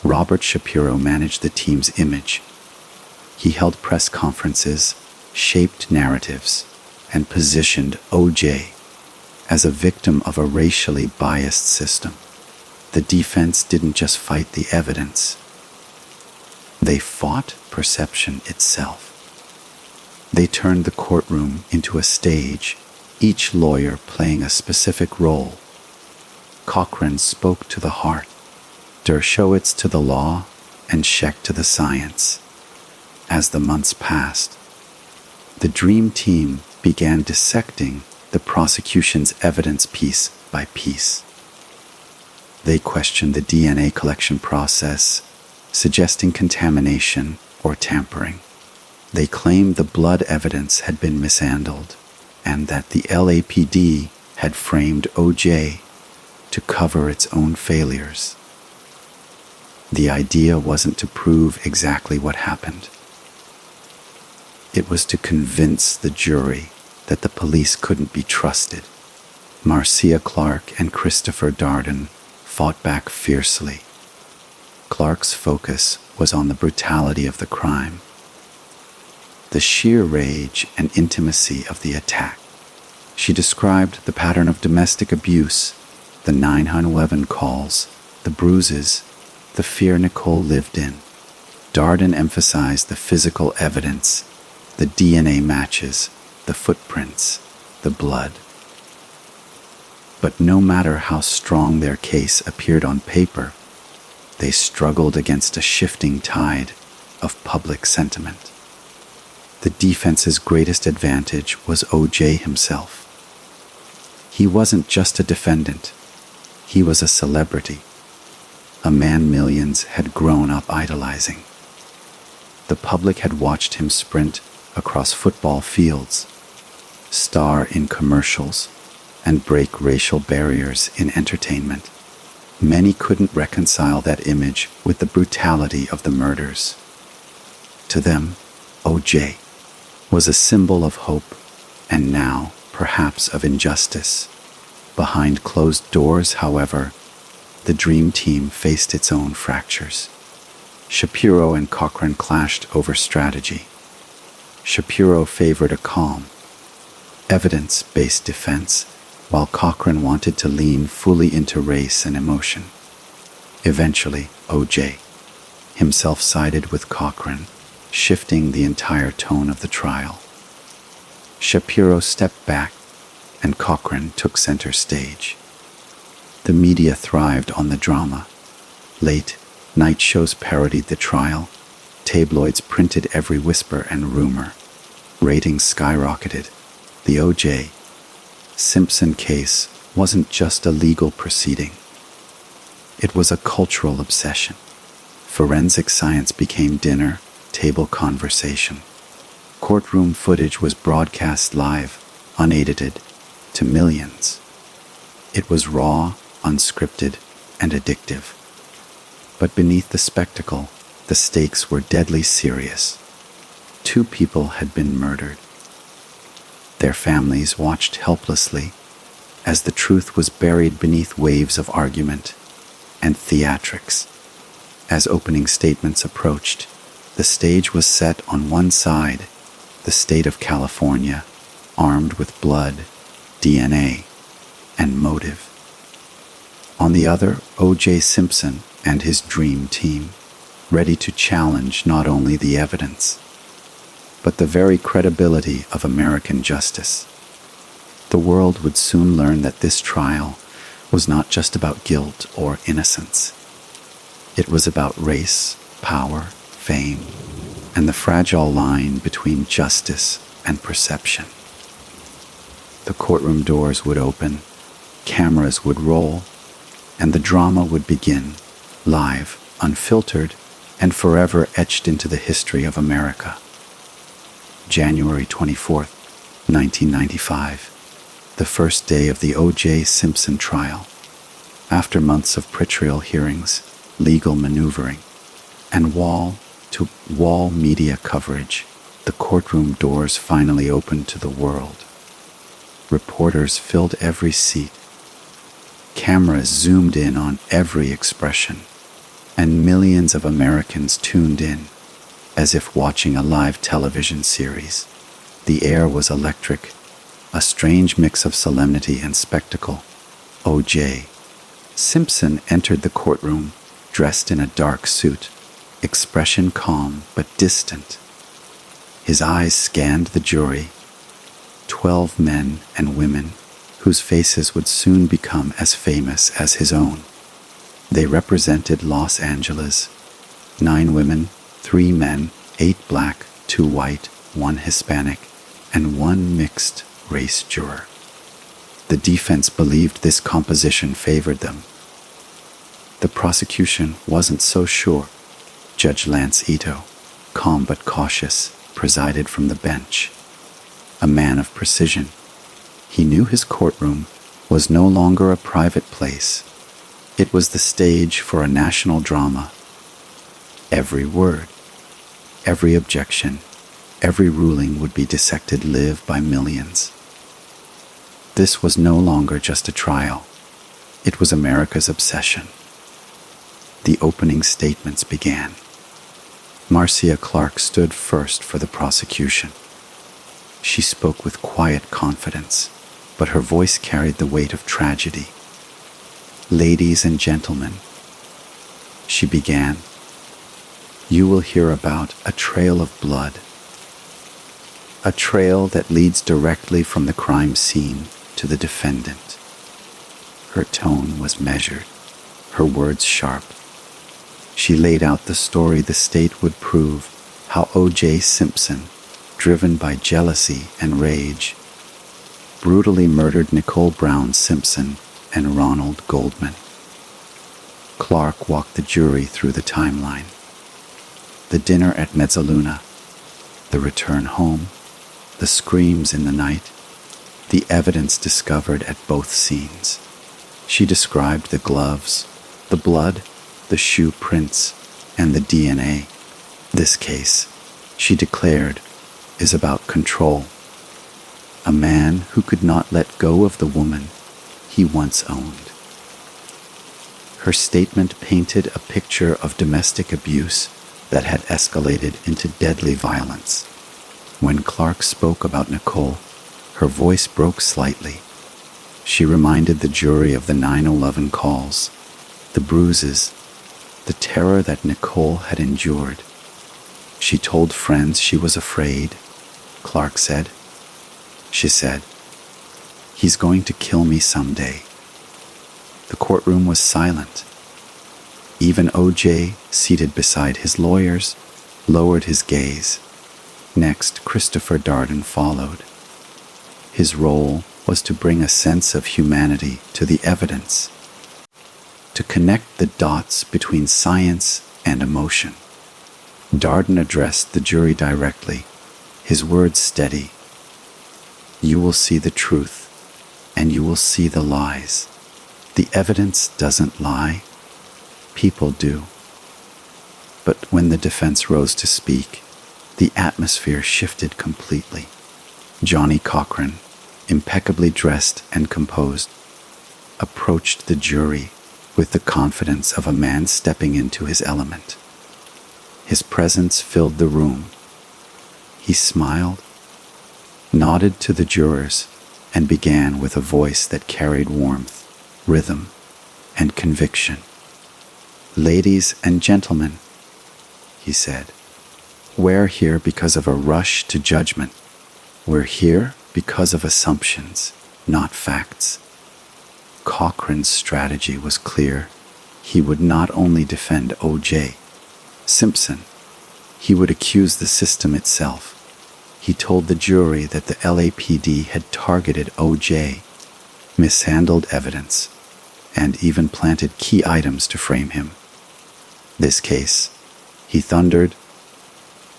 Robert Shapiro managed the team's image. He held press conferences, shaped narratives, and positioned O.J. as a victim of a racially biased system. The defense didn't just fight the evidence. They fought perception itself. They turned the courtroom into a stage, each lawyer playing a specific role. Cochran spoke to the heart, Dershowitz to the law, and Scheck to the science. As the months passed, the Dream Team began dissecting the prosecution's evidence piece by piece. They questioned the DNA collection process, suggesting contamination or tampering. They claimed the blood evidence had been mishandled and that the LAPD had framed O.J. to cover its own failures. The idea wasn't to prove exactly what happened. It was to convince the jury that the police couldn't be trusted. Marcia Clark and Christopher Darden fought back fiercely. Clark's focus was on the brutality of the crime, the sheer rage and intimacy of the attack. She described the pattern of domestic abuse, the 911 calls, the bruises, the fear Nicole lived in. Darden emphasized the physical evidence, the DNA matches, the footprints, the blood. But no matter how strong their case appeared on paper, they struggled against a shifting tide of public sentiment. The defense's greatest advantage was O.J. himself. He wasn't just a defendant. He was a celebrity, a man millions had grown up idolizing. The public had watched him sprint across football fields, star in commercials, and break racial barriers in entertainment. Many couldn't reconcile that image with the brutality of the murders. To them, O.J. was a symbol of hope, and now, perhaps, of injustice. Behind closed doors, however, the Dream Team faced its own fractures. Shapiro and Cochran clashed over strategy. Shapiro favored a calm, evidence-based defense, while Cochran wanted to lean fully into race and emotion. Eventually, O.J. himself sided with Cochran, shifting the entire tone of the trial. Shapiro stepped back, and Cochran took center stage. The media thrived on the drama. Late night shows parodied the trial. Tabloids printed every whisper and rumor. Ratings skyrocketed. The O.J. Simpson case wasn't just a legal proceeding. It was a cultural obsession. Forensic science became dinner table conversation. Courtroom footage was broadcast live, unedited, to millions. It was raw, unscripted, and addictive. But beneath the spectacle, the stakes were deadly serious. 2 people had been murdered. Their families watched helplessly as the truth was buried beneath waves of argument and theatrics. As opening statements approached, the stage was set on one side, the state of California, armed with blood, DNA, and motive. On the other, O.J. Simpson and his Dream Team, ready to challenge not only the evidence, but the very credibility of American justice. The world would soon learn that this trial was not just about guilt or innocence. It was about race, power, fame, and the fragile line between justice and perception. The courtroom doors would open, cameras would roll, and the drama would begin, live, unfiltered, and forever etched into the history of America. January 24th, 1995, the first day of the O.J. Simpson trial. After months of pretrial hearings, legal maneuvering, and wall-to-wall media coverage, the courtroom doors finally opened to the world. Reporters filled every seat. Cameras zoomed in on every expression, and millions of Americans tuned in, as if watching a live television series. The air was electric, a strange mix of solemnity and spectacle. O.J. Simpson entered the courtroom, dressed in a dark suit, expression calm but distant. His eyes scanned the jury, 12 men and women whose faces would soon become as famous as his own. They represented Los Angeles, 9 women, 3 men, 8 black, 2 white, 1 Hispanic, and 1 mixed race juror. The defense believed this composition favored them. The prosecution wasn't so sure. Judge Lance Ito, calm but cautious, presided from the bench. A man of precision, he knew his courtroom was no longer a private place. It was the stage for a national drama. Every word, every objection, every ruling would be dissected live by millions. This was no longer just a trial. It was America's obsession. The opening statements began. Marcia Clark stood first for the prosecution. She spoke with quiet confidence, but her voice carried the weight of tragedy. "Ladies and gentlemen," she began, "you will hear about a trail of blood. A trail that leads directly from the crime scene to the defendant." Her tone was measured, her words sharp. She laid out the story the state would prove, how O.J. Simpson, driven by jealousy and rage, brutally murdered Nicole Brown Simpson and Ronald Goldman. Clark walked the jury through the timeline. The dinner at Mezzaluna, the return home, the screams in the night, the evidence discovered at both scenes. She described the gloves, the blood, the shoe prints, and the DNA. This case, she declared, is about control. A man who could not let go of the woman he once owned. Her statement painted a picture of domestic abuse that had escalated into deadly violence. When Clark spoke about Nicole, her voice broke slightly. She reminded the jury of the 9/11 calls, the bruises, the terror that Nicole had endured. She told friends she was afraid, Clark said. She said, "He's going to kill me someday." The courtroom was silent. Even O.J., seated beside his lawyers, lowered his gaze. Next, Christopher Darden followed. His role was to bring a sense of humanity to the evidence, to connect the dots between science and emotion. Darden addressed the jury directly, his words steady. "You will see the truth, and you will see the lies. The evidence doesn't lie. People do." But when the defense rose to speak, the atmosphere shifted completely. Johnny Cochran, impeccably dressed and composed, approached the jury with the confidence of a man stepping into his element. His presence filled the room. He smiled, nodded to the jurors, and began with a voice that carried warmth, rhythm, and conviction. "Ladies and gentlemen," he said, We're here because of a rush to judgment. We're here because of assumptions, not facts. Cochran's strategy was clear. He would not only defend O.J. Simpson, he would accuse the system itself. He told the jury that the LAPD had targeted O.J., mishandled evidence, and even planted key items to frame him. This case, he thundered,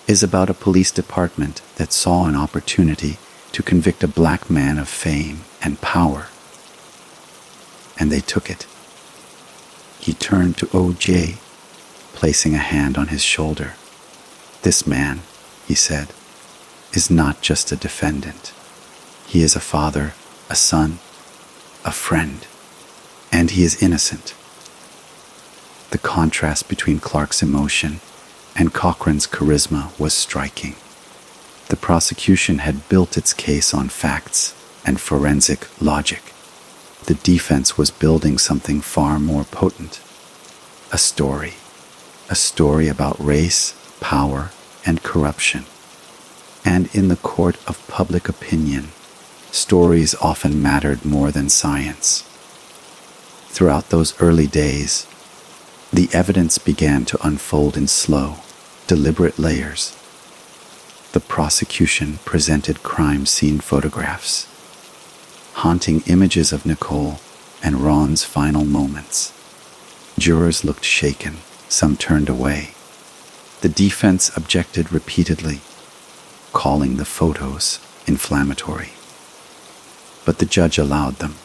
is about a police department that saw an opportunity to convict a black man of fame and power. And they took it. He turned to O.J., placing a hand on his shoulder. This man, he said, is not just a defendant. He is a father, a son, a friend, and he is innocent. The contrast between Clark's emotion and Cochran's charisma was striking. The prosecution had built its case on facts and forensic logic. The defense was building something far more potent. A story about race, power, and corruption. And in the court of public opinion, stories often mattered more than science. Throughout those early days, the evidence began to unfold in slow, deliberate layers. The prosecution presented crime scene photographs, haunting images of Nicole and Ron's final moments. Jurors looked shaken, some turned away. The defense objected repeatedly, calling the photos inflammatory. But the judge allowed them,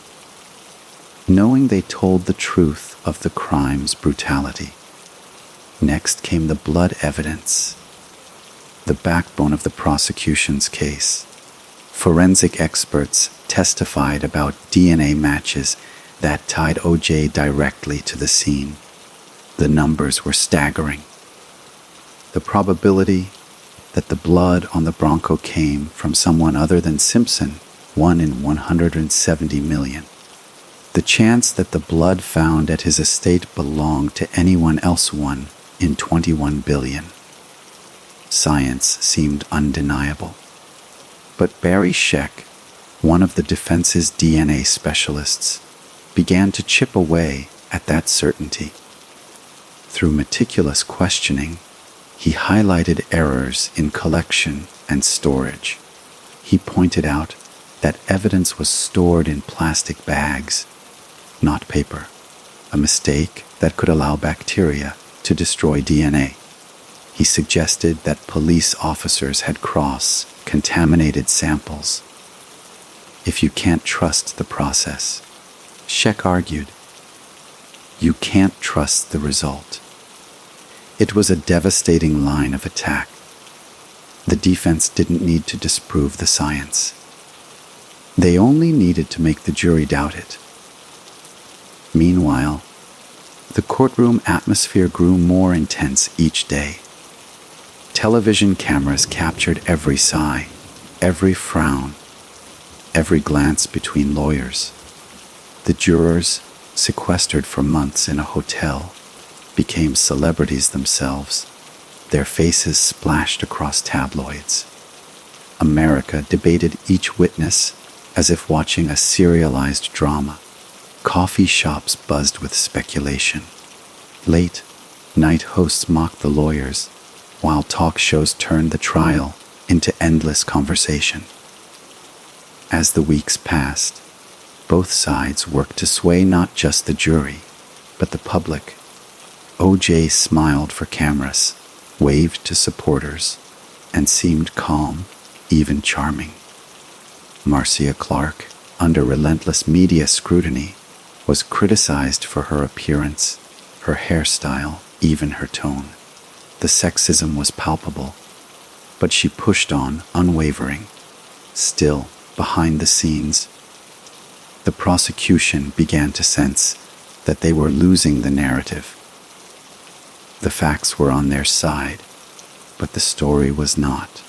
knowing they told the truth of the crime's brutality. Next came the blood evidence, the backbone of the prosecution's case. Forensic experts testified about DNA matches that tied O.J. directly to the scene. The numbers were staggering. The probability that the blood on the Bronco came from someone other than Simpson, 1 in 170 million. The chance that the blood found at his estate belonged to anyone else, 1 in 21 billion. Science seemed undeniable. But Barry Scheck, one of the defense's DNA specialists, began to chip away at that certainty. Through meticulous questioning, he highlighted errors in collection and storage. He pointed out that evidence was stored in plastic bags, not paper, a mistake that could allow bacteria to destroy DNA. He suggested that police officers had cross-contaminated samples. If you can't trust the process, Scheck argued, you can't trust the result. It was a devastating line of attack. The defense didn't need to disprove the science. They only needed to make the jury doubt it. Meanwhile, the courtroom atmosphere grew more intense each day. Television cameras captured every sigh, every frown, every glance between lawyers. The jurors, sequestered for months in a hotel, became celebrities themselves, their faces splashed across tabloids. America debated each witness as if watching a serialized drama. Coffee shops buzzed with speculation. Late night hosts mocked the lawyers, while talk shows turned the trial into endless conversation. As the weeks passed, both sides worked to sway not just the jury, but the public. O.J. smiled for cameras, waved to supporters, and seemed calm, even charming. Marcia Clark, under relentless media scrutiny, was criticized for her appearance, her hairstyle, even her tone. The sexism was palpable, but she pushed on, unwavering. Still, behind the scenes, the prosecution began to sense that they were losing the narrative. The facts were on their side, but the story was not.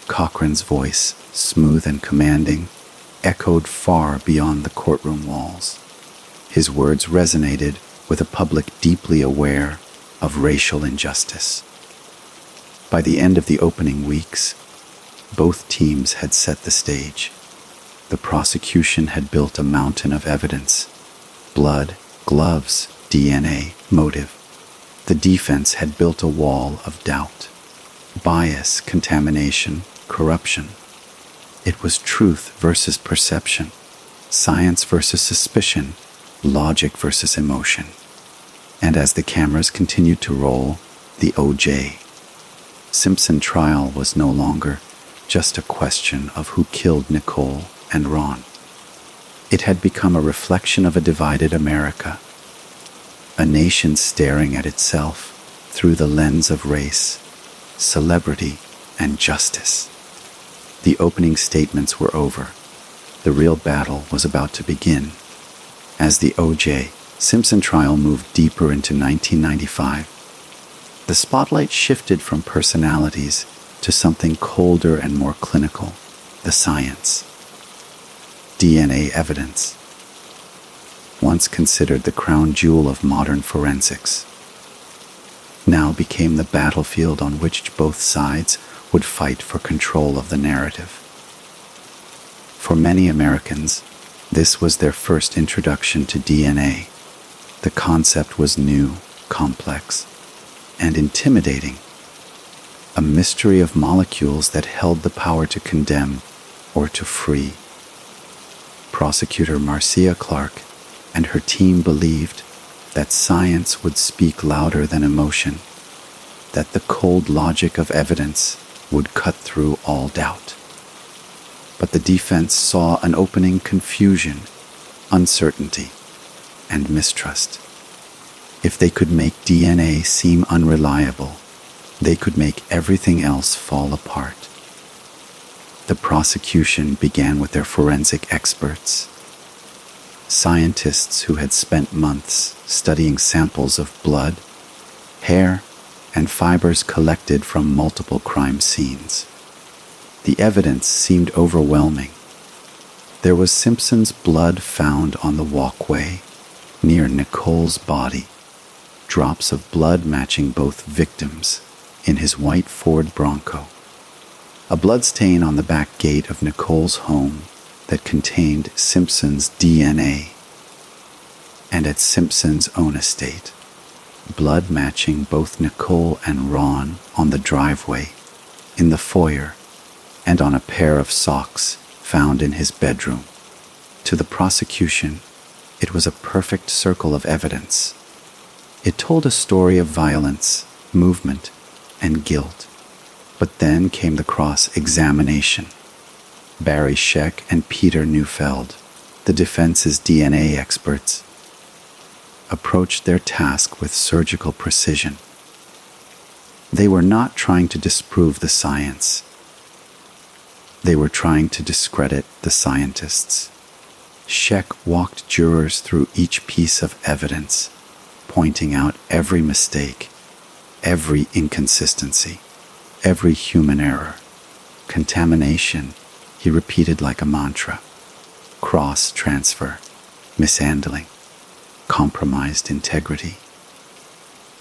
Cochran's voice, smooth and commanding, echoed far beyond the courtroom walls. His words resonated with a public deeply aware of racial injustice. By the end of the opening weeks, both teams had set the stage. The prosecution had built a mountain of evidence: blood, gloves, DNA, motive. The defense had built a wall of doubt: bias, contamination, corruption. It was truth versus perception, science versus suspicion, logic versus emotion. And as the cameras continued to roll, the O.J. Simpson trial was no longer just a question of who killed Nicole and Ron. It had become a reflection of a divided America, a nation staring at itself through the lens of race, celebrity, and justice. The opening statements were over. The real battle was about to begin. As the O.J. Simpson trial moved deeper into 1995, the spotlight shifted from personalities to something colder and more clinical: the science. DNA evidence, once considered the crown jewel of modern forensics, now became the battlefield on which both sides would fight for control of the narrative. For many Americans, this was their first introduction to DNA. The concept was new, complex, and intimidating, a mystery of molecules that held the power to condemn or to free. Prosecutor Marcia Clark and her team believed that science would speak louder than emotion, that the cold logic of evidence would cut through all doubt. But the defense saw an opening: confusion, uncertainty, and mistrust. If they could make DNA seem unreliable, they could make everything else fall apart. The prosecution began with their forensic experts, scientists who had spent months studying samples of blood, hair, and fibers collected from multiple crime scenes. The evidence seemed overwhelming. There was Simpson's blood found on the walkway near Nicole's body, drops of blood matching both victims in his white Ford Bronco, a bloodstain on the back gate of Nicole's home that contained Simpson's DNA, and at Simpson's own estate, blood matching both Nicole and Ron on the driveway, in the foyer, and on a pair of socks found in his bedroom. To the prosecution, it was a perfect circle of evidence. It told a story of violence, movement, and guilt. But then came the cross-examination. Barry Scheck and Peter Neufeld, the defense's DNA experts, approached their task with surgical precision. They were not trying to disprove the science. They were trying to discredit the scientists. Scheck walked jurors through each piece of evidence, pointing out every mistake, every inconsistency, every human error. Contamination, he repeated like a mantra. Cross-transfer, mishandling, compromised integrity.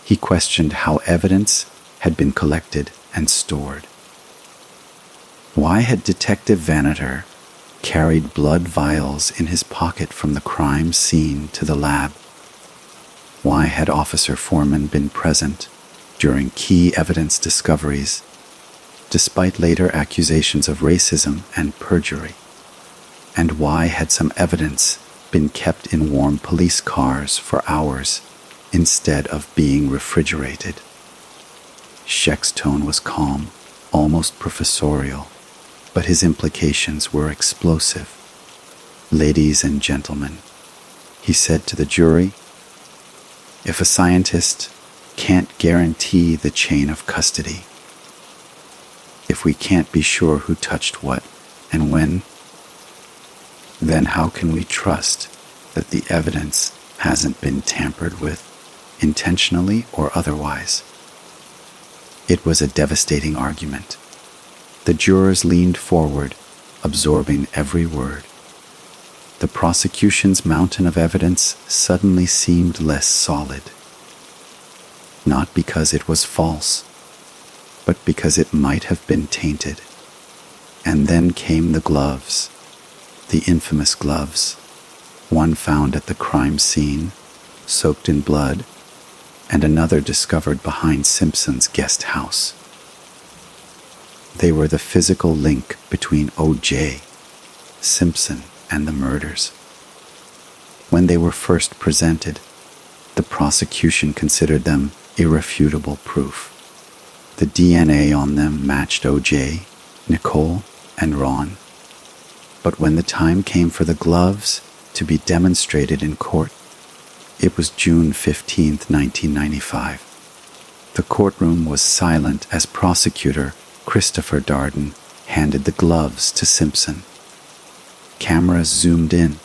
He questioned how evidence had been collected and stored. Why had Detective Vaneter carried blood vials in his pocket from the crime scene to the lab? Why had Officer Foreman been present during key evidence discoveries, despite later accusations of racism and perjury? And why had some evidence been kept in warm police cars for hours instead of being refrigerated? Scheck's tone was calm, almost professorial, but his implications were explosive. "Ladies and gentlemen," he said to the jury, "if a scientist can't guarantee the chain of custody, if we can't be sure who touched what and when, then how can we trust that the evidence hasn't been tampered with, intentionally or otherwise?" It was a devastating argument. The jurors leaned forward, absorbing every word. The prosecution's mountain of evidence suddenly seemed less solid. Not because it was false, but because it might have been tainted. And then came the gloves, the infamous gloves, one found at the crime scene, soaked in blood, and another discovered behind Simpson's guest house. They were the physical link between O.J., Simpson, and the murders. When they were first presented, the prosecution considered them irrefutable proof. The DNA on them matched O.J., Nicole, and Ron. But when the time came for the gloves to be demonstrated in court, it was June 15, 1995. The courtroom was silent as prosecutor Christopher Darden handed the gloves to Simpson. Cameras zoomed in.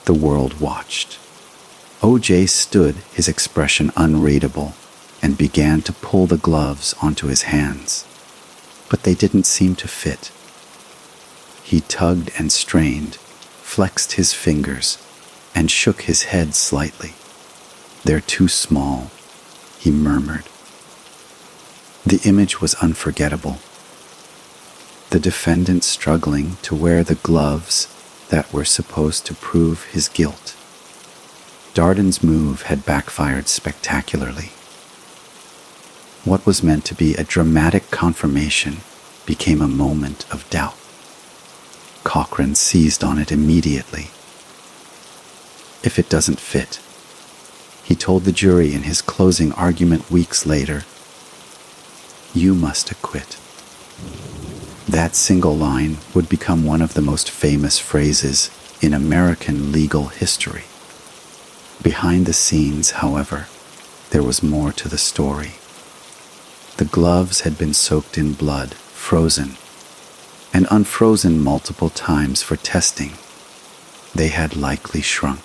The world watched. O.J. stood, his expression unreadable, and began to pull the gloves onto his hands. But they didn't seem to fit. He tugged and strained, flexed his fingers, and shook his head slightly. "They're too small," he murmured. The image was unforgettable. The defendant struggling to wear the gloves that were supposed to prove his guilt. Darden's move had backfired spectacularly. What was meant to be a dramatic confirmation became a moment of doubt. Cochran seized on it immediately. "If it doesn't fit," he told the jury in his closing argument weeks later, "you must acquit." That single line would become one of the most famous phrases in American legal history. Behind the scenes, however, there was more to the story. The gloves had been soaked in blood, frozen, and unfrozen multiple times for testing. They had likely shrunk.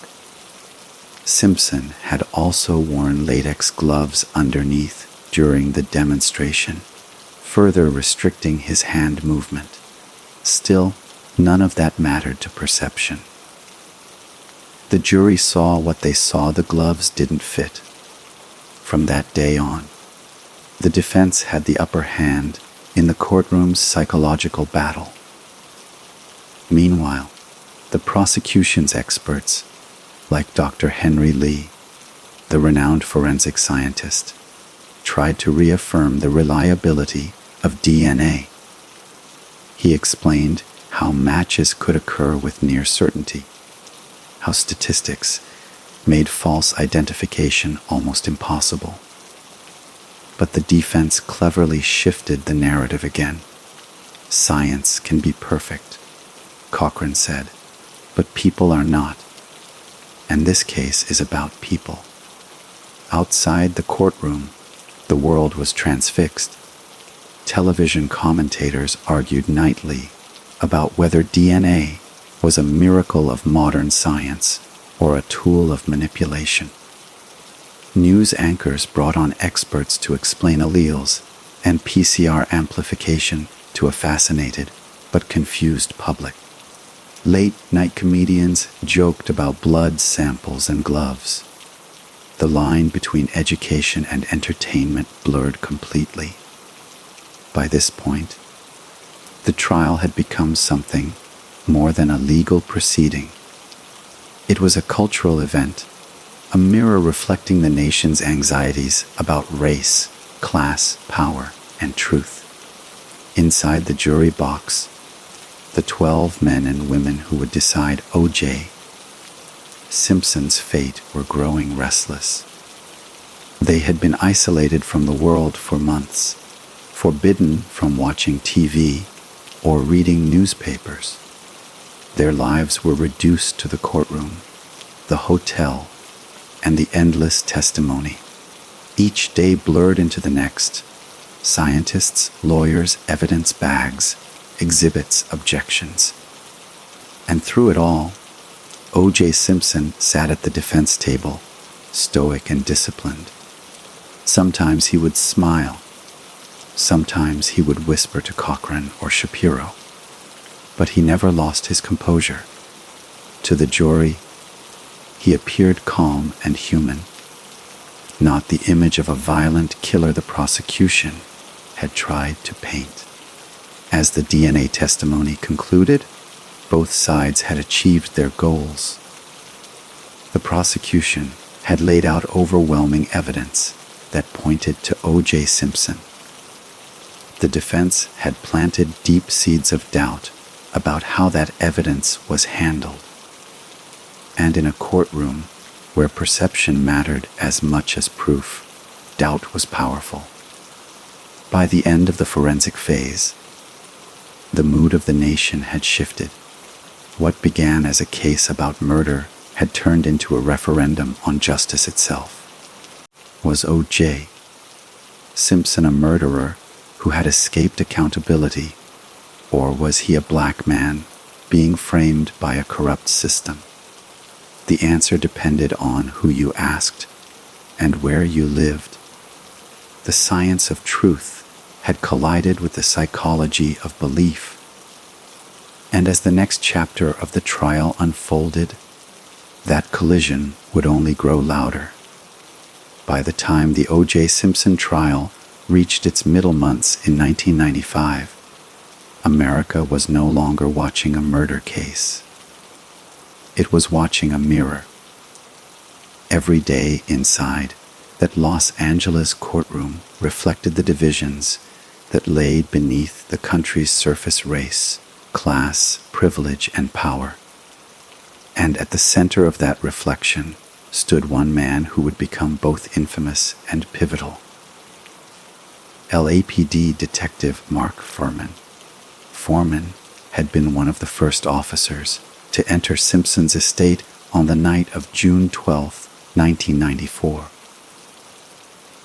Simpson had also worn latex gloves underneath during the demonstration, further restricting his hand movement. Still, none of that mattered to perception. The jury saw what they saw the gloves didn't fit. From that day on, the defense had the upper hand in the courtroom's psychological battle. Meanwhile, the prosecution's experts, like Dr. Henry Lee, the renowned forensic scientist, tried to reaffirm the reliability of DNA. He explained how matches could occur with near certainty, how statistics made false identification almost impossible. But the defense cleverly shifted the narrative again. "Science can be perfect," Cochran said, "but people are not. And this case is about people." Outside the courtroom, the world was transfixed. Television commentators argued nightly about whether DNA was a miracle of modern science or a tool of manipulation. News anchors brought on experts to explain alleles and PCR amplification to a fascinated but confused public. Late-night comedians joked about blood samples and gloves. The line between education and entertainment blurred completely. By this point, the trial had become something more than a legal proceeding. It was a cultural event, a mirror reflecting the nation's anxieties about race, class, power, and truth. Inside the jury box, the 12 men and women who would decide O.J. Simpson's fate were growing restless. They had been isolated from the world for months, forbidden from watching TV or reading newspapers. Their lives were reduced to the courtroom, the hotel, and the endless testimony. Each day blurred into the next. Scientists, lawyers, evidence bags, exhibits, objections. And through it all, O.J. Simpson sat at the defense table, stoic and disciplined. Sometimes he would smile. Sometimes he would whisper to Cochran or Shapiro. But he never lost his composure. To the jury, he appeared calm and human, not the image of a violent killer the prosecution had tried to paint. As the DNA testimony concluded, both sides had achieved their goals. The prosecution had laid out overwhelming evidence that pointed to O.J. Simpson. The defense had planted deep seeds of doubt about how that evidence was handled. And in a courtroom where perception mattered as much as proof, doubt was powerful. By the end of the forensic phase, the mood of the nation had shifted. What began as a case about murder had turned into a referendum on justice itself. Was O.J. Simpson a murderer who had escaped accountability, or was he a black man being framed by a corrupt system? The answer depended on who you asked and where you lived. The science of truth had collided with the psychology of belief. And as the next chapter of the trial unfolded, that collision would only grow louder. By the time the O.J. Simpson trial reached its middle months in 1995, America was no longer watching a murder case. It was watching a mirror. Every day inside that Los Angeles courtroom reflected the divisions that laid beneath the country's surface: race, class, privilege, and power. And at the center of that reflection stood one man who would become both infamous and pivotal. LAPD Detective Mark Fuhrman. Foreman had been one of the first officers to enter Simpson's estate on the night of June 12, 1994.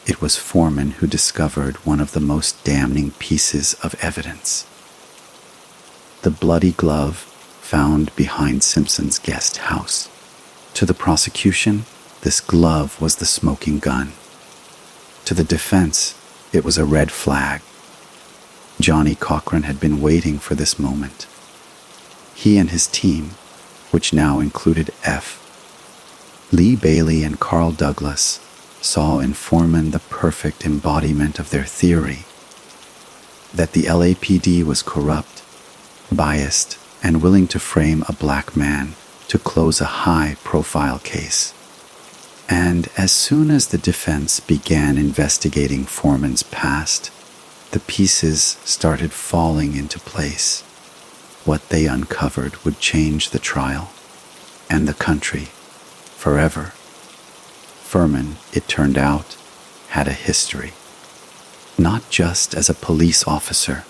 It was Foreman who discovered one of the most damning pieces of evidence. The bloody glove found behind Simpson's guest house. To the prosecution, this glove was the smoking gun. To the defense, it was a red flag. Johnny Cochran had been waiting for this moment. He and his team, which now included F. Lee Bailey and Carl Douglas, saw in Foreman the perfect embodiment of their theory that the LAPD was corrupt, biased, and willing to frame a black man to close a high-profile case. And as soon as the defense began investigating Foreman's past, the pieces started falling into place. What they uncovered would change the trial and the country forever. Fuhrman, it turned out, had a history. Not just as a police officer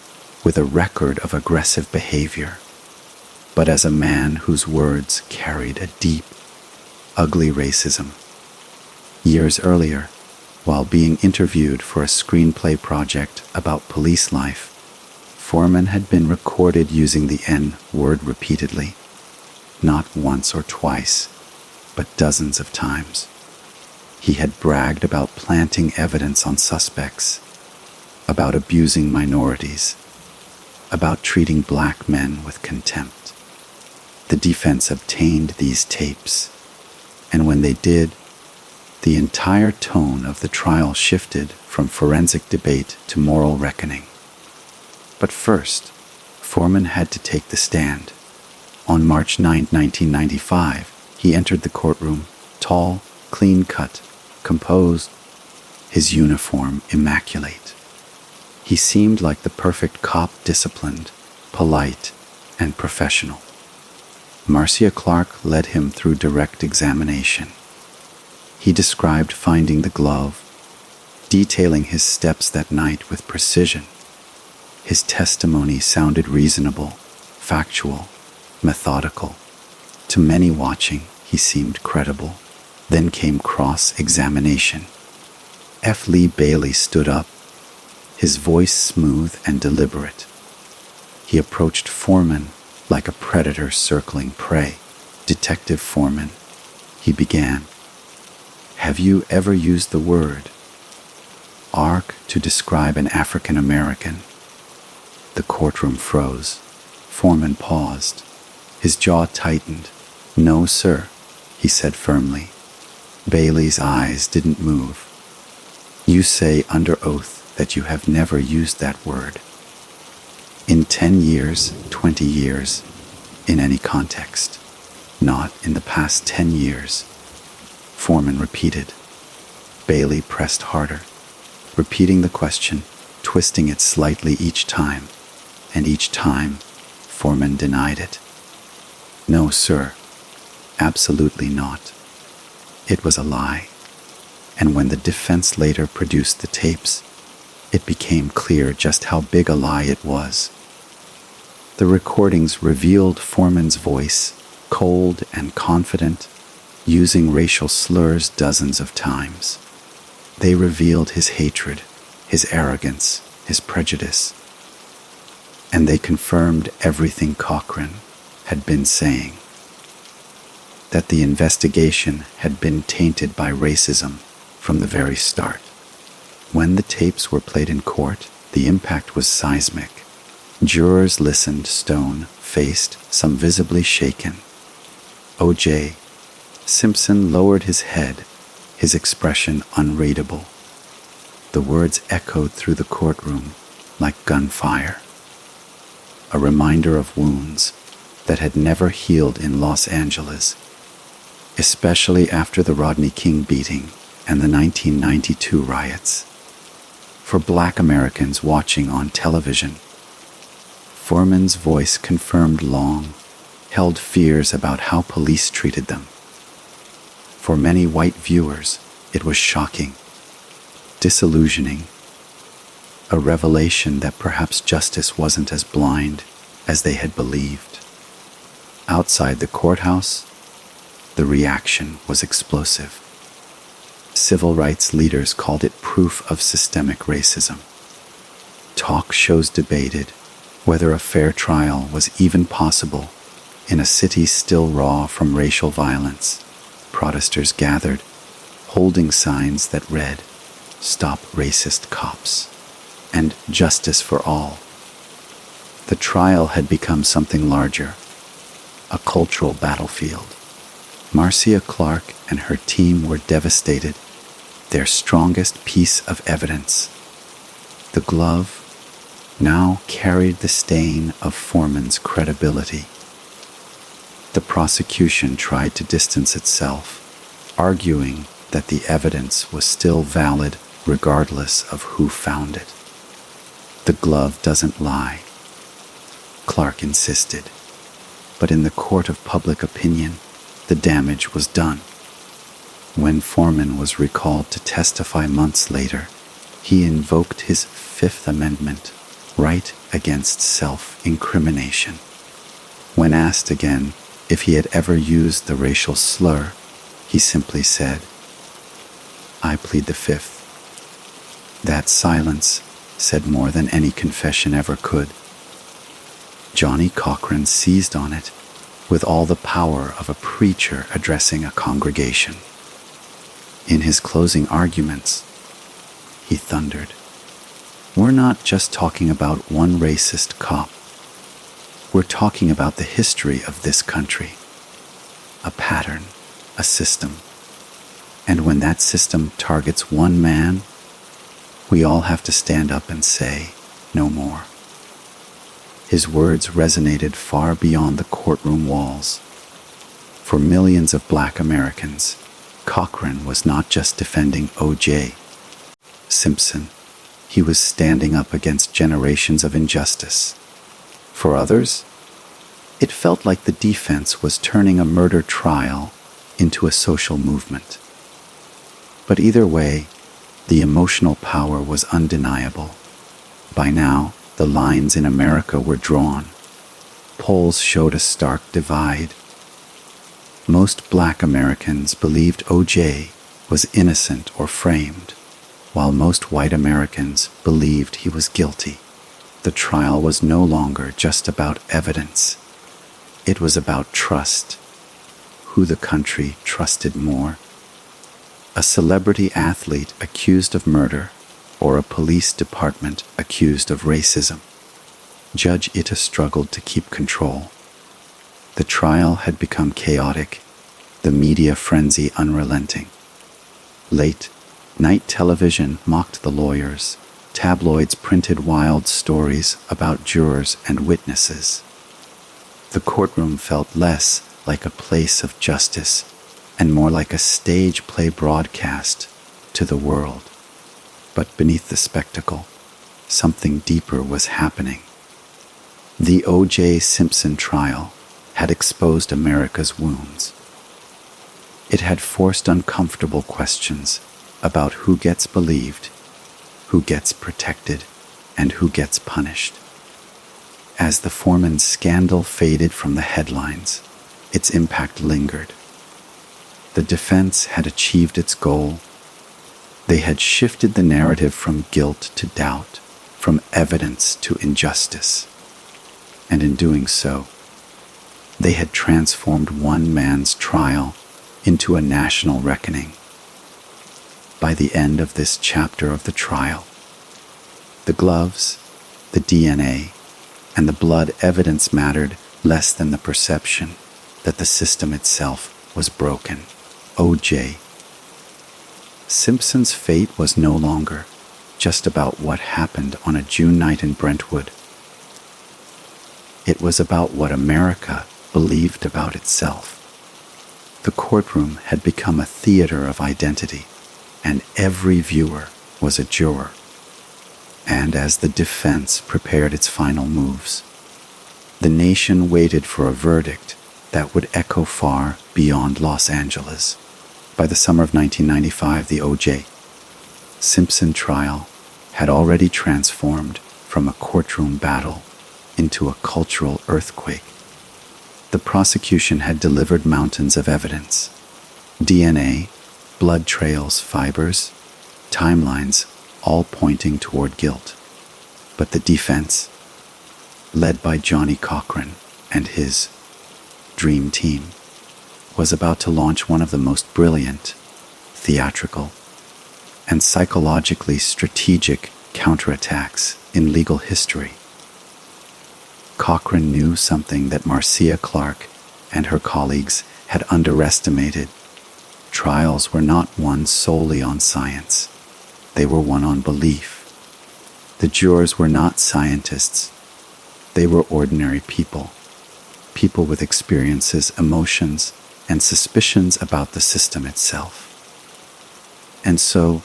with a record of aggressive behavior, but as a man whose words carried a deep, ugly racism. Years earlier, while being interviewed for a screenplay project about police life, Foreman had been recorded using the N-word repeatedly, not once or twice, but dozens of times. He had bragged about planting evidence on suspects, about abusing minorities, about treating black men with contempt. The defense obtained these tapes, and when they did, the entire tone of the trial shifted from forensic debate to moral reckoning. But first, Foreman had to take the stand. On March 9, 1995, he entered the courtroom, tall, clean-cut, composed, his uniform immaculate. He seemed like the perfect cop, disciplined, polite, and professional. Marcia Clark led him through direct examination. He described finding the glove, detailing his steps that night with precision. His testimony sounded reasonable, factual, methodical. To many watching, he seemed credible. Then came cross-examination. F. Lee Bailey stood up, his voice smooth and deliberate. He approached Foreman like a predator circling prey. "Detective Foreman," he began, "have you ever used the word arc to describe an African American?" The courtroom froze. Foreman paused. His jaw tightened. "No, sir," he said firmly. Bailey's eyes didn't move. "You say under oath that you have never used that word. In 10 years, 20 years, in any context. Not in the past 10 years. Foreman repeated. Bailey pressed harder, repeating the question, twisting it slightly each time, and each time, Foreman denied it. No, sir, absolutely not. It was a lie, and when the defense later produced the tapes, it became clear just how big a lie it was. The recordings revealed Foreman's voice, cold and confident, using racial slurs dozens of times. They revealed his hatred, his arrogance, his prejudice, and they confirmed everything Cochran had been saying, that the investigation had been tainted by racism from the very start. When the tapes were played in court, the impact was seismic. Jurors listened stone-faced, some visibly shaken. O.J. Simpson lowered his head, his expression unreadable. The words echoed through the courtroom like gunfire, a reminder of wounds that had never healed in Los Angeles, especially after the Rodney King beating and the 1992 riots. For Black Americans watching on television, Foreman's voice confirmed long-held fears about how police treated them. For many white viewers, it was shocking, disillusioning, a revelation that perhaps justice wasn't as blind as they had believed. Outside the courthouse, the reaction was explosive. Civil rights leaders called it proof of systemic racism. Talk shows debated whether a fair trial was even possible in a city still raw from racial violence. Protesters gathered, holding signs that read, "Stop Racist Cops," and "Justice for All." The trial had become something larger, a cultural battlefield. Marcia Clark and her team were devastated, their strongest piece of evidence. The glove now carried the stain of Foreman's credibility. The prosecution tried to distance itself, arguing that the evidence was still valid regardless of who found it. The glove doesn't lie, Clark insisted, but in the court of public opinion, the damage was done. When Foreman was recalled to testify months later, he invoked his Fifth Amendment right against self-incrimination. When asked again if he had ever used the racial slur, he simply said, "I plead the Fifth." That silence said more than any confession ever could. Johnny Cochran seized on it with all the power of a preacher addressing a congregation. In his closing arguments, he thundered, "We're not just talking about one racist cop. We're talking about the history of this country, a pattern, a system. And when that system targets one man, we all have to stand up and say, no more." His words resonated far beyond the courtroom walls. For millions of Black Americans, Cochran was not just defending O.J. Simpson. He was standing up against generations of injustice. For others, it felt like the defense was turning a murder trial into a social movement. But either way, the emotional power was undeniable. By now, the lines in America were drawn. Polls showed a stark divide. Most Black Americans believed O.J. was innocent or framed, while most white Americans believed he was guilty. The trial was no longer just about evidence. It was about trust. Who the country trusted more. A celebrity athlete accused of murder, or a police department accused of racism. Judge Ita struggled to keep control. The trial had become chaotic, the media frenzy unrelenting. Late night television mocked the lawyers, Tabloids printed wild stories about jurors and witnesses. The courtroom felt less like a place of justice and more like a stage play broadcast to the world. But beneath the spectacle, something deeper was happening. The O.J. Simpson trial had exposed America's wounds. It had forced uncomfortable questions about who gets believed, who gets protected, and who gets punished. As the Foreman scandal faded from the headlines, its impact lingered. The defense had achieved its goal. They had shifted the narrative from guilt to doubt, from evidence to injustice. And in doing so, they had transformed one man's trial into a national reckoning. By the end of this chapter of the trial, the gloves, the DNA, and the blood evidence mattered less than the perception that the system itself was broken. O.J. Simpson's fate was no longer just about what happened on a June night in Brentwood. It was about what America believed about itself. The courtroom had become a theater of identity, and every viewer was a juror. And as the defense prepared its final moves, the nation waited for a verdict that would echo far beyond Los Angeles. By the summer of 1995, the O.J. Simpson trial had already transformed from a courtroom battle into a cultural earthquake. The prosecution had delivered mountains of evidence: DNA, blood trails, fibers, timelines, all pointing toward guilt. But the defense, led by Johnny Cochran and his dream team, was about to launch one of the most brilliant, theatrical, and psychologically strategic counterattacks in legal history. Cochran knew something that Marcia Clark and her colleagues had underestimated. Trials were not won solely on science. They were won on belief. The jurors were not scientists. They were ordinary people. People with experiences, emotions, and suspicions about the system itself. And so,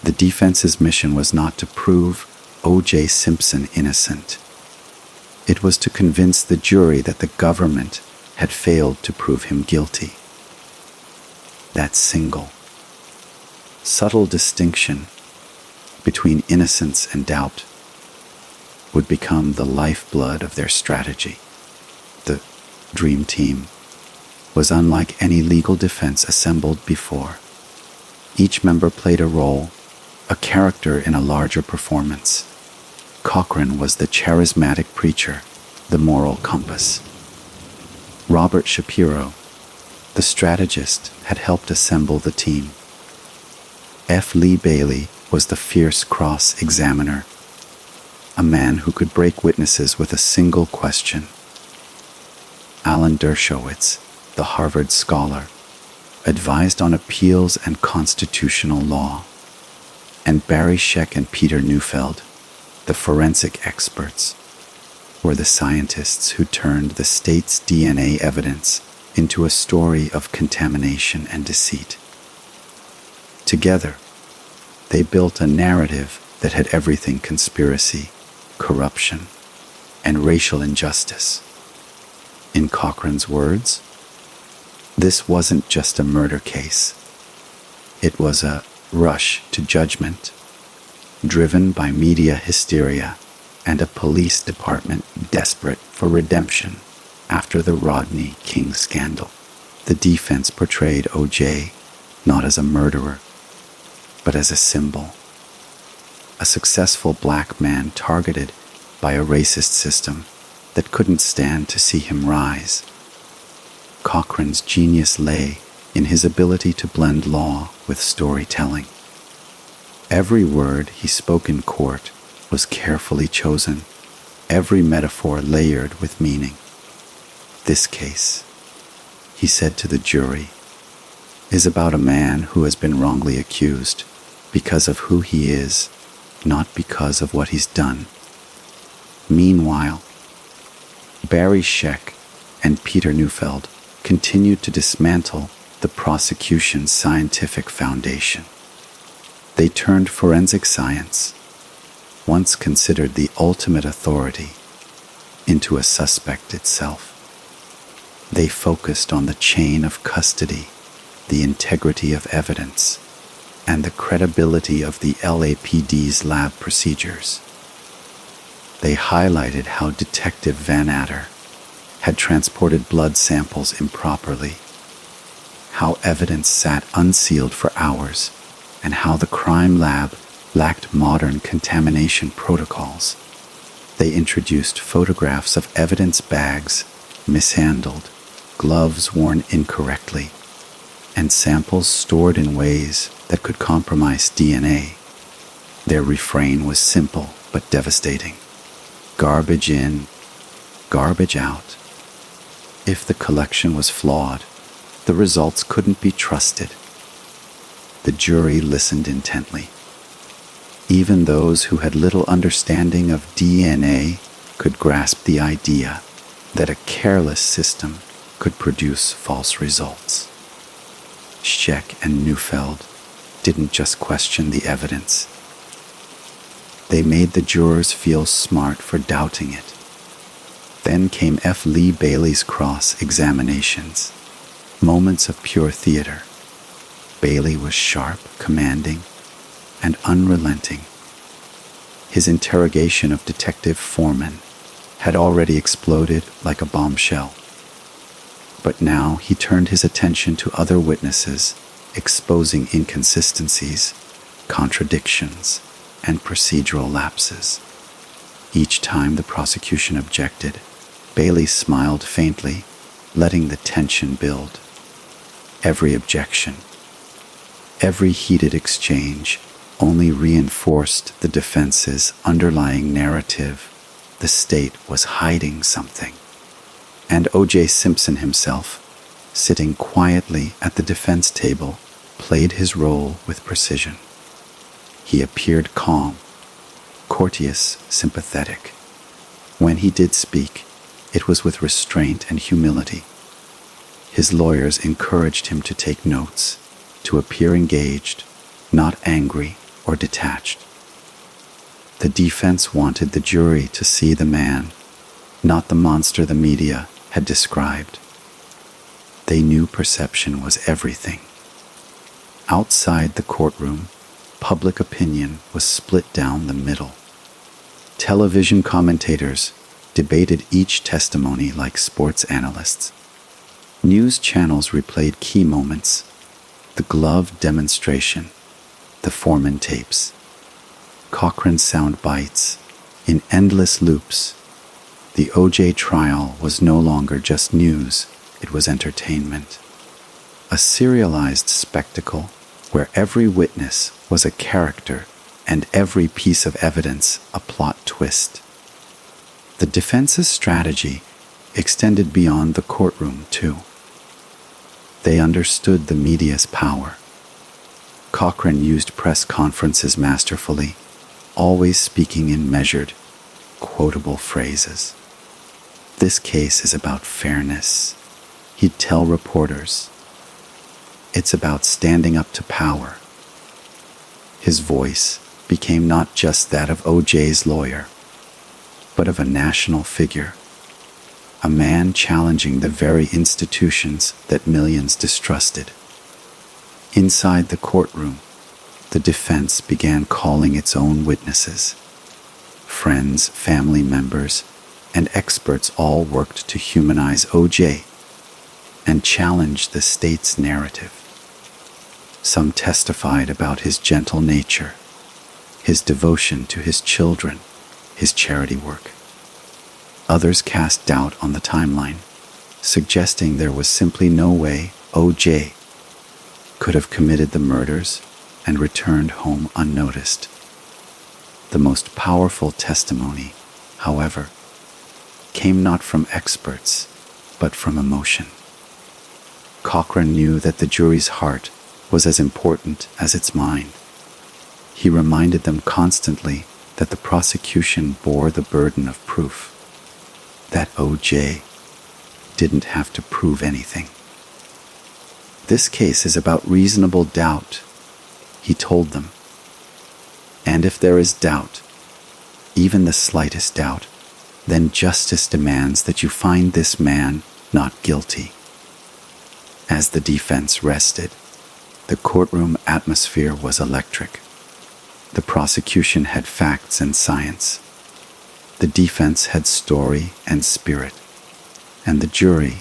the defense's mission was not to prove O.J. Simpson innocent. It was to convince the jury that the government had failed to prove him guilty. That single, subtle distinction between innocence and doubt would become the lifeblood of their strategy. The dream team was unlike any legal defense assembled before. Each member played a role, a character in a larger performance. Cochran was the charismatic preacher, the moral compass. Robert Shapiro, the strategist, had helped assemble the team. F. Lee Bailey was the fierce cross-examiner, a man who could break witnesses with a single question. Alan Dershowitz, the Harvard scholar, advised on appeals and constitutional law. And Barry Scheck and Peter Neufeld, the forensic experts, were the scientists who turned the state's DNA evidence into a story of contamination and deceit. Together, they built a narrative that had everything conspiracy, corruption, and racial injustice. In Cochran's words, this wasn't just a murder case. It was a rush to judgment, driven by media hysteria and a police department desperate for redemption after the Rodney King scandal. The defense portrayed O.J. not as a murderer, but as a symbol, a successful black man targeted by a racist system that couldn't stand to see him rise. Cochran's genius lay in his ability to blend law with storytelling. Every word he spoke in court was carefully chosen, every metaphor layered with meaning. This case, he said to the jury, is about a man who has been wrongly accused because of who he is, not because of what he's done. Meanwhile, Barry Scheck and Peter Neufeld continued to dismantle the prosecution's scientific foundation. They turned forensic science, once considered the ultimate authority, into a suspect itself. They focused on the chain of custody, the integrity of evidence, and the credibility of the LAPD's lab procedures. They highlighted how Detective Van Adder had transported blood samples improperly, how evidence sat unsealed for hours, and how the crime lab lacked modern contamination protocols. They introduced photographs of evidence bags mishandled, gloves worn incorrectly, and samples stored in ways that could compromise DNA. Their refrain was simple but devastating. Garbage in, garbage out. If the collection was flawed, the results couldn't be trusted. The jury listened intently. Even those who had little understanding of DNA could grasp the idea that a careless system could produce false results. Scheck and Neufeld didn't just question the evidence. They made the jurors feel smart for doubting it. Then came F. Lee Bailey's cross-examinations, moments of pure theater. Bailey was sharp, commanding, and unrelenting. His interrogation of Detective Foreman had already exploded like a bombshell. But now he turned his attention to other witnesses, exposing inconsistencies, contradictions, and procedural lapses. Each time the prosecution objected, Bailey smiled faintly, letting the tension build. Every objection, every heated exchange only reinforced the defense's underlying narrative. The state was hiding something. And O.J. Simpson himself, sitting quietly at the defense table, played his role with precision. He appeared calm, courteous, sympathetic. When he did speak, it was with restraint and humility. His lawyers encouraged him to take notes, to appear engaged, not angry or detached. The defense wanted the jury to see the man, not the monster the media had described. They knew perception was everything. Outside the courtroom, public opinion was split down the middle. Television commentators debated each testimony like sports analysts. News channels replayed key moments: the glove demonstration, the Foreman tapes, Cochran sound bites in endless loops. The O.J. trial was no longer just news, it was entertainment. A serialized spectacle where every witness was a character and every piece of evidence a plot twist. The defense's strategy extended beyond the courtroom, too. They understood the media's power. Cochran used press conferences masterfully, always speaking in measured, quotable phrases. This case is about fairness, he'd tell reporters. It's about standing up to power. His voice became not just that of O.J.'s lawyer, but of a national figure, a man challenging the very institutions that millions distrusted. Inside the courtroom, the defense began calling its own witnesses. Friends, family members, and experts all worked to humanize O.J. and challenge the state's narrative. Some testified about his gentle nature, his devotion to his children, his charity work. Others cast doubt on the timeline, suggesting there was simply no way O.J. could have committed the murders and returned home unnoticed. The most powerful testimony, however, came not from experts, but from emotion. Cochran knew that the jury's heart was as important as its mind. He reminded them constantly that the prosecution bore the burden of proof, that O.J. didn't have to prove anything. This case is about reasonable doubt, he told them. And if there is doubt, even the slightest doubt, then justice demands that you find this man not guilty. As the defense rested, the courtroom atmosphere was electric. The prosecution had facts and science. The defense had story and spirit. And the jury,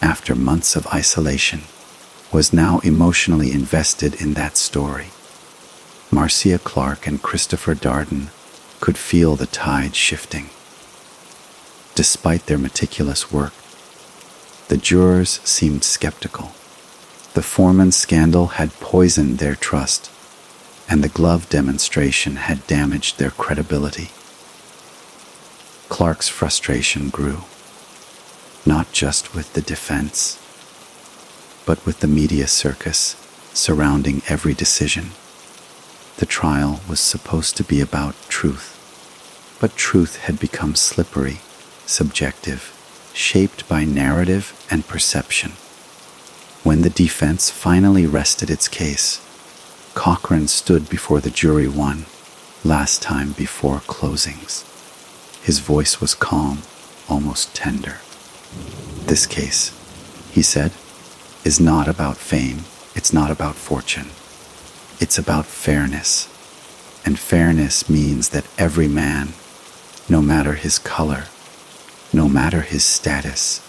after months of isolation, was now emotionally invested in that story. Marcia Clark and Christopher Darden could feel the tide shifting. Despite their meticulous work, the jurors seemed skeptical. The foreman scandal had poisoned their trust, and the glove demonstration had damaged their credibility. Clark's frustration grew, not just with the defense, but with the media circus surrounding every decision. The trial was supposed to be about truth, but truth had become slippery, subjective, shaped by narrative and perception. When the defense finally rested its case, Cochran stood before the jury one last time before closings. His voice was calm, almost tender. This case, he said, is not about fame. It's not about fortune. It's about fairness. And fairness means that every man, no matter his color, no matter his status,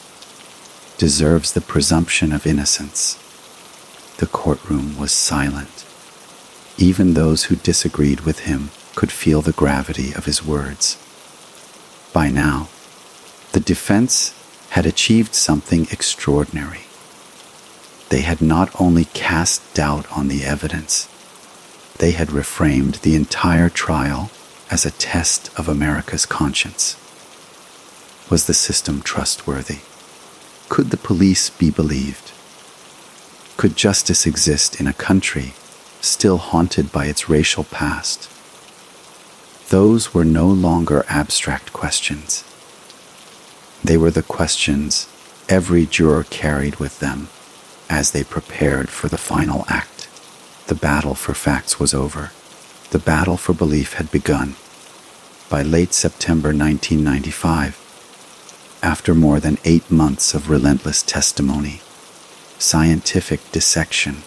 deserves the presumption of innocence. The courtroom was silent. Even those who disagreed with him could feel the gravity of his words. By now, the defense had achieved something extraordinary. They had not only cast doubt on the evidence, they had reframed the entire trial as a test of America's conscience. Was the system trustworthy? Could the police be believed? Could justice exist in a country still haunted by its racial past? Those were no longer abstract questions. They were the questions every juror carried with them as they prepared for the final act. The battle for facts was over. The battle for belief had begun. By late September 1995, after more than 8 months of relentless testimony, scientific dissection,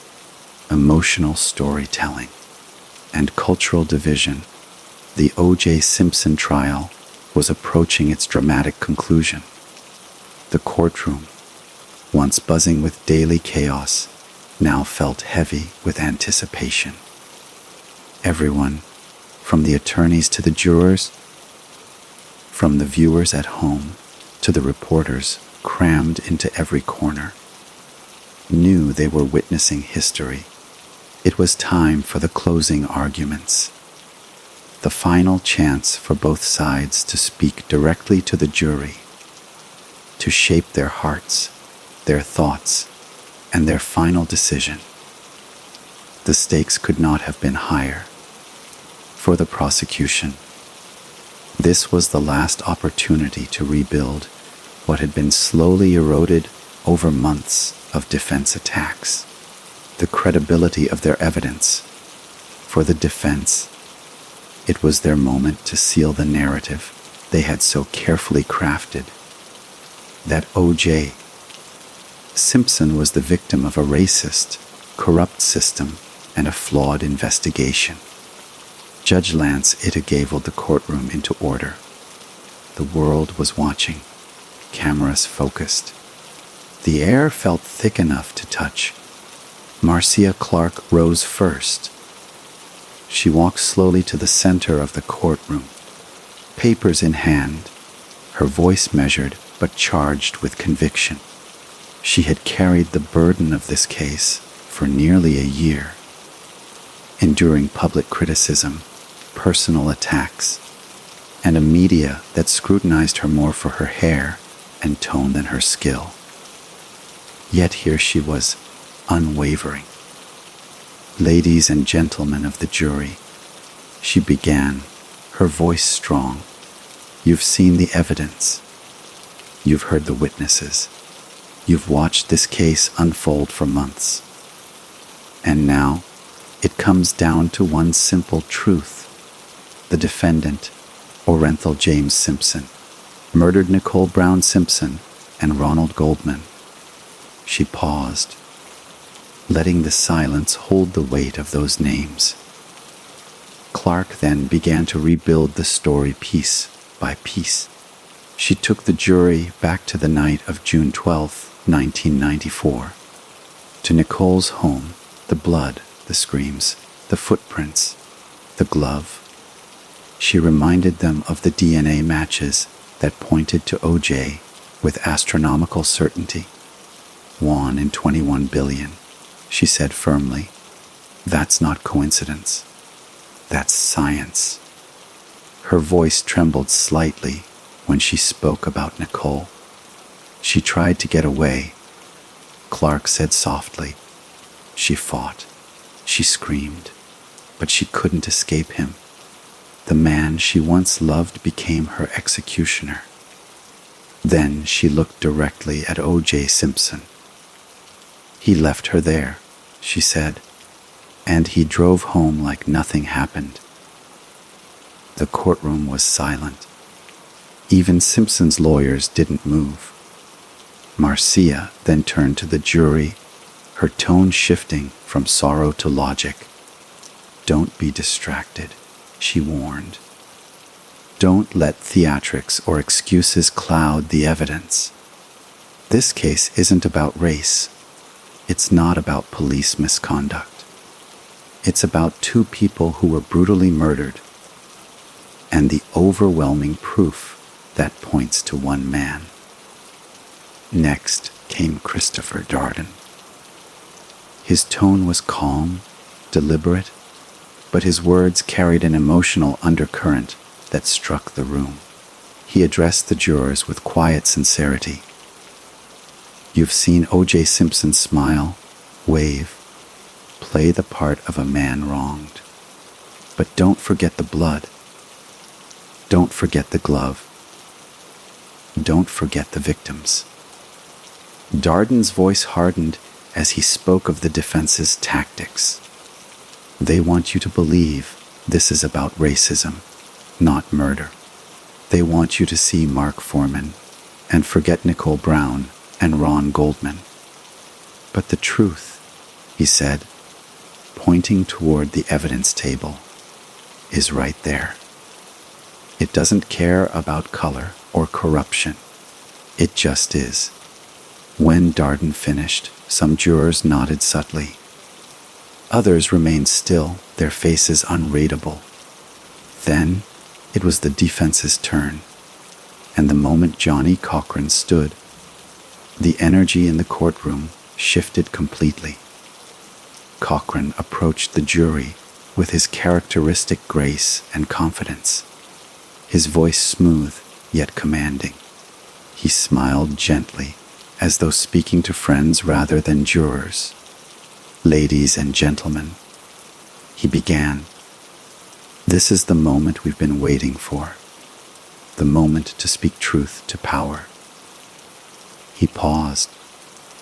emotional storytelling, and cultural division, the O.J. Simpson trial was approaching its dramatic conclusion. The courtroom, once buzzing with daily chaos, now felt heavy with anticipation. Everyone, from the attorneys to the jurors, from the viewers at home to the reporters crammed into every corner, knew they were witnessing history. It was time for the closing arguments, the final chance for both sides to speak directly to the jury, to shape their hearts, their thoughts, and their final decision. The stakes could not have been higher. For the prosecution, this was the last opportunity to rebuild what had been slowly eroded over months of defense attacks, the credibility of their evidence. For the defense, it was their moment to seal the narrative they had so carefully crafted, that O.J. Simpson was the victim of a racist, corrupt system and a flawed investigation. Judge Lance Itagaveled the courtroom into order. The world was watching, cameras focused. The air felt thick enough to touch. Marcia Clark rose first. She walked slowly to the center of the courtroom, papers in hand, her voice measured but charged with conviction. She had carried the burden of this case for nearly a year, enduring public criticism, personal attacks, and a media that scrutinized her more for her hair and tone than her skill. Yet here she was, unwavering. Ladies and gentlemen of the jury, She began, her voice strong. You've seen the evidence. You've heard the witnesses. You've watched this case unfold for months. And now, it comes down to one simple truth. The defendant, Orenthal James Simpson, murdered Nicole Brown Simpson and Ronald Goldman. She paused, letting the silence hold the weight of those names. Clark then began to rebuild the story piece by piece. She took the jury back to the night of June 12, 1994, to Nicole's home, the blood, the screams, the footprints, the glove. She reminded them of the DNA matches that pointed to O.J. with astronomical certainty. 1 in 21 billion, she said firmly. That's not coincidence. That's science. Her voice trembled slightly when she spoke about Nicole. She tried to get away. Clark said softly. She fought. She screamed. But she couldn't escape him. The man she once loved became her executioner. Then she looked directly at O.J. Simpson. He left her there, she said, and he drove home like nothing happened. The courtroom was silent. Even Simpson's lawyers didn't move. Marcia then turned to the jury, her tone shifting from sorrow to logic. Don't be distracted, she warned. Don't let theatrics or excuses cloud the evidence. This case isn't about race. It's not about police misconduct. It's about two people who were brutally murdered, and the overwhelming proof that points to one man. Next came Christopher Darden. His tone was calm, deliberate, but his words carried an emotional undercurrent that struck the room. He addressed the jurors with quiet sincerity. You've seen O.J. Simpson smile, wave, play the part of a man wronged. But don't forget the blood. Don't forget the glove. Don't forget the victims. Darden's voice hardened as he spoke of the defense's tactics. They want you to believe this is about racism, not murder. They want you to see Mark Foreman and forget Nicole Brown and Ron Goldman. But the truth, he said, pointing toward the evidence table, is right there. It doesn't care about color or corruption. It just is. When Darden finished, some jurors nodded subtly. Others remained still, their faces unreadable. Then it was the defense's turn, and the moment Johnny Cochran stood, the energy in the courtroom shifted completely. Cochran approached the jury with his characteristic grace and confidence, his voice smooth yet commanding. He smiled gently, as though speaking to friends rather than jurors. Ladies and gentlemen, he began, this is the moment we've been waiting for, the moment to speak truth to power. He paused,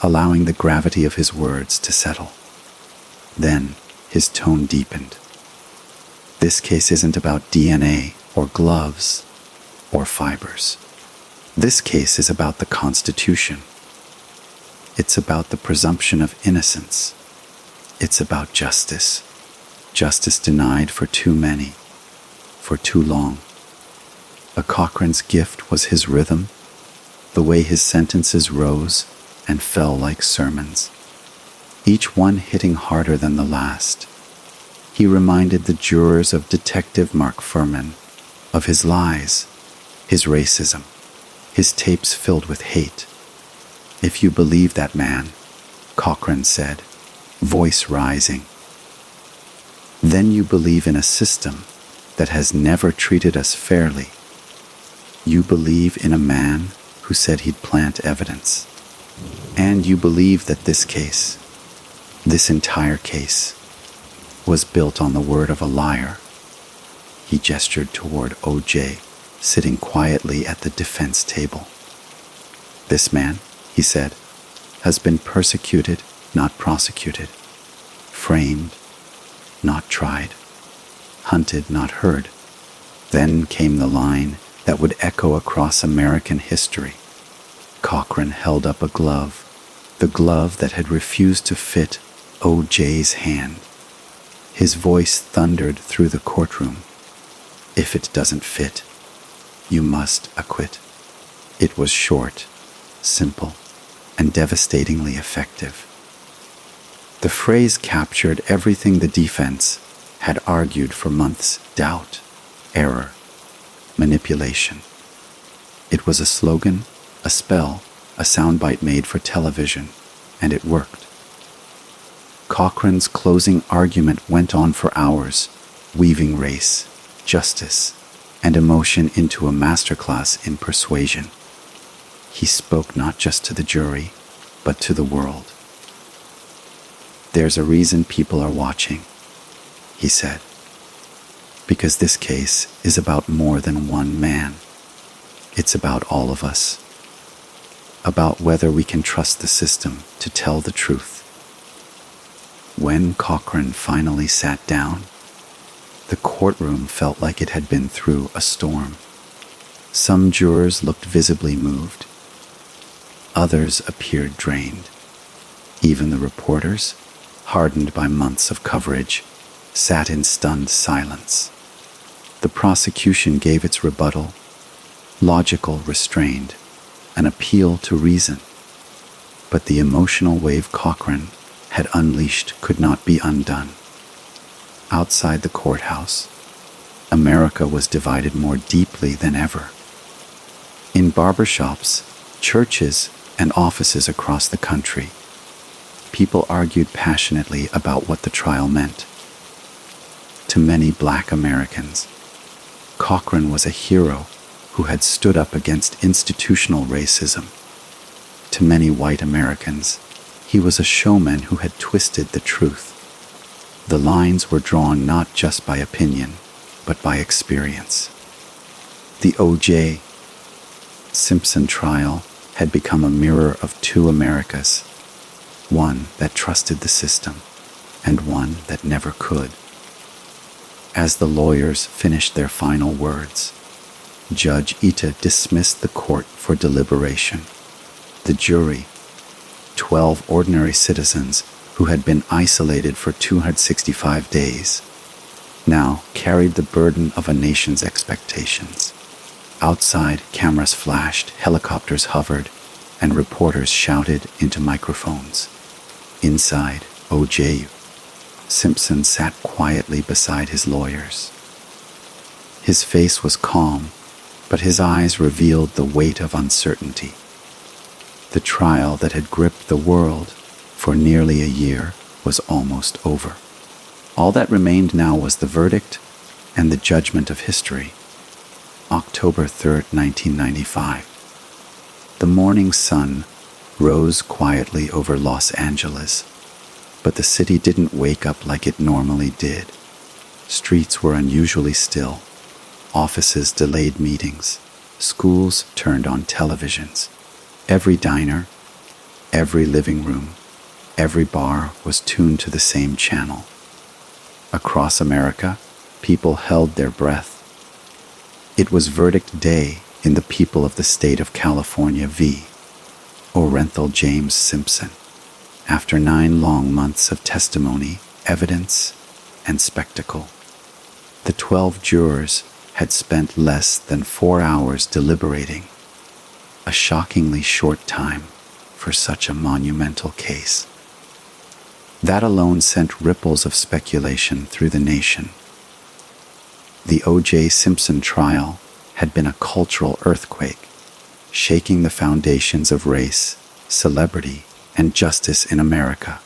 allowing the gravity of his words to settle. Then his tone deepened. This case isn't about DNA or gloves or fibers. This case is about the Constitution. It's about the presumption of innocence. It's about justice. Justice denied for too many, for too long. A Cochran's gift was his rhythm, the way his sentences rose and fell like sermons, each one hitting harder than the last. He reminded the jurors of Detective Mark Furman, of his lies, his racism, his tapes filled with hate. If you believe that man, Cochran said, voice rising, then you believe in a system that has never treated us fairly. You believe in a man who said he'd plant evidence. And you believe that this case, this entire case, was built on the word of a liar. He gestured toward O.J., sitting quietly at the defense table. "This man," he said, "has been persecuted, not prosecuted, framed, not tried, hunted, not heard." Then came the line that would echo across American history. Cochran held up a glove, the glove that had refused to fit O.J.'s hand. His voice thundered through the courtroom. "If it doesn't fit, you must acquit." It was short, simple, and devastatingly effective. The phrase captured everything the defense had argued for months: doubt, error, manipulation. It was a slogan, a spell, a soundbite made for television, and it worked. Cochran's closing argument went on for hours, weaving race, justice, and emotion into a masterclass in persuasion. He spoke not just to the jury, but to the world. "There's a reason people are watching," he said, "because this case is about more than one man. It's about all of us, about whether we can trust the system to tell the truth." When Cochran finally sat down, the courtroom felt like it had been through a storm. Some jurors looked visibly moved. Others appeared drained. Even the reporters, hardened by months of coverage, sat in stunned silence. The prosecution gave its rebuttal, logical, restrained, an appeal to reason. But the emotional wave Cochran had unleashed could not be undone. Outside the courthouse, America was divided more deeply than ever. In barbershops, churches, and offices across the country, people argued passionately about what the trial meant. To many Black Americans, Cochran was a hero who had stood up against institutional racism. To many white Americans, he was a showman who had twisted the truth. The lines were drawn not just by opinion, but by experience. The O.J. Simpson trial had become a mirror of two Americas, one that trusted the system and one that never could. As the lawyers finished their final words, Judge Ita dismissed the court for deliberation. The jury, 12 ordinary citizens who had been isolated for 265 days, now carried the burden of a nation's expectations. Outside, cameras flashed, helicopters hovered, and reporters shouted into microphones. Inside, O.J. Simpson sat quietly beside his lawyers. His face was calm, but his eyes revealed the weight of uncertainty. The trial that had gripped the world for nearly a year was almost over. All that remained now was the verdict and the judgment of history. October 3rd, 1995. The morning sun rose quietly over Los Angeles, but the city didn't wake up like it normally did. Streets were unusually still. Offices delayed meetings. Schools turned on televisions. Every diner, every living room, every bar was tuned to the same channel. Across America, people held their breath. It was verdict day in the people of the state of California v. Orenthal James Simpson. After 9 long months of testimony, evidence, and spectacle, the 12 jurors had spent less than 4 hours deliberating, a shockingly short time for such a monumental case. That alone sent ripples of speculation through the nation. The O.J. Simpson trial had been a cultural earthquake, shaking the foundations of race, celebrity, and justice in America.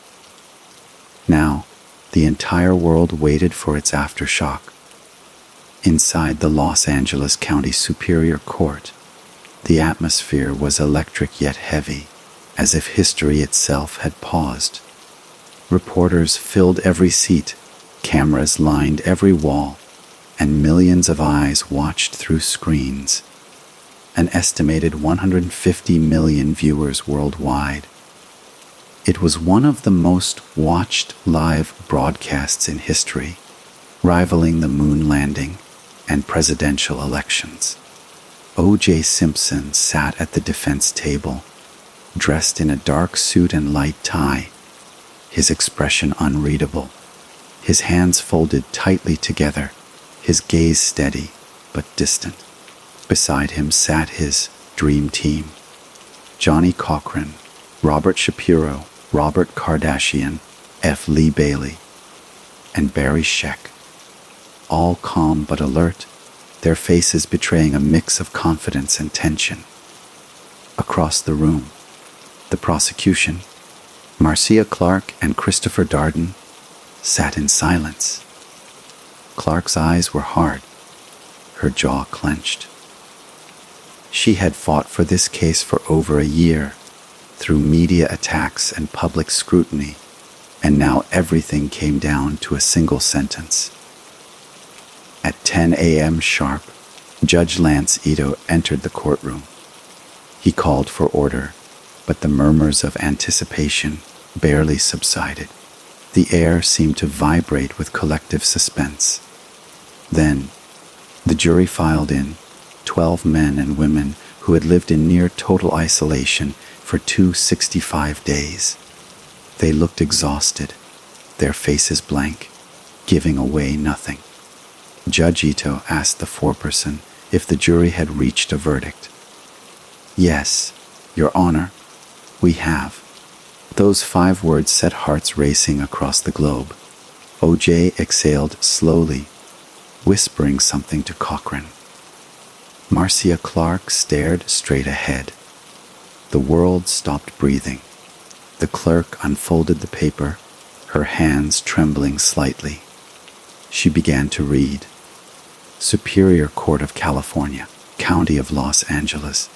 Now, the entire world waited for its aftershock. Inside the Los Angeles County Superior Court, the atmosphere was electric yet heavy, as if history itself had paused. Reporters filled every seat, cameras lined every wall, and millions of eyes watched through screens. An estimated 150 million viewers worldwide. It was one of the most watched live broadcasts in history, rivaling the moon landing and presidential elections. O.J. Simpson sat at the defense table, dressed in a dark suit and light tie, his expression unreadable, his hands folded tightly together, his gaze steady but distant. Beside him sat his dream team: Johnny Cochran, Robert Shapiro, Robert Kardashian, F. Lee Bailey, and Barry Scheck. All calm but alert, their faces betraying a mix of confidence and tension. Across the room, the prosecution, Marcia Clark and Christopher Darden, sat in silence. Clark's eyes were hard, her jaw clenched. She had fought for this case for over a year, through media attacks and public scrutiny, and now everything came down to a single sentence. At 10 a.m. sharp, Judge Lance Ito entered the courtroom. He called for order, but the murmurs of anticipation barely subsided. The air seemed to vibrate with collective suspense. Then, the jury filed in, 12 men and women who had lived in near total isolation for 265 days. They looked exhausted, their faces blank, giving away nothing. Judge Ito asked the foreperson if the jury had reached a verdict. "Yes, Your Honor, we have." Those 5 words set hearts racing across the globe. O.J. exhaled slowly, whispering something to Cochran. Marcia Clark stared straight ahead. The world stopped breathing. The clerk unfolded the paper, her hands trembling slightly. She began to read. Superior Court of California, County of Los Angeles.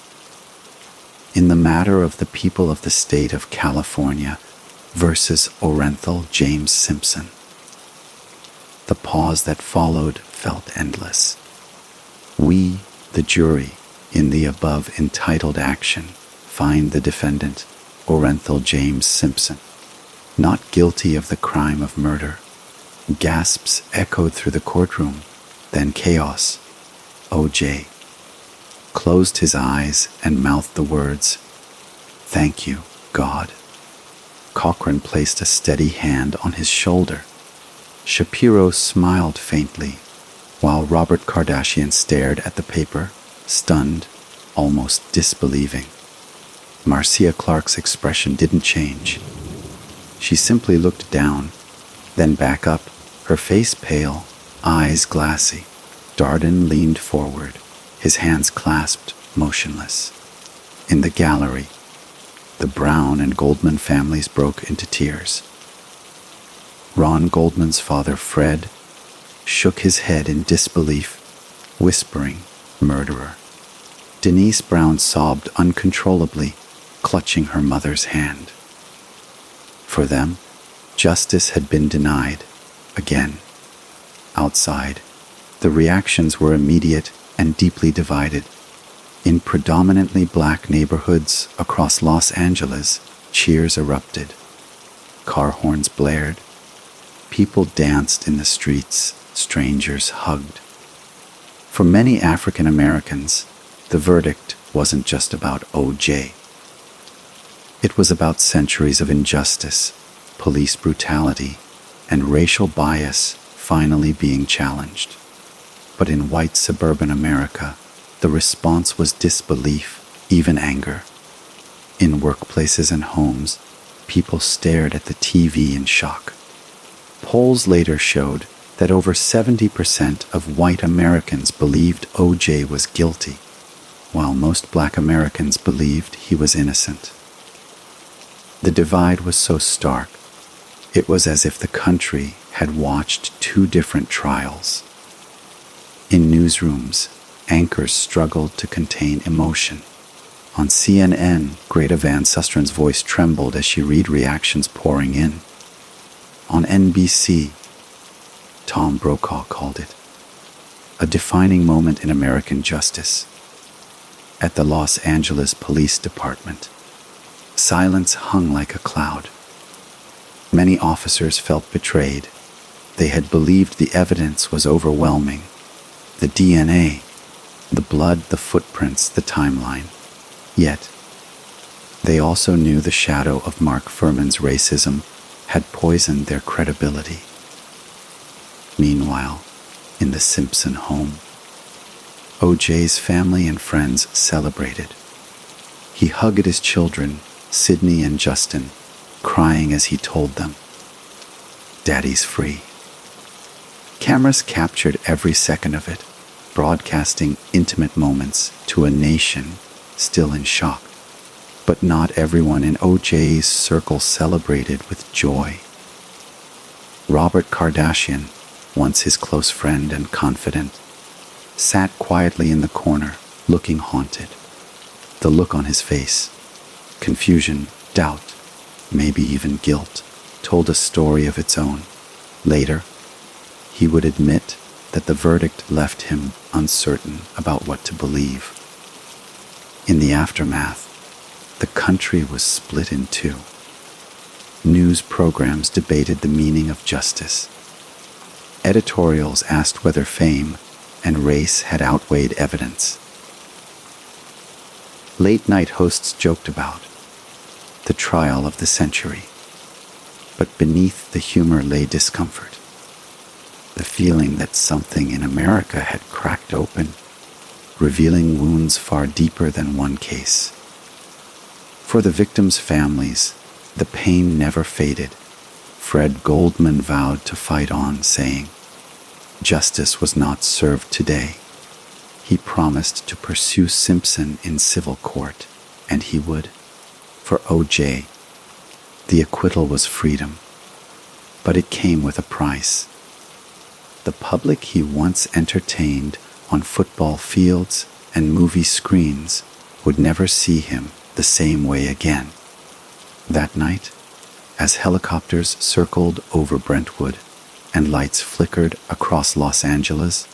In the matter of the people of the state of California versus Orenthal James Simpson. The pause that followed felt endless. We, the jury, in the above entitled action, find the defendant, Orenthal James Simpson, not guilty of the crime of murder. Gasps echoed through the courtroom, then chaos. O.J. closed his eyes and mouthed the words, "Thank you, God." Cochran placed a steady hand on his shoulder. Shapiro smiled faintly, while Robert Kardashian stared at the paper, stunned, almost disbelieving. Marcia Clark's expression didn't change. She simply looked down, then back up, her face pale, eyes glassy. Darden leaned forward, his hands clasped, motionless. In the gallery, the Brown and Goldman families broke into tears. Ron Goldman's father, Fred, shook his head in disbelief, whispering, "Murderer." Denise Brown sobbed uncontrollably, clutching her mother's hand. For them, justice had been denied, again. Outside, the reactions were immediate and deeply divided. In predominantly black neighborhoods across Los Angeles, cheers erupted. Car horns blared. People danced in the streets, strangers hugged. For many African Americans, the verdict wasn't just about O.J. It was about centuries of injustice, police brutality, and racial bias finally being challenged. But in white suburban America, the response was disbelief, even anger. In workplaces and homes, people stared at the TV in shock. Polls later showed that over 70% of white Americans believed O.J. was guilty, while most black Americans believed he was innocent. The divide was so stark, it was as if the country had watched 2 different trials. In newsrooms, anchors struggled to contain emotion. On CNN, Greta Van Sustren's voice trembled as she read reactions pouring in. On NBC, Tom Brokaw called it a defining moment in American justice. At the Los Angeles Police Department, silence hung like a cloud. Many officers felt betrayed. They had believed the evidence was overwhelming. The DNA, the blood, the footprints, the timeline. Yet, they also knew the shadow of Mark Fuhrman's racism had poisoned their credibility. Meanwhile, in the Simpson home, O.J.'s family and friends celebrated. He hugged his children, Sidney and Justin, crying as he told them, "Daddy's free." Cameras captured every second of it, broadcasting intimate moments to a nation still in shock. But not everyone in O.J.'s circle celebrated with joy. Robert Kardashian, once his close friend and confidant, sat quietly in the corner, looking haunted. The look on his face, confusion, doubt, maybe even guilt, told a story of its own. Later, he would admit that the verdict left him uncertain about what to believe. In the aftermath, the country was split in two. News programs debated the meaning of justice. Editorials asked whether fame and race had outweighed evidence. Late-night hosts joked about the trial of the century. But beneath the humor lay discomfort, the feeling that something in America had cracked open, revealing wounds far deeper than one case. For the victims' families, the pain never faded. Fred Goldman vowed to fight on, saying, "Justice was not served today." He promised to pursue Simpson in civil court, and he would. For O.J., the acquittal was freedom, but it came with a price. The public he once entertained on football fields and movie screens would never see him the same way again. That night, as helicopters circled over Brentwood and lights flickered across Los Angeles,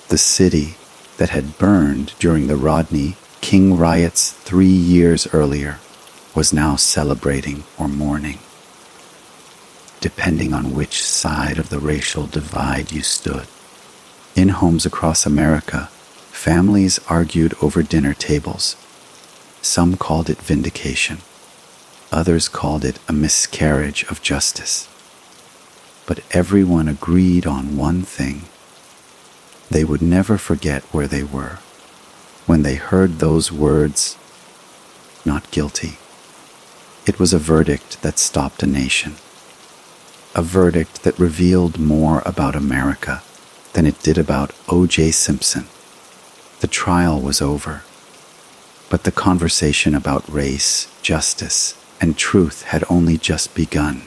the city that had burned during the Rodney King riots 3 years earlier was now celebrating or mourning, depending on which side of the racial divide you stood. In homes across America, families argued over dinner tables. Some called it vindication. Others called it a miscarriage of justice. But everyone agreed on one thing. They would never forget where they were when they heard those words, "Not guilty." It was a verdict that stopped a nation. A verdict that revealed more about America than it did about O.J. Simpson. The trial was over, but the conversation about race, justice, and truth had only just begun.